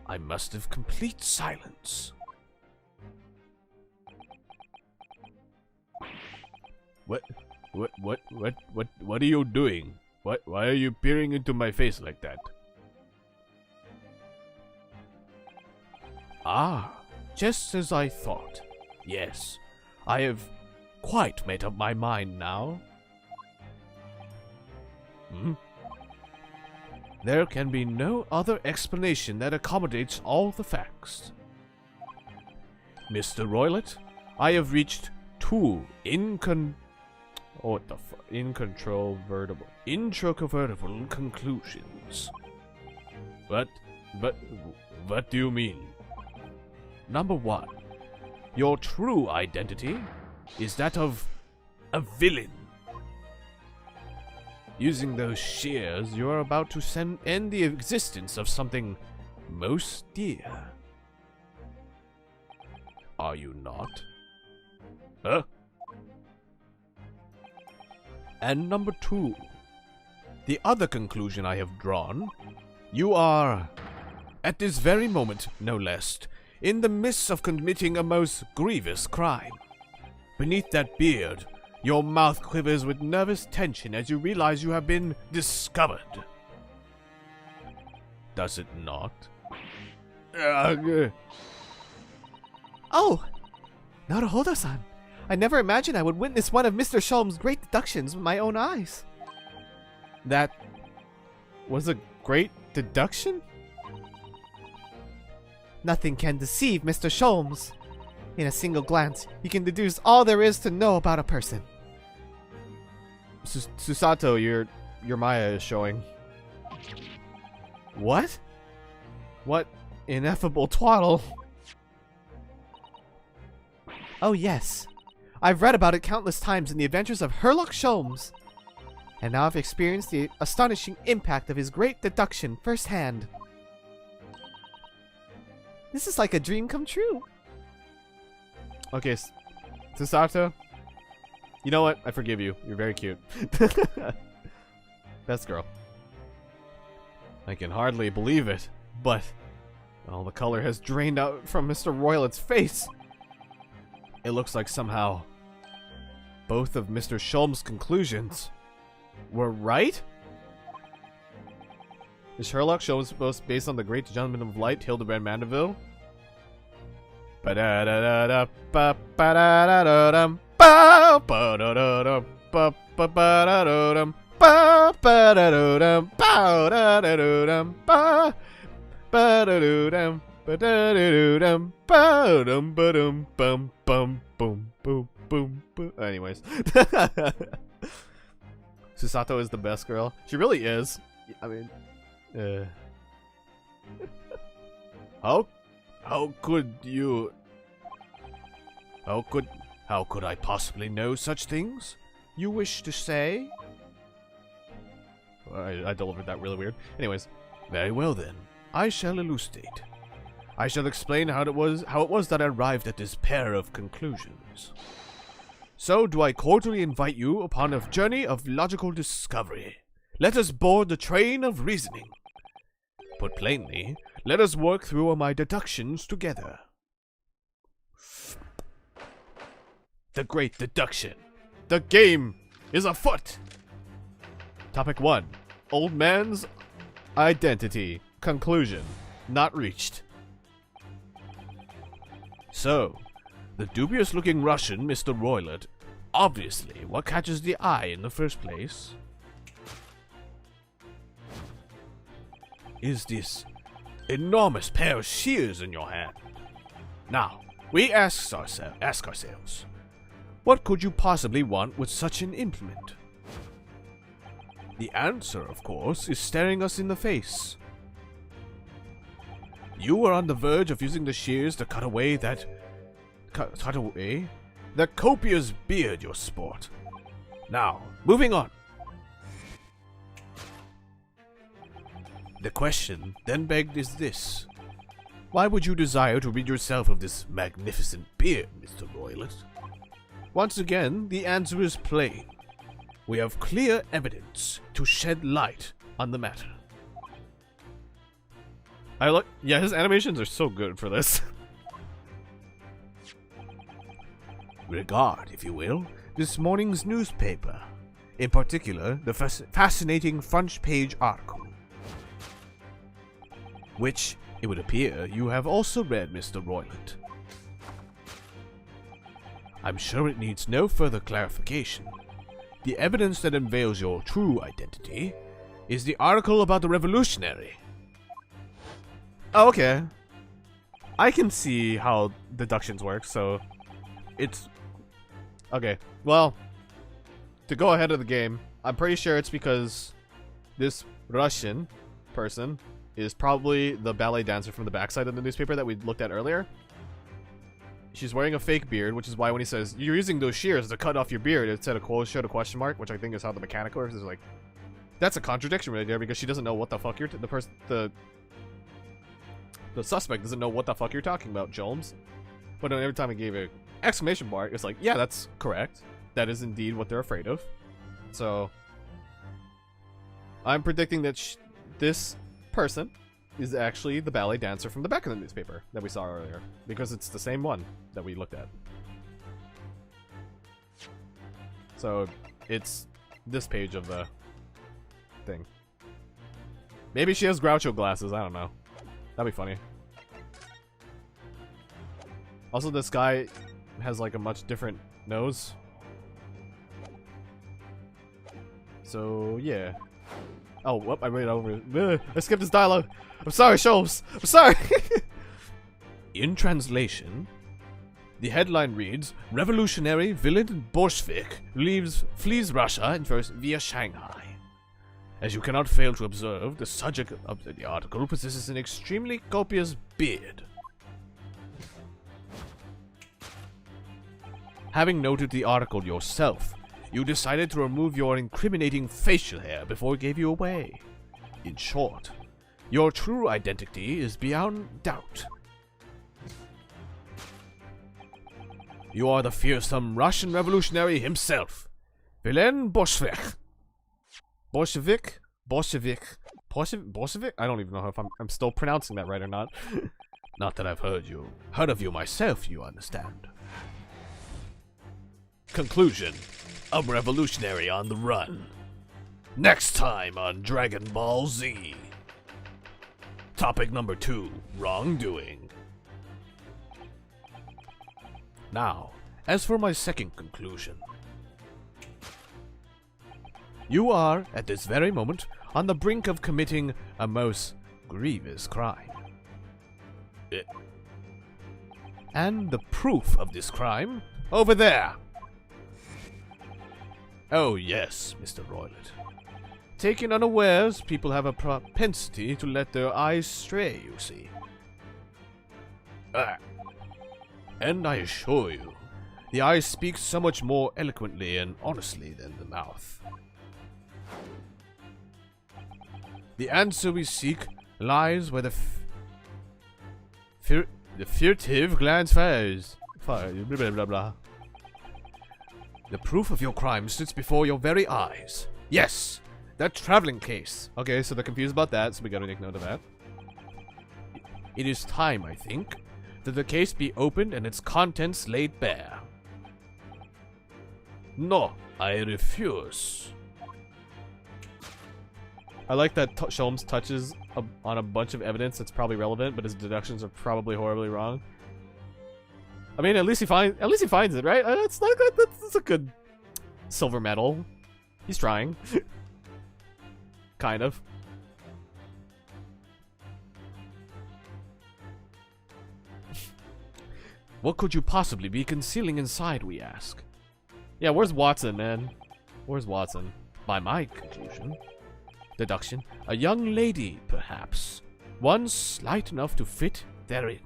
I must have complete silence. What are you doing? Why are you peering into my face like that? Ah, just as I thought. Yes, I have quite made up my mind now. There can be no other explanation that accommodates all the facts. Mr. Roylott, I have reached two incontrovertible conclusions. What do you mean? Number one, your true identity is that of a villain. Using those shears, you are about to end the existence of something most dear. Are you not? Huh? And number two, the other conclusion I have drawn, you are, at this very moment, no less, in the midst of committing a most grievous crime. Beneath that beard, your mouth quivers with nervous tension as you realize you have been discovered. Does it not? Oh! Naruhodo-san! I never imagined I would witness one of Mr. Sholmes' great deductions with my own eyes. That was a great deduction? Nothing can deceive Mr. Sholmes. In a single glance, you can deduce all there is to know about a person. Susato, your Maya is showing. What? What ineffable twaddle. Oh yes. I've read about it countless times in the adventures of Sherlock Sholmes. And now I've experienced the astonishing impact of his great deduction firsthand. This is like a dream come true. Okay, Susato. You know what? I forgive you. You're very cute. Best girl. I can hardly believe it, but all the color has drained out from Mr. Roylet's face. It looks like somehow both of Mr. Sholmes' conclusions were right? Is Sherlock Sholmes supposed based on the great gentleman of light, Hildebrand Mandeville? Anyways. Susato is the best girl. She really is. I mean, how could you? How could I possibly know such things? You wish to say? I delivered that really weird. Anyways, very well then. I shall elucidate. I shall explain how it was that I arrived at this pair of conclusions. So do I cordially invite you upon a journey of logical discovery. Let us board the train of reasoning. Put plainly, let us work through my deductions together. The Great Deduction. The game is afoot! Topic 1. Old man's identity. Conclusion. Not reached. So, the dubious-looking Russian, Mr. Roylet, obviously what catches the eye in the first place is this enormous pair of shears in your hand. Now, we ask ourselves, what could you possibly want with such an implement? The answer, of course, is staring us in the face. You were on the verge of using the shears to cut away that copious beard, your sport. Now, moving on. The question then begged is this. Why would you desire to rid yourself of this magnificent beard, Mr. Roylet? Once again, the answer is plain. We have clear evidence to shed light on the matter. Yeah, his animations are so good for this. Regard, if you will, this morning's newspaper. In particular, the fascinating front page article. Which, it would appear, you have also read, Mr. Roylet. I'm sure it needs no further clarification. The evidence that unveils your true identity is the article about the revolutionary. Oh, okay. I can see how deductions work, so it's... Okay, well, to go ahead of the game, I'm pretty sure it's because this Russian person is probably the ballet dancer from the backside of the newspaper that we looked at earlier. She's wearing a fake beard, which is why when he says, you're using those shears to cut off your beard, it said showed a question mark, which I think is how the mechanic works. Is like, that's a contradiction right there, because she doesn't know what the fuck the suspect doesn't know what the fuck you're talking about, Jones. But then every time I gave an exclamation mark, it's like, yeah, that's correct. That is indeed what they're afraid of. So, I'm predicting that this person is actually the ballet dancer from the back of the newspaper that we saw earlier, because it's the same one that we looked at. So, it's this page of the thing. Maybe she has Groucho glasses, I don't know. That'd be funny. Also, this guy has like a much different nose. So, yeah. Oh, whoop, I read it over. I skipped his dialogue. I'm sorry, Sholmes. I'm sorry. In translation, the headline reads, Revolutionary villain Bolshevik flees Russia and first via Shanghai. As you cannot fail to observe, the subject of the article possesses an extremely copious beard. Having noted the article yourself, you decided to remove your incriminating facial hair before it gave you away. In short, your true identity is beyond doubt. You are the fearsome Russian revolutionary himself, Vilen Bolshevik. Bolshevik? I don't even know if I'm still pronouncing that right or not. Not that I've heard of you myself, you understand. Conclusion. A revolutionary on the run. Next time on Dragon Ball Z. Topic number 2, wrongdoing. Now, as for my second conclusion. You are, at this very moment, on the brink of committing a most grievous crime. And the proof of this crime, over there. Oh yes, Mr. Roylet. Taken unawares, people have a propensity to let their eyes stray, you see. And I assure you, the eye speaks so much more eloquently and honestly than the mouth. The answer we seek lies where the furtive glance fires. Blah, blah, blah. The proof of your crime sits before your very eyes. Yes, that traveling case. Okay, so they're confused about that, so we gotta take note of that. It is time, I think, that the case be opened and its contents laid bare. No, I refuse. I like that Sholmes touches on a bunch of evidence that's probably relevant, but his deductions are probably horribly wrong. I mean, at least he finds it, right? That's a good silver medal. He's trying, kind of. What could you possibly be concealing inside, we ask? Yeah, where's Watson, man? Where's Watson? By my deduction, a young lady, perhaps. One slight enough to fit therein.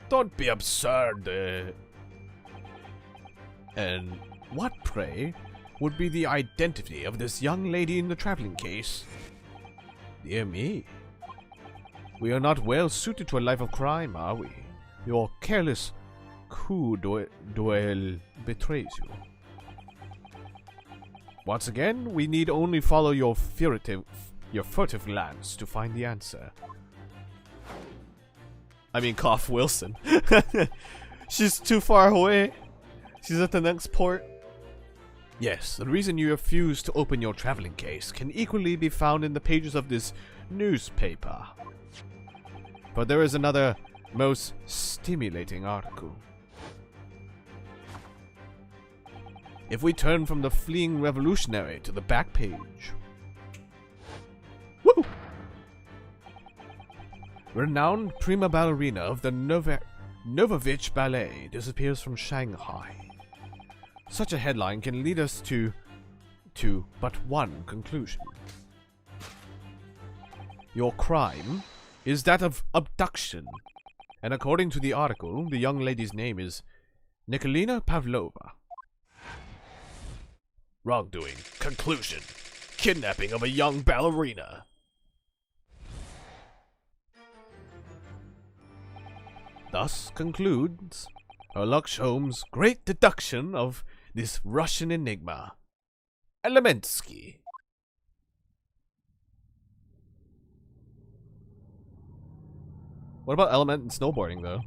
Don't be absurd. And what, pray, would be the identity of this young lady in the traveling case? Dear me. We are not well suited to a life of crime, are we? Your careless coup d'oeil betrays you. Once again, we need only follow your furtive glance to find the answer. I mean, Cough Wilson. She's too far away. She's at the next port. Yes, the reason you refuse to open your traveling case can equally be found in the pages of this newspaper. But there is another most stimulating article. If we turn from the fleeing revolutionary to the back page. Woo! Renowned prima ballerina of the Novovich Ballet disappears from Shanghai. Such a headline can lead us to but one conclusion. Your crime is that of abduction, and according to the article, the young lady's name is Nikolina Pavlova. Wrongdoing. Conclusion. Kidnapping of a young ballerina. Thus concludes Herlock Sholmes' great deduction of this Russian enigma. Elemensky. What about element and snowboarding, though?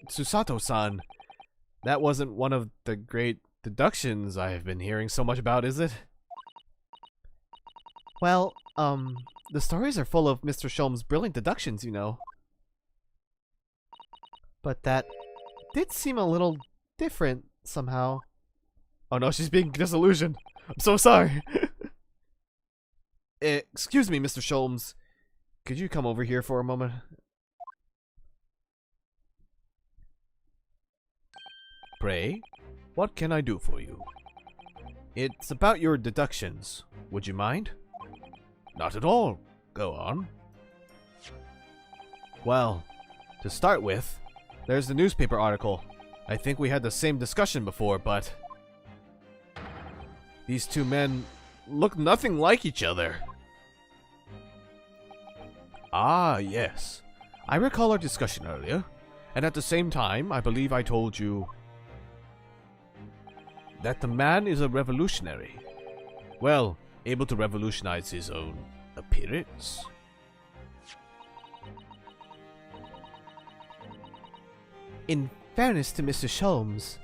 Susato-san, that wasn't one of the great deductions I've been hearing so much about, is it? Well, the stories are full of Mr. Sholmes' brilliant deductions, you know. But that did seem a little different, somehow. Oh no, she's being disillusioned. I'm so sorry. Excuse me, Mr. Sholmes. Could you come over here for a moment? Pray, what can I do for you? It's about your deductions. Would you mind? Not at all. Go on. Well, to start with, there's the newspaper article. I think we had the same discussion before, but these two men look nothing like each other. Ah, yes. I recall our discussion earlier, and at the same time, I believe I told you that the man is a revolutionary. Well, able to revolutionize his own appearance. In fairness to Mr. Sholmes,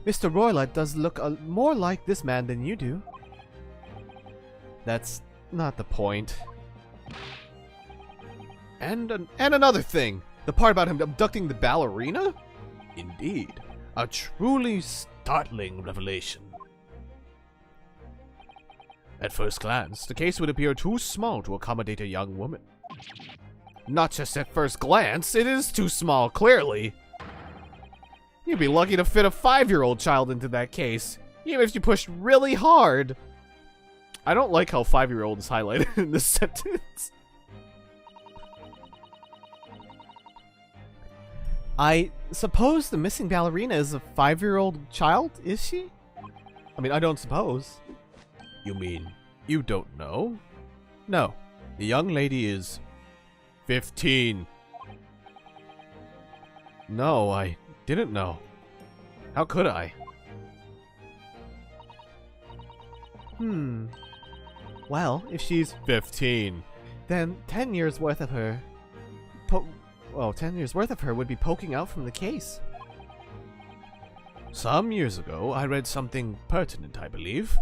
Mr. Roylott does look more like this man than you do. That's not the point. And another thing, the part about him abducting the ballerina? Indeed, a truly startling revelation. At first glance, the case would appear too small to accommodate a young woman. Not just at first glance, it is too small, clearly. You'd be lucky to fit a 5-year-old child into that case, even if you pushed really hard. I don't like how 5-year-old is highlighted in this sentence. I suppose the missing ballerina is a 5-year-old child, is she? I mean, I don't suppose. You mean, you don't know? No, the young lady is 15. No, I didn't know. How could I? Well, if she's 15. then 10 years worth of her... 10 years worth of her would be poking out from the case. Some years ago, I read something pertinent, I believe.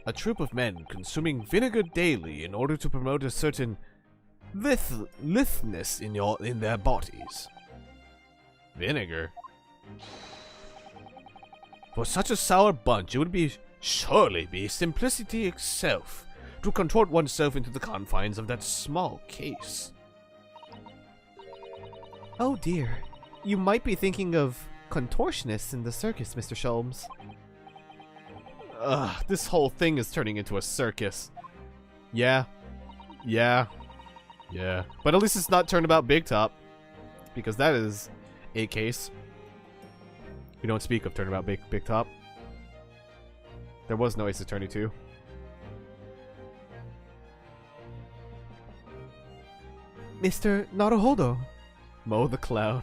A troop of men consuming vinegar daily in order to promote a certain lithness in their bodies. Vinegar? For such a sour bunch, it would surely be simplicity itself to contort oneself into the confines of that small case. Oh dear, you might be thinking of contortionists in the circus, Mr. Sholmes. Ugh, this whole thing is turning into a circus. Yeah. But at least it's not Turnabout Big Top, because that is a case. We don't speak of Turnabout Big Top. There was no Ace Attorney 2. Mr. Naruhodo. Mo the Clown.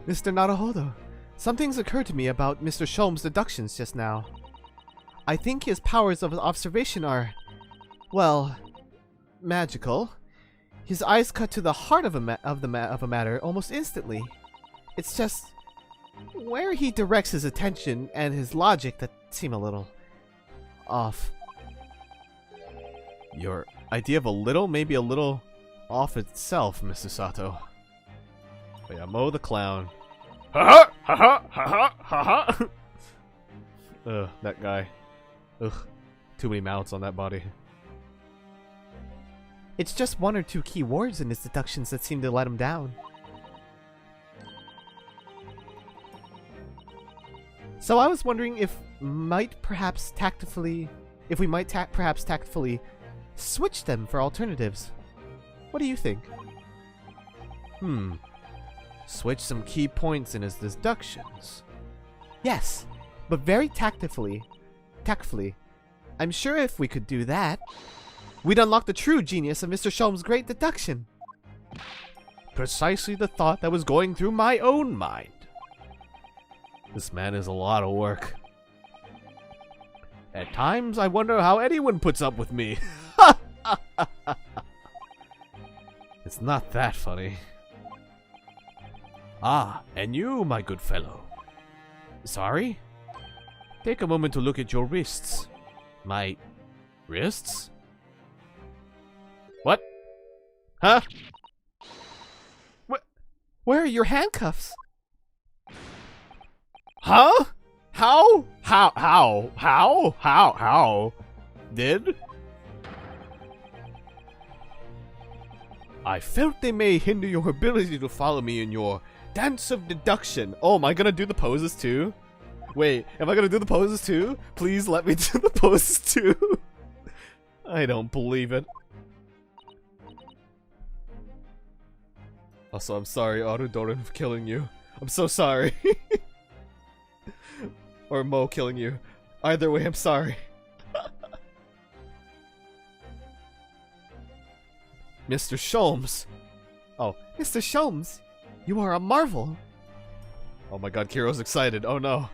Mr. Naruhodo, something's occurred to me about Mr. Sholmes' deductions just now. I think his powers of observation are, well, magical. His eyes cut to the heart of a matter almost instantly. It's just where he directs his attention and his logic that seem a little off. Your idea of a little, maybe a little off itself, Mr. Sato. Oh yeah, Mo the Clown. Ha ha ha ha ha ha. Ugh, that guy. Ugh, too many mouths on that body. It's just one or two key words in his deductions that seem to let him down. So I was wondering if we might perhaps tactfully switch them for alternatives. What do you think? Switch some key points in his deductions. Yes, but very tactfully. I'm sure if we could do that, we'd unlock the true genius of Mr. Sholmes' great deduction. Precisely the thought that was going through my own mind. This man is a lot of work. At times, I wonder how anyone puts up with me. It's not that funny. Ah, and you, my good fellow. Sorry? Take a moment to look at your wrists. My wrists? What? Huh? Where are your handcuffs? Huh? How? Did? I felt they may hinder your ability to follow me in your dance of deduction. Oh, am I gonna do the poses too? Wait, am I gonna do the poses too? Please let me do the poses too. I don't believe it. Also, I'm sorry, Autodoran, for killing you. I'm so sorry. Or Mo killing you. Either way, I'm sorry. Mr. Sholmes. Oh, Mr. Sholmes, you are a marvel. oh my god, Kiro's excited. Oh no.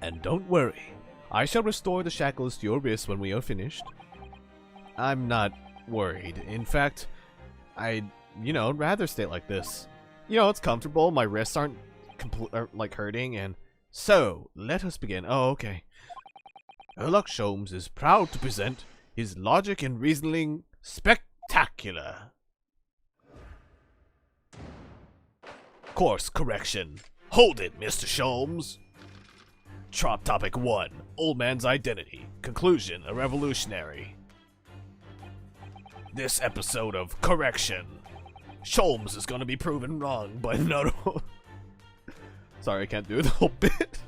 And don't worry, I shall restore the shackles to your wrists when we are finished. I'm not worried. In fact, I'd rather stay like this. It's comfortable. My wrists aren't like hurting, and So, let us begin. Oh, okay. Sherlock Sholmes is proud to present his logic and reasoning spectacular. Course correction. Hold it, Mr. Sholmes. Topic 1. Old man's identity. Conclusion, a revolutionary. This episode of Correction. Sholmes is gonna be proven wrong, but no. sorry, I can't do the whole bit.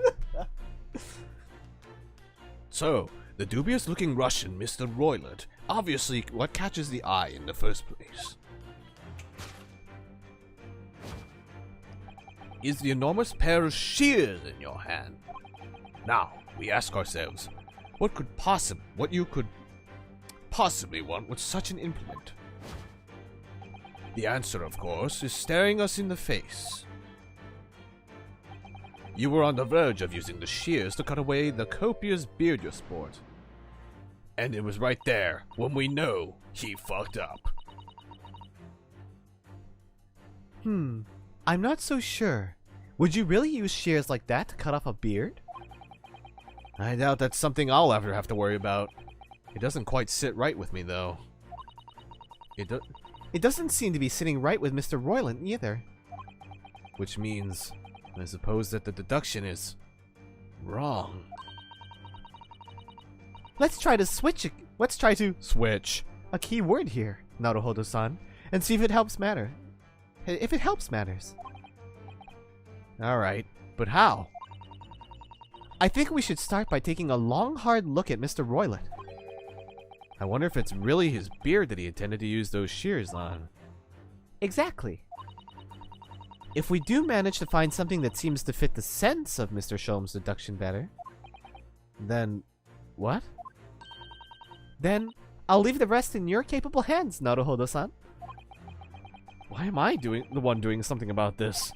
So, the dubious-looking Russian, Mr. Roylott, obviously what catches the eye in the first place is the enormous pair of shears in your hand. Now, we ask ourselves, what you could possibly want with such an implement? The answer, of course, is staring us in the face. You were on the verge of using the shears to cut away the copious beard you sport. And it was right there when we know he fucked up. I'm not so sure. Would you really use shears like that to cut off a beard? I doubt that's something I'll ever have to worry about. It doesn't quite sit right with me, though. It doesn't seem to be sitting right with Mr. Roylott either. Which means, I suppose that the deduction is wrong. Let's try to switch Switch. a key word here, Naruhodo-san, and see if it helps matter. If it helps matters. Alright, but how? I think we should start by taking a long, hard look at Mr. Roylott. I wonder if it's really his beard that he intended to use those shears on. Exactly. If we do manage to find something that seems to fit the sense of Mr. Sholmes' deduction better, Then, what? then I'll leave the rest in your capable hands, Naruhodo-san. Why am I the one doing something about this?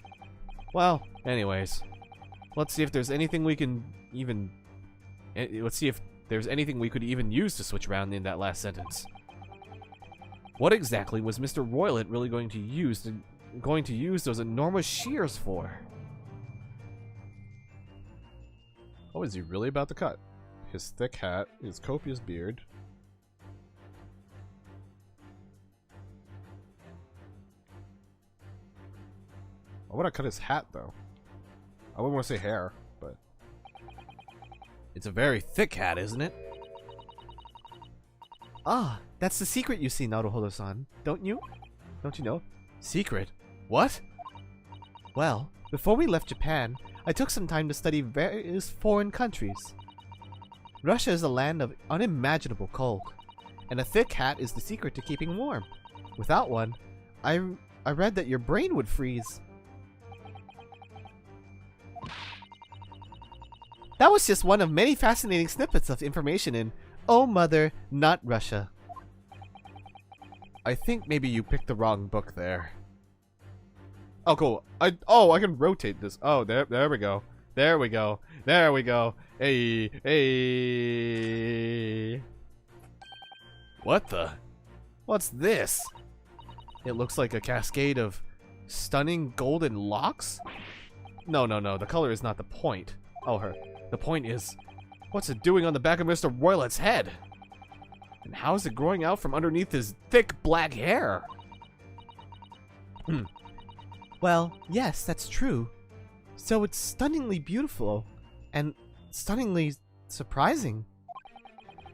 Well, anyways. Let's see if there's anything we can even... Let's see if there's anything we could even use to switch around in that last sentence. What exactly was Mr. Roylott really going to use those enormous shears for? Oh, is he really about to cut? His thick hat, his copious beard. I want to cut his hat, though. I wouldn't want to say hair, but... It's a very thick hat, isn't it? Ah, that's the secret you see, Naruhodo-san. Don't you know? Secret? What? Well, before we left Japan, I took some time to study various foreign countries. Russia is a land of unimaginable cold, and a thick hat is the secret to keeping warm. Without one, I read that your brain would freeze. That was just one of many fascinating snippets of information in Oh Mother, Not Russia. I think maybe you picked the wrong book there. Oh, cool. I can rotate this. Oh, there we go. There we go. There we go. Hey, hey. What the? What's this? It looks like a cascade of stunning golden locks? No. The color is not the point. Oh, the point is, what's it doing on the back of Mr. Roylott's head? And how is it growing out from underneath his thick black hair? Well, yes, that's true. So it's stunningly beautiful and stunningly surprising.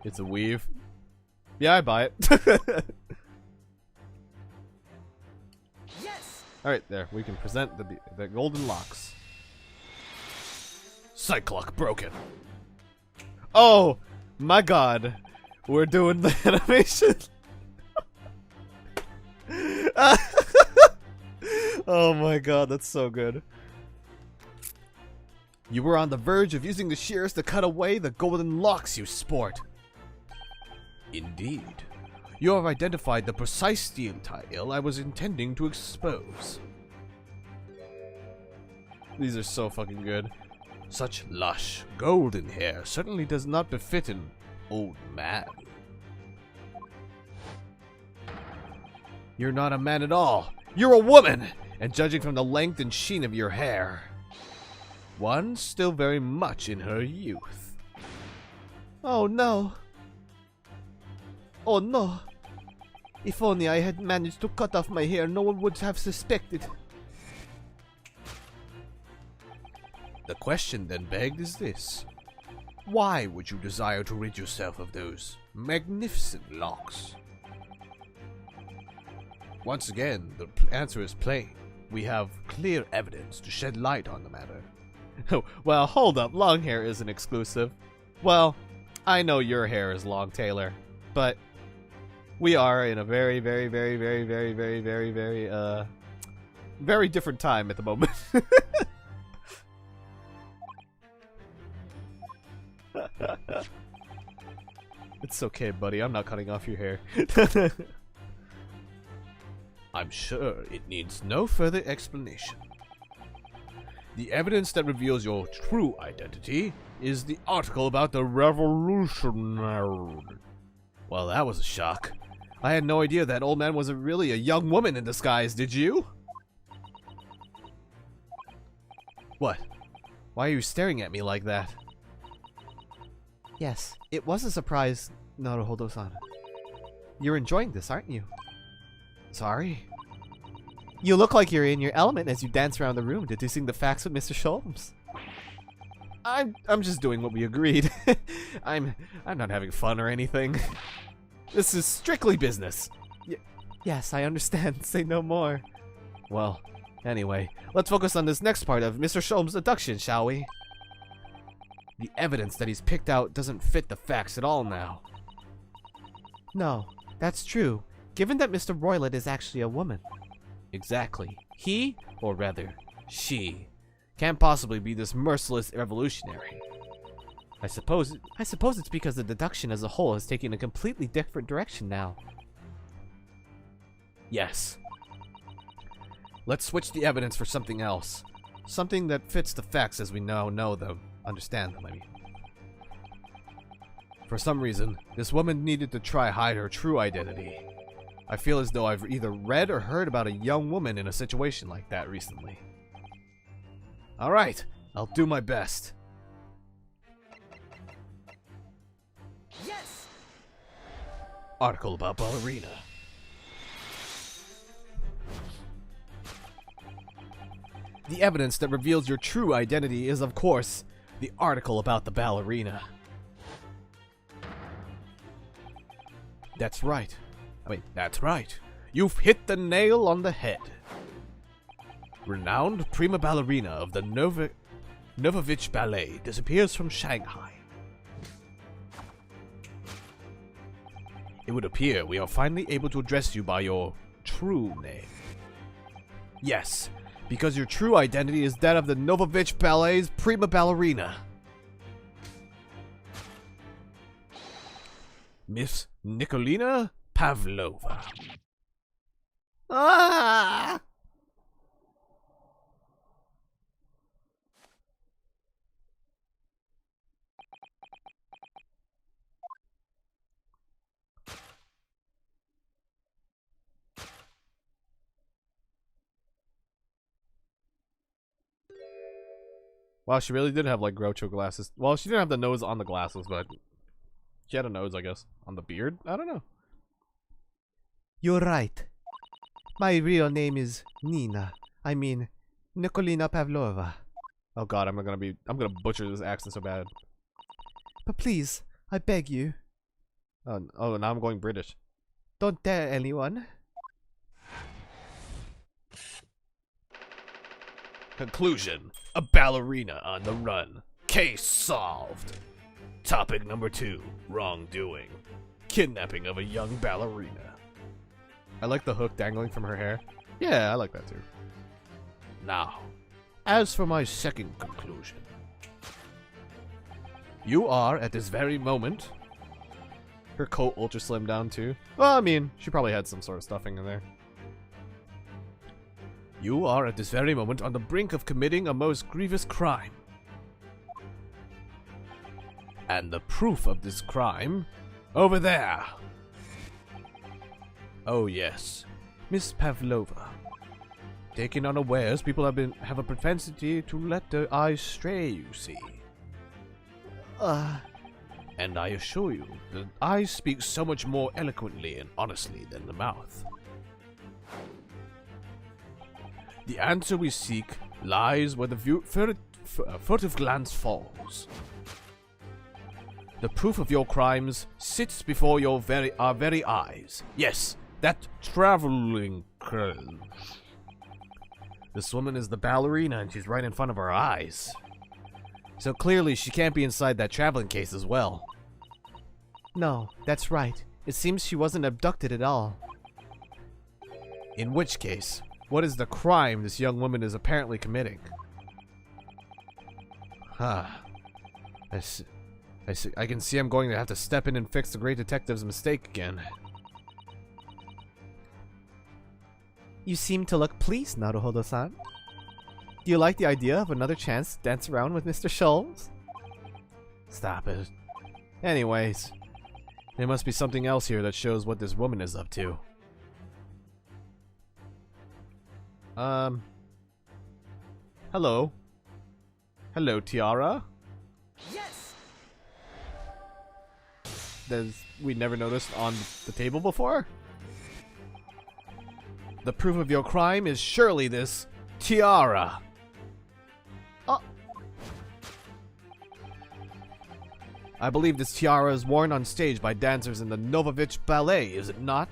It's a weave. Yeah, I buy it. Yes! Alright, there. We can present the golden locks. Cyclock broken. Oh my god. We're doing the animation. Oh my god, that's so good. You were on the verge of using the shears to cut away the golden locks you sport. Indeed. You have identified the precise steel tile I was intending to expose. These are so fucking good. Such lush, golden hair certainly does not befit an old man. You're not a man at all. You're a woman! And judging from the length and sheen of your hair, one still very much in her youth. Oh no. Oh no. If only I had managed to cut off my hair, no one would have suspected. The question then begged is this. Why would you desire to rid yourself of those magnificent locks? Once again, the answer is plain. We have clear evidence to shed light on the matter. Well, hold up. Long hair isn't exclusive. Well, I know your hair is long, Taylor, but we are in a very, very, very, very, very, very, very, very, very different time at the moment. It's okay, buddy. I'm not cutting off your hair. I'm sure it needs no further explanation. The evidence that reveals your true identity is the article about the revolutionary. Well, that was a shock. I had no idea that old man wasn't really a young woman in disguise, did you? What? Why are you staring at me like that? Yes, it was a surprise, Naruhodo-san. You're enjoying this, aren't you? Sorry? You look like you're in your element as you dance around the room deducing the facts with Mr. Sholmes. I'm just doing what we agreed. I'm not having fun or anything. This is strictly business. Yes, I understand. Say no more. Well, anyway, let's focus on this next part of Mr. Sholmes' abduction, shall we? The evidence that he's picked out doesn't fit the facts at all now. No, that's true, given that Mr. Roylet is actually a woman. Exactly. He, or rather, she, can't possibly be this merciless revolutionary. I suppose it's because the deduction as a whole is taking a completely different direction now. Yes. Let's switch the evidence for something else. Something that fits the facts as we now know them. Understand them, I mean. For some reason, this woman needed to try hide her true identity. I feel as though I've either read or heard about a young woman in a situation like that recently. Alright, I'll do my best. Yes! Article about ballerina. The evidence that reveals your true identity is, of course, the article about the ballerina. That's right. That's right. You've hit the nail on the head. Renowned prima ballerina of the Novovich Ballet disappears from Shanghai. It would appear we are finally able to address you by your true name. Yes, because your true identity is that of the Novovich Ballet's prima ballerina. Miss Nikolina Pavlova. Ah! Wow, she really did have like Groucho glasses. Well, she didn't have the nose on the glasses, but she had a nose, I guess. On the beard? I don't know. You're right. My real name is Nina. I mean, Nikolina Pavlova. Oh god, I'm gonna butcher this accent so bad. But please, I beg you. Oh, now I'm going British. Don't tell anyone. Conclusion. A ballerina on the run. Case solved. Topic number 2. Wrongdoing. Kidnapping of a young ballerina. I like the hook dangling from her hair. Yeah, I like that too. Now, as for my second conclusion. You are, at this very moment... Her coat ultra slimmed down too. Well, I mean, she probably had some sort of stuffing in there. You are, at this very moment, on the brink of committing a most grievous crime. And the proof of this crime... over there! Oh yes, Miss Pavlova. Taken unawares, people have a propensity to let their eyes stray, you see. And I assure you, the eyes speak so much more eloquently and honestly than the mouth. The answer we seek lies where the furtive glance falls. The proof of your crimes sits before our very eyes. Yes, that traveling curve. This woman is the ballerina and she's right in front of our eyes. So clearly she can't be inside that traveling case as well. No, that's right. It seems she wasn't abducted at all. In which case, what is the crime this young woman is apparently committing? I can see I'm going to have to step in and fix the great detective's mistake again. You seem to look pleased, Naruhodo-san. Do you like the idea of another chance to dance around with Mr. Schultz? Stop it. Anyways, there must be something else here that shows what this woman is up to. Hello. Hello, Tiara. Yes! We never noticed on the table before? The proof of your crime is surely this tiara. Oh. I believe this tiara is worn on stage by dancers in the Novovich Ballet, is it not?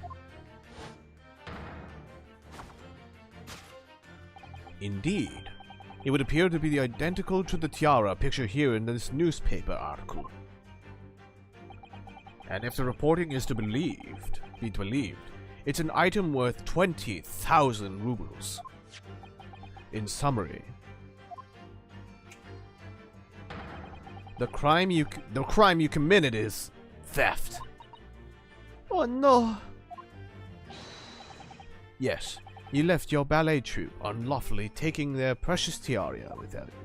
Indeed. It would appear to be identical to the tiara pictured here in this newspaper article. And if the reporting is to be believed, it's an item worth 20,000 rubles. In summary, the crime you committed is theft. Oh no! Yes, you left your ballet troupe unlawfully, taking their precious tiara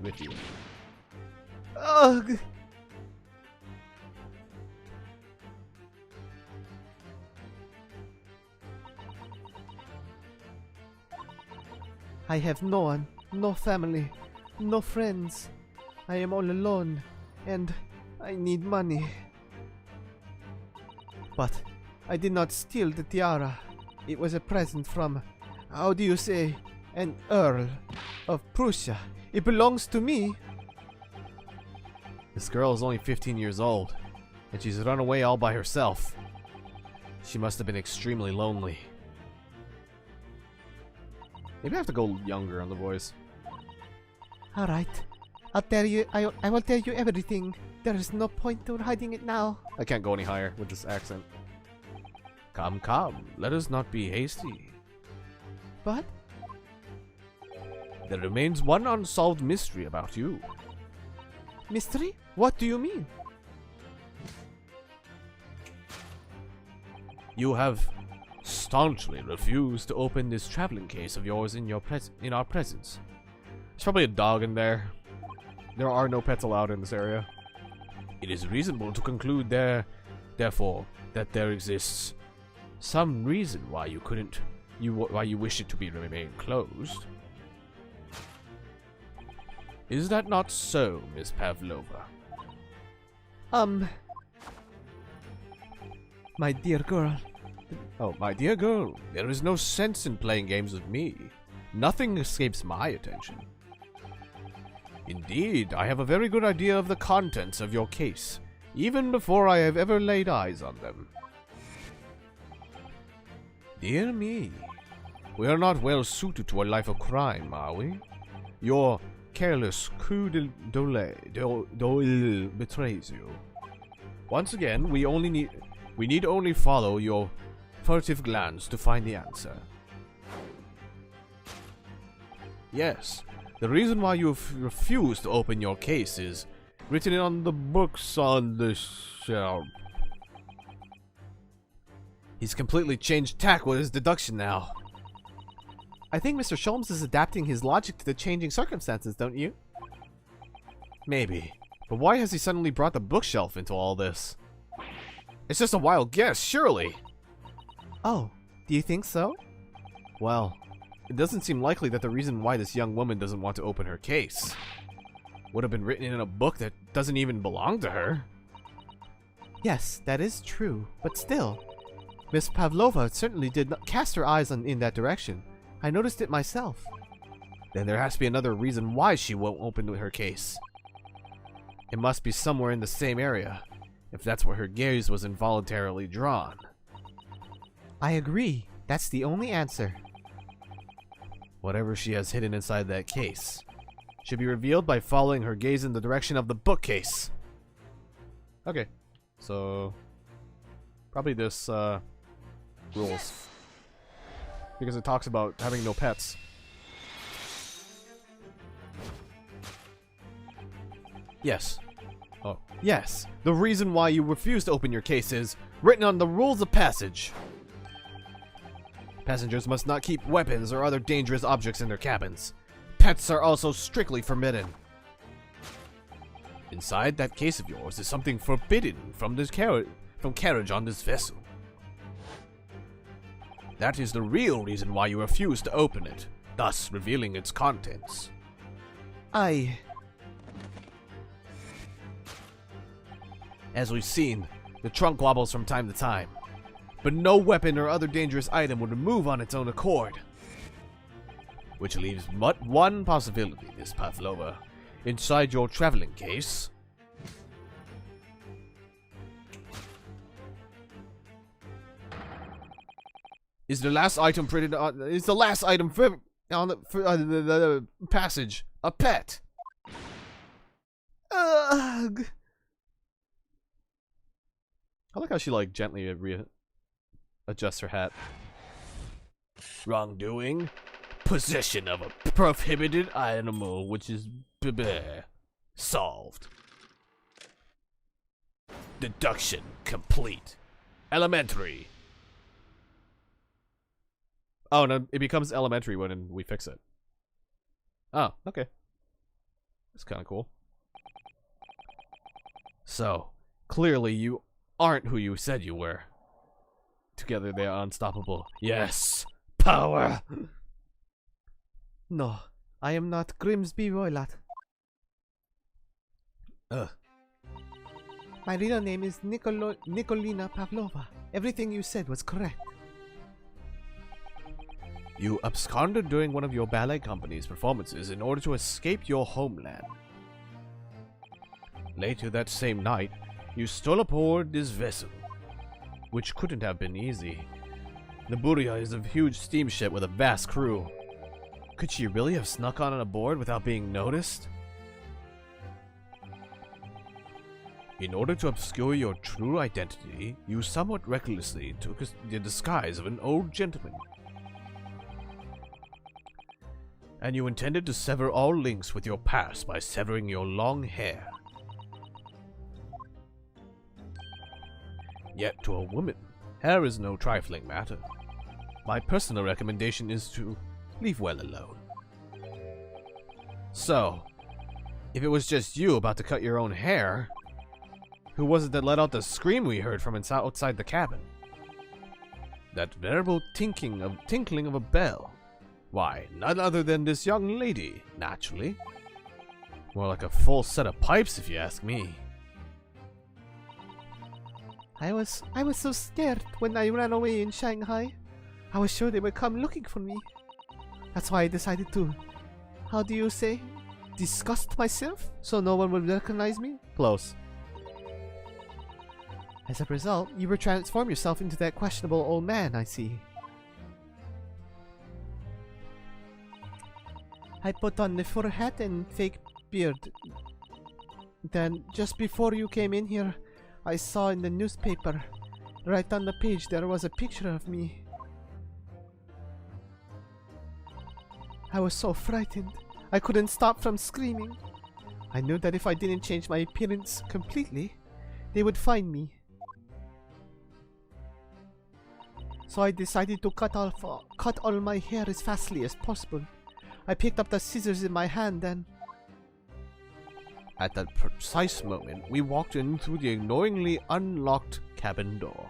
with you. Ugh! I have no one, no family, no friends. I am all alone, and I need money. But I did not steal the tiara. It was a present from, how do you say, an Earl of Prussia. It belongs to me. This girl is only 15 years old, and she's run away all by herself. She must have been extremely lonely. Maybe I have to go younger on the voice. Alright. I'll tell you, I will tell you everything. There is no point to hiding it now. I can't go any higher with this accent. Come, come, let us not be hasty. But? There remains one unsolved mystery about you. Mystery? What do you mean? You have staunchly refused to open this traveling case of yours in our presence. There's probably a dog in there. There are no pets allowed in this area. It is reasonable to conclude therefore, that there exists some reason why you wish it to remain closed. Is that not so, Miss Pavlova? My dear girl. Oh, my dear girl, there is no sense in playing games with me. Nothing escapes my attention. Indeed, I have a very good idea of the contents of your case, even before I have ever laid eyes on them. Dear me, we are not well suited to a life of crime, are we? Your careless coup d'oeil betrays you. Once again, we need only follow furtive glance to find the answer. Yes, the reason why you refuse to open your case is written on the books on the shelf. He's completely changed tack with his deduction now. I think Mr. Sholmes is adapting his logic to the changing circumstances, don't you? Maybe. But why has he suddenly brought the bookshelf into all this? It's just a wild guess, surely. Oh, do you think so? Well, it doesn't seem likely that the reason why this young woman doesn't want to open her case would have been written in a book that doesn't even belong to her. Yes, that is true, but still, Miss Pavlova certainly did not cast her eyes in that direction. I noticed it myself. Then there has to be another reason why she won't open her case. It must be somewhere in the same area, if that's where her gaze was involuntarily drawn. I agree. That's the only answer. Whatever she has hidden inside that case should be revealed by following her gaze in the direction of the bookcase. Okay, so probably this rules, because it talks about having no pets. Yes. Oh, yes. The reason why you refuse to open your case is written on the rules of passage. Passengers must not keep weapons or other dangerous objects in their cabins. Pets are also strictly forbidden. Inside that case of yours is something forbidden from carriage on this vessel. That is the real reason why you refuse to open it, thus revealing its contents. As we've seen, the trunk wobbles from time to time, but no weapon or other dangerous item would move on its own accord. Which leaves but one possibility, Miss Pavlova. Inside your traveling case is the last item printed on the passage a pet. Ugh. I like how she like gently adjusts her hat. Wrongdoing, possession of a prohibited animal, which is solved. Deduction complete. Elementary. Oh no, it becomes elementary when we fix it. Oh, okay. That's kind of cool. So, clearly you aren't who you said you were. Together they are unstoppable. Yes! Power! No, I am not Grimsby Roylat. My real name is Nikolina Pavlova. Everything you said was correct. You absconded during one of your ballet company's performances in order to escape your homeland. Later that same night, you stole aboard this vessel, which couldn't have been easy. The Buria is a huge steamship with a vast crew. Could she really have snuck on aboard without being noticed? In order to obscure your true identity, you somewhat recklessly took the disguise of an old gentleman. And you intended to sever all links with your past by severing your long hair. Yet to a woman, hair is no trifling matter. My personal recommendation is to leave well alone. So, if it was just you about to cut your own hair, who was it that let out the scream we heard from outside the cabin? That veritable tinkling of a bell. Why, none other than this young lady, naturally. More like a full set of pipes, if you ask me. I was so scared when I ran away in Shanghai. I was sure they would come looking for me. That's why I decided to, how do you say, disgust myself so no one would recognize me? Close. As a result, you would transform yourself into that questionable old man, I see. I put on the fur hat and fake beard. Then, just before you came in here, I saw in the newspaper Right on the page there was a picture of me. I was so frightened. I couldn't stop from screaming. I knew that if I didn't change my appearance completely, they would find me. So I decided to cut all my hair as fastly as possible. I picked up the scissors in my hand and... At that precise moment, we walked in through the annoyingly unlocked cabin door.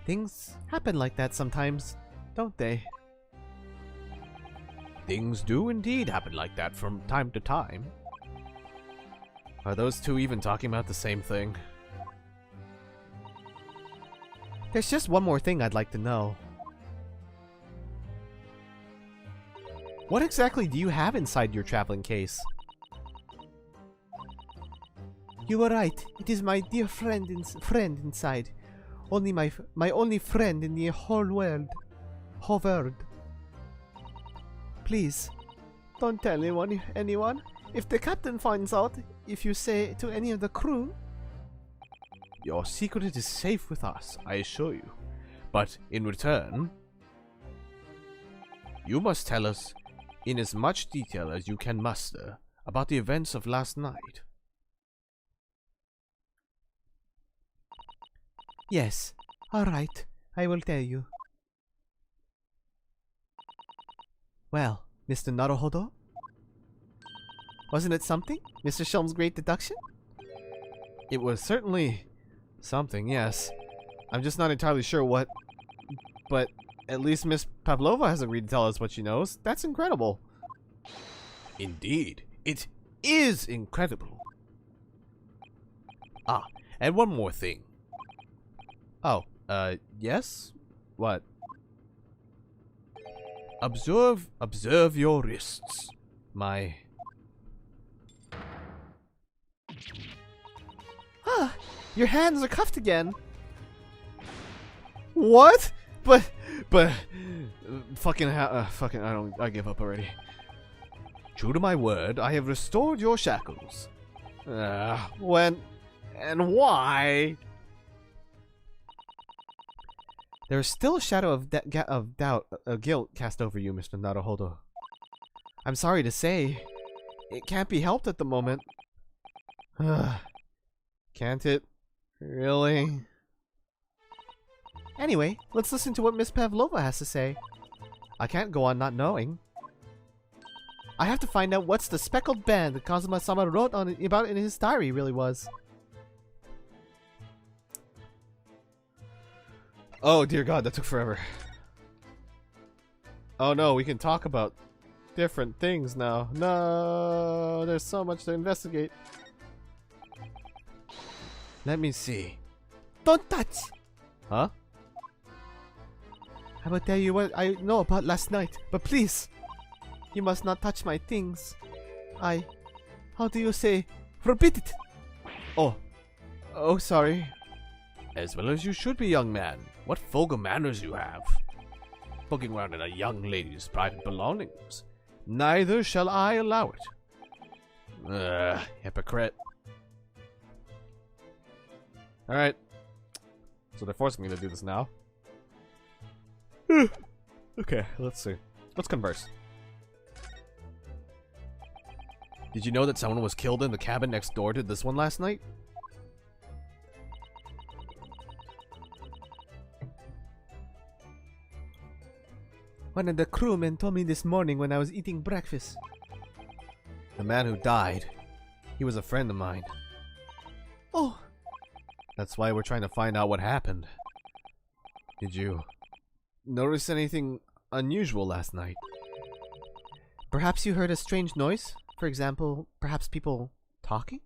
Things happen like that sometimes, don't they? Things do indeed happen like that from time to time. Are those two even talking about the same thing? There's just one more thing I'd like to know. What exactly do you have inside your traveling case? You were right. It is my dear friend inside. Only my only friend in the whole world. Whole world. Please, don't tell anyone. If the captain finds out, if you say to any of the crew... Your secret is safe with us, I assure you. But in return, you must tell us in as much detail as you can muster about the events of last night. Yes, alright, I will tell you. Well, Mr. Naruhodo? Wasn't it something? Mr. Shelm's great deduction? It was certainly something, yes. I'm just not entirely sure what, but at least Miss Pavlova has agreed to tell us what she knows. That's incredible. Indeed, it is incredible. Ah, and one more thing. Oh, yes? What? Observe your wrists. My... Ah, your hands are cuffed again. What? But, fucking, I give up already. True to my word, I have restored your shackles. When, and why? There is still a shadow of guilt cast over you, Mr. Naruhodo. I'm sorry to say, it can't be helped at the moment. Can't it? Really? Anyway, let's listen to what Miss Pavlova has to say. I can't go on not knowing. I have to find out what's the speckled band that Kazuma-sama wrote about in his diary really was. Oh dear God, that took forever. Oh no, we can talk about different things now. No, there's so much to investigate. Let me see. Don't touch! Huh? I will tell you what I know about last night, but please, you must not touch my things. How do you say, forbid it? Oh, sorry. As well as you should be, young man. What vulgar manners you have. Poking around in a young lady's private belongings. Neither shall I allow it. Hypocrite. Alright. So they're forcing me to do this now. Okay, let's see. Let's converse. Did you know that someone was killed in the cabin next door to this one last night? One of the crewmen told me this morning when I was eating breakfast. The man who died, he was a friend of mine. Oh! That's why we're trying to find out what happened. Did you notice anything unusual last night? Perhaps you heard a strange noise? For example, perhaps people talking?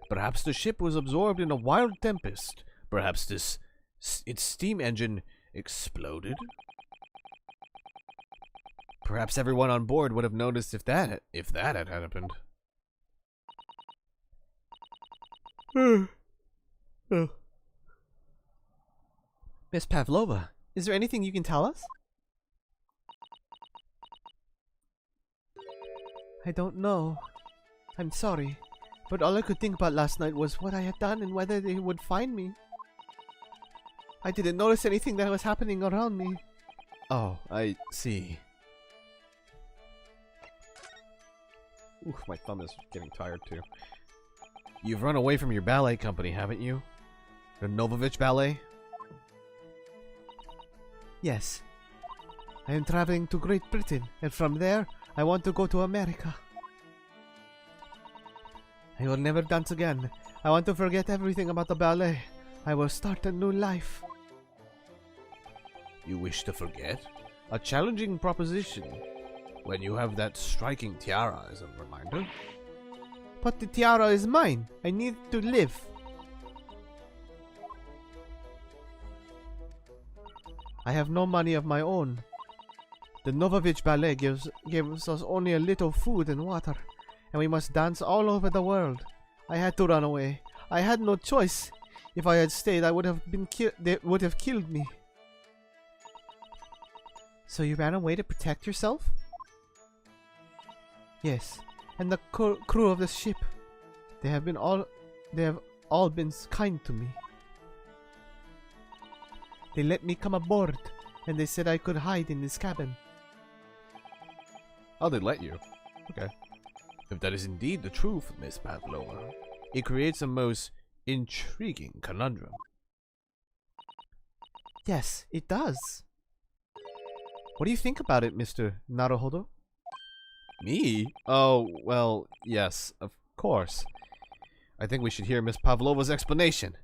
Perhaps the ship was absorbed in a wild tempest. Perhaps its steam engine exploded. Perhaps everyone on board would have noticed if that had happened. Miss Pavlova, is there anything you can tell us? I don't know. I'm sorry. but all I could think about last night was what I had done and whether they would find me. I didn't notice anything that was happening around me. Oh, I see. Ooh, my thumb is getting tired too. You've run away from your ballet company, haven't you? The Novovich Ballet? Yes. I am traveling to Great Britain, and from there, I want to go to America. I will never dance again. I want to forget everything about the ballet. I will start a new life. You wish to forget? A challenging proposition. When you have that striking tiara as a reminder. But the tiara is mine. I need to live. I have no money of my own. The Novovich Ballet gives us only a little food and water, and we must dance all over the world. I had to run away. I had no choice. If I had stayed, they would have killed me. So you ran away to protect yourself? Yes, and the crew of the ship. They have all been kind to me. They let me come aboard, and they said I could hide in this cabin. Oh, they let you. Okay. If that is indeed the truth, Miss Pavlova, it creates a most intriguing conundrum. Yes, it does. What do you think about it, Mr. Naruhodo? Me? Oh, well, yes, of course. I think we should hear Miss Pavlova's explanation.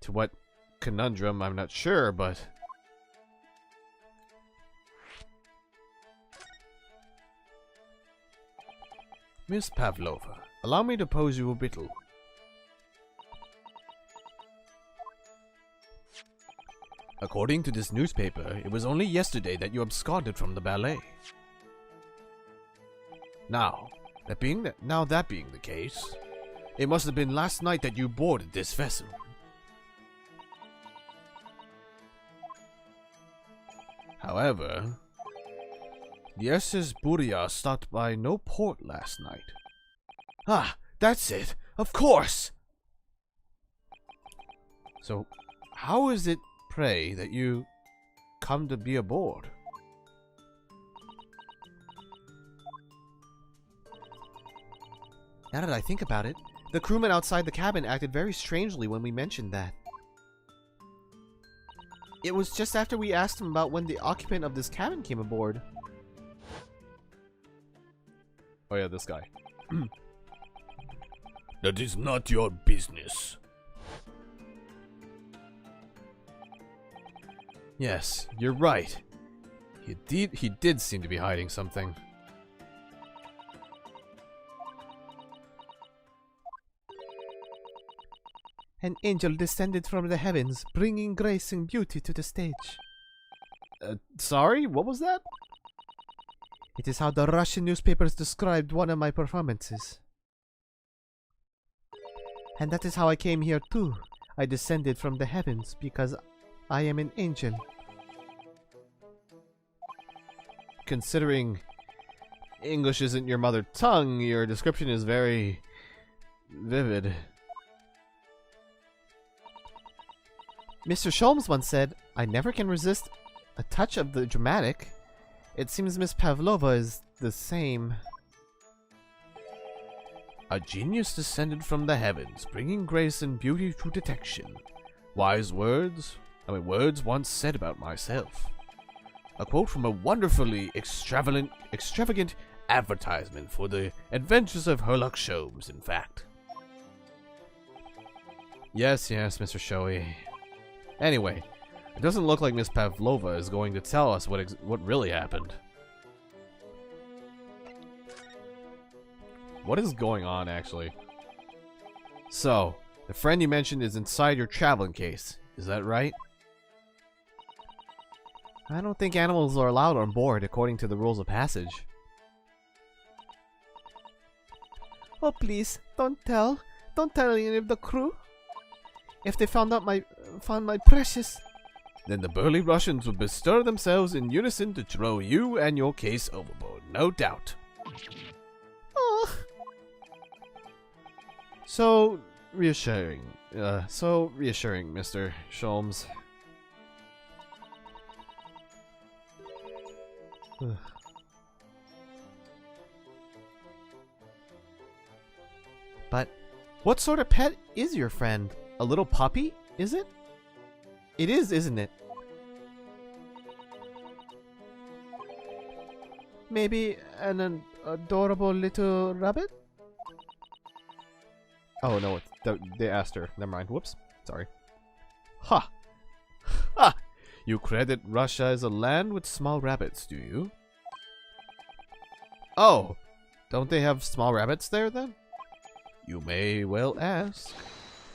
To what conundrum, I'm not sure, but... Miss Pavlova, allow me to pose you a riddle. According to this newspaper, it was only yesterday that you absconded from the ballet. Now, that being the case, it must have been last night that you boarded this vessel. However, the SS Buria stopped by no port last night. Ah, that's it! Of course! So, how is it, pray, that you come to be aboard? Now that I think about it, the crewman outside the cabin acted very strangely when we mentioned that. It was just after we asked him about when the occupant of this cabin came aboard. Oh yeah, this guy. That is not your business. Yes, you're right. He did seem to be hiding something. An angel descended from the heavens, bringing grace and beauty to the stage. Sorry? What was that? It is how the Russian newspapers described one of my performances. And that is how I came here too. I descended from the heavens because I am an angel. Considering English isn't your mother tongue, your description is very vivid. Mr. Sholmes once said, I never can resist a touch of the dramatic. It seems Miss Pavlova is the same. A genius descended from the heavens, bringing grace and beauty to detection. Wise words? Words once said about myself. A quote from a wonderfully extravagant advertisement for the adventures of Herlock Sholmes, in fact. Yes, Mr. Shoei. Anyway, it doesn't look like Miss Pavlova is going to tell us what really happened. What is going on, actually? So, the friend you mentioned is inside your traveling case. Is that right? I don't think animals are allowed on board according to the rules of passage. Oh please, don't tell any of the crew. If they found my precious... Then the burly Russians would bestir themselves in unison to throw you and your case overboard, no doubt. Oh. So reassuring. Mr. Sholmes. But what sort of pet is your friend? A little puppy, is it? It is, isn't it? Maybe an adorable little rabbit? Oh no, they asked her. Never mind. Whoops. Sorry. Ha! Ha! You credit Russia as a land with small rabbits, do you? Oh! Don't they have small rabbits there then? You may well ask.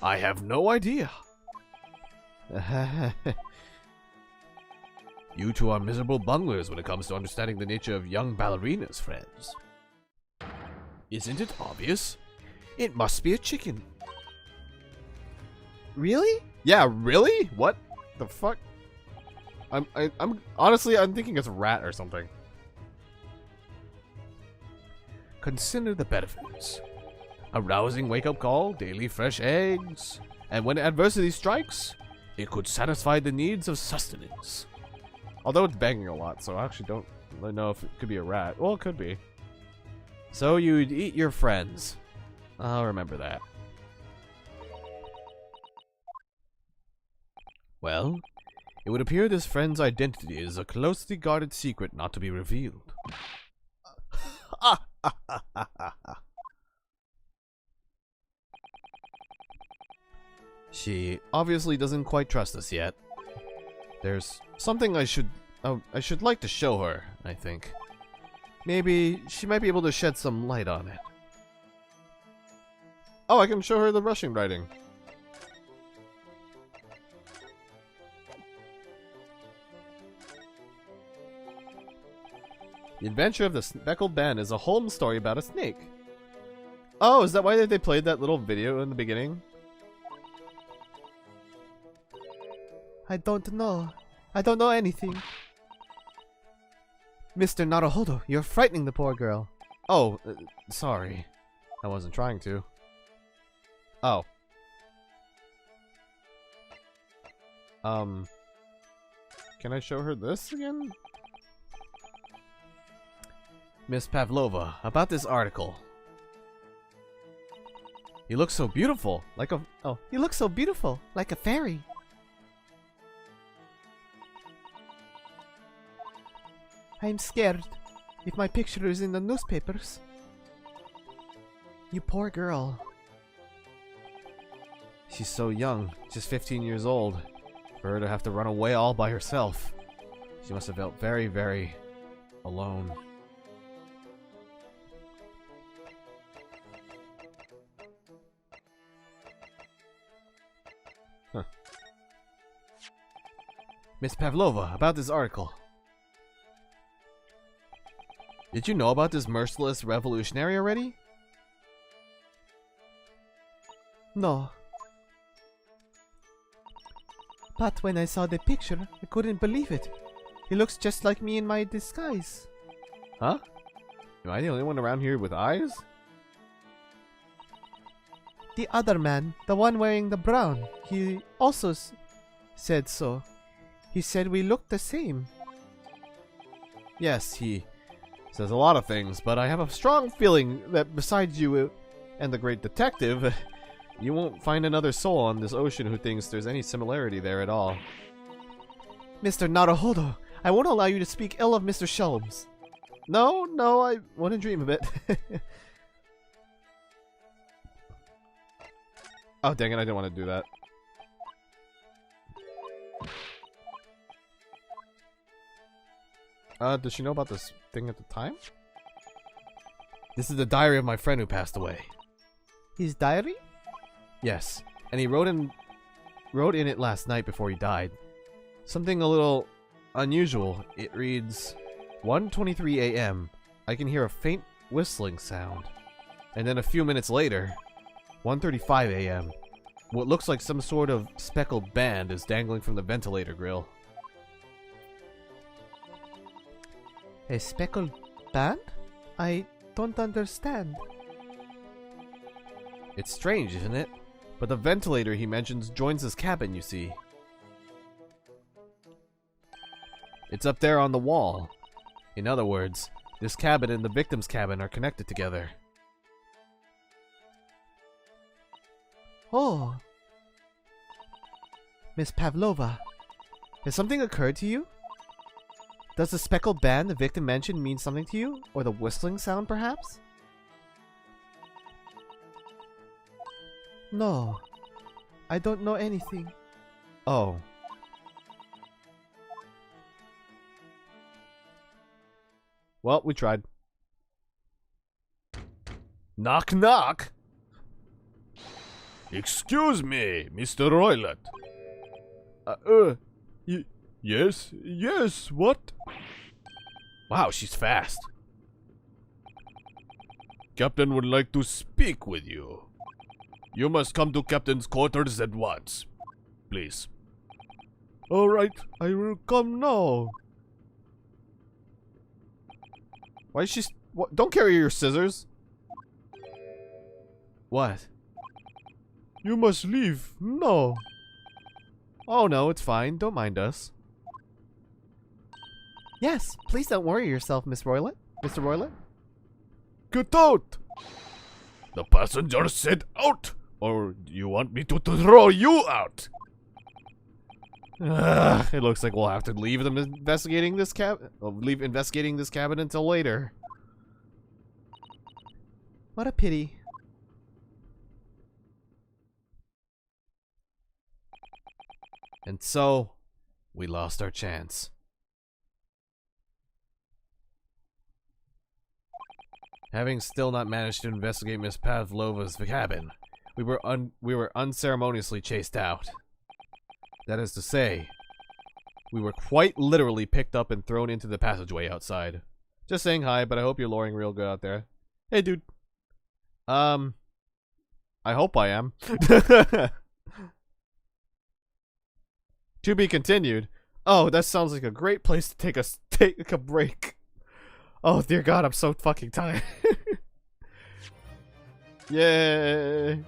I have no idea. You two are miserable bunglers when it comes to understanding the nature of young ballerinas, friends. Isn't it obvious? It must be a chicken. Really? Yeah, really? What the fuck? I'm honestly, I'm thinking it's a rat or something. Consider the benefits. A rousing wake-up call, daily fresh eggs, and when adversity strikes, it could satisfy the needs of sustenance. Although it's banging a lot, so I actually don't really know if it could be a rat. Well, it could be. So you'd eat your friends. I'll remember that. Well, it would appear this friend's identity is a closely guarded secret not to be revealed. She obviously doesn't quite trust us yet. There's something I should like to show her, I think. Maybe she might be able to shed some light on it. Oh, I can show her the rushing writing. The Adventure of the Speckled Band is a Holmes story about a snake. Oh, is that why they played that little video in the beginning? I don't know. I don't know anything. Mr. Naruhodo, you're frightening the poor girl. Oh, sorry. I wasn't trying to. Oh. Can I show her this again? Miss Pavlova, about this article. You look so beautiful, like a... Oh, you look so beautiful, like a fairy. I'm scared. If my picture is in the newspapers. You poor girl. She's so young, just 15 years old. For her to have to run away all by herself. She must have felt very, very alone. Huh. Miss Pavlova, about this article. Did you know about this merciless revolutionary already? No. But when I saw the picture, I couldn't believe it. He looks just like me in my disguise. Huh? Am I the only one around here with eyes? The other man, the one wearing the brown, he also said so. He said we looked the same. Yes, he says a lot of things, but I have a strong feeling that besides you and the great detective, you won't find another soul on this ocean who thinks there's any similarity there at all. Mr. Naruhodo, I won't allow you to speak ill of Mr. Sholmes. No, I wouldn't dream of it. Oh, dang it, I didn't want to do that. Does she know about this thing at the time? This is the diary of my friend who passed away. His diary? Yes, and he wrote in it last night before he died. Something a little unusual. It reads, 1:23 a.m. I can hear a faint whistling sound. And then a few minutes later, 1:35 a.m. What looks like some sort of speckled band is dangling from the ventilator grill. A speckled band? I don't understand. It's strange, isn't it? But the ventilator he mentions joins his cabin, you see. It's up there on the wall. In other words, this cabin and the victim's cabin are connected together. Oh. Miss Pavlova, has something occurred to you? Does the speckled band the victim mentioned mean something to you? Or the whistling sound, perhaps? No. I don't know anything. Oh. Well, we tried. Knock knock! Excuse me, Mr. Roylott. Yes, what? Wow, she's fast. Captain would like to speak with you. You must come to Captain's quarters at once. Please. Alright, I will come now. Why is she... What? Don't carry your scissors. What? You must leave. No. Oh no, it's fine. Don't mind us. Yes, please don't worry yourself, Miss Roylott. Mr. Roylott? Get out! The passenger said out! Or do you want me to throw you out? It looks like we'll have to leave them investigating this leave investigating this cabin until later. What a pity. And so, we lost our chance. Having still not managed to investigate Miss Pavlova's cabin, we were unceremoniously chased out. That is to say, we were quite literally picked up and thrown into the passageway outside. Just saying hi, but I hope you're luring real good out there. Hey, dude. I hope I am. To be continued. Oh, that sounds like a great place to take a break. Oh dear God, I'm so fucking tired. Yay!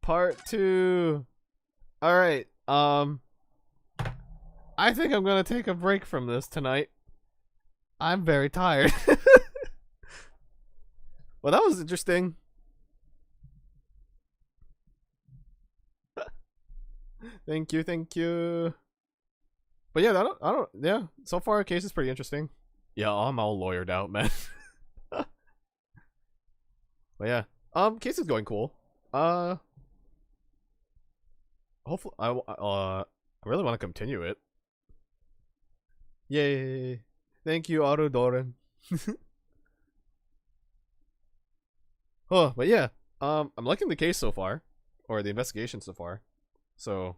Part 2. Alright, I think I'm gonna take a break from this tonight. I'm very tired. Well, that was interesting. Thank you, thank you. But yeah, yeah, so far the case is pretty interesting. Yeah, I'm all lawyered out, man. But yeah, case is going cool. Hopefully, I really want to continue it. Yay! Thank you, Otto Doran. Oh, but yeah, I'm liking the case so far, or the investigation so far. So,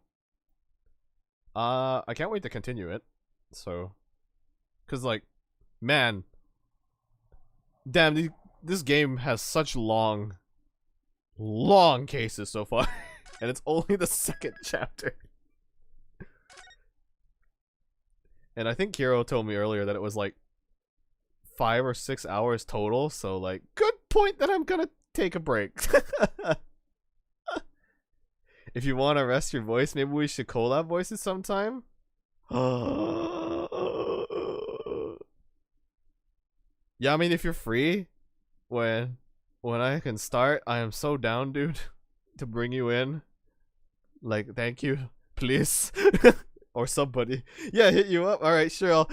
I can't wait to continue it. So, cause like, man, damn, this game has such long cases so far, and it's only the second chapter. And I think Kiro told me earlier that it was like 5 or 6 hours total. So like, good point that I'm gonna take a break. If you want to rest your voice, maybe we should collab voices sometime. Yeah, I mean, if you're free, when I can start, I am so down, dude, to bring you in. Like, thank you, please, or somebody. Yeah, hit you up. All right, sure.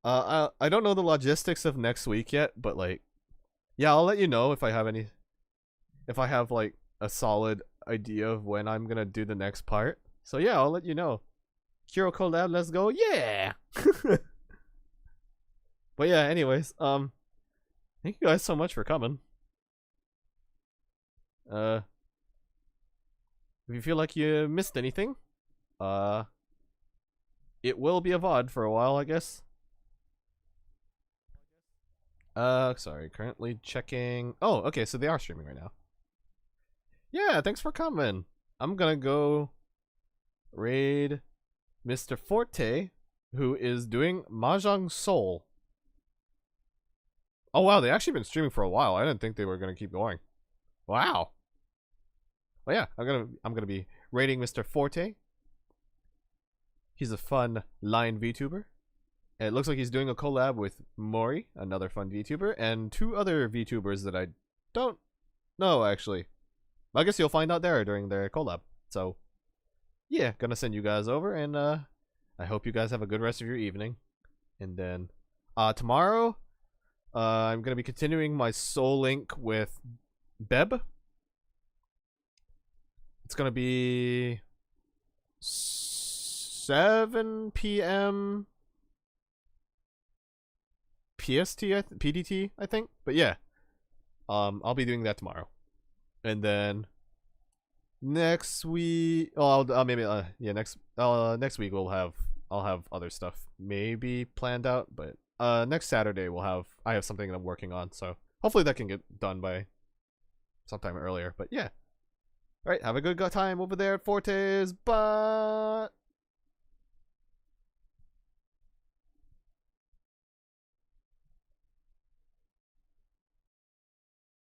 I don't know the logistics of next week yet, but like, yeah, I'll let you know if I have any, if I have like a solid idea of when I'm gonna do the next part. So yeah, I'll let you know. Kiro collab, let's go. Yeah. But yeah, anyways, thank you guys so much for coming. If you feel like you missed anything, it will be a VOD for a while, I guess. Sorry, currently checking. Oh, okay, so they are streaming right now. Yeah, thanks for coming. I'm gonna go raid Mr. Forte, who is doing Mahjong Soul. Oh wow, they actually been streaming for a while. I didn't think they were gonna keep going. Wow. Well, yeah, I'm gonna be rating Mr. Forte. He's a fun line VTuber. And it looks like he's doing a collab with Mori, another fun VTuber, and 2 other VTubers that I don't know actually. I guess you'll find out there during their collab. So yeah, gonna send you guys over, and I hope you guys have a good rest of your evening. And then tomorrow, I'm gonna be continuing my Soul Link with Beb. It's gonna be 7 p.m. PST, PDT, I think. But yeah, I'll be doing that tomorrow. And then next week, next week I'll have other stuff maybe planned out, but next Saturday I have something I'm working on, so hopefully that can get done by sometime earlier. But yeah, all right, have a good time over there at Fortes. Bye.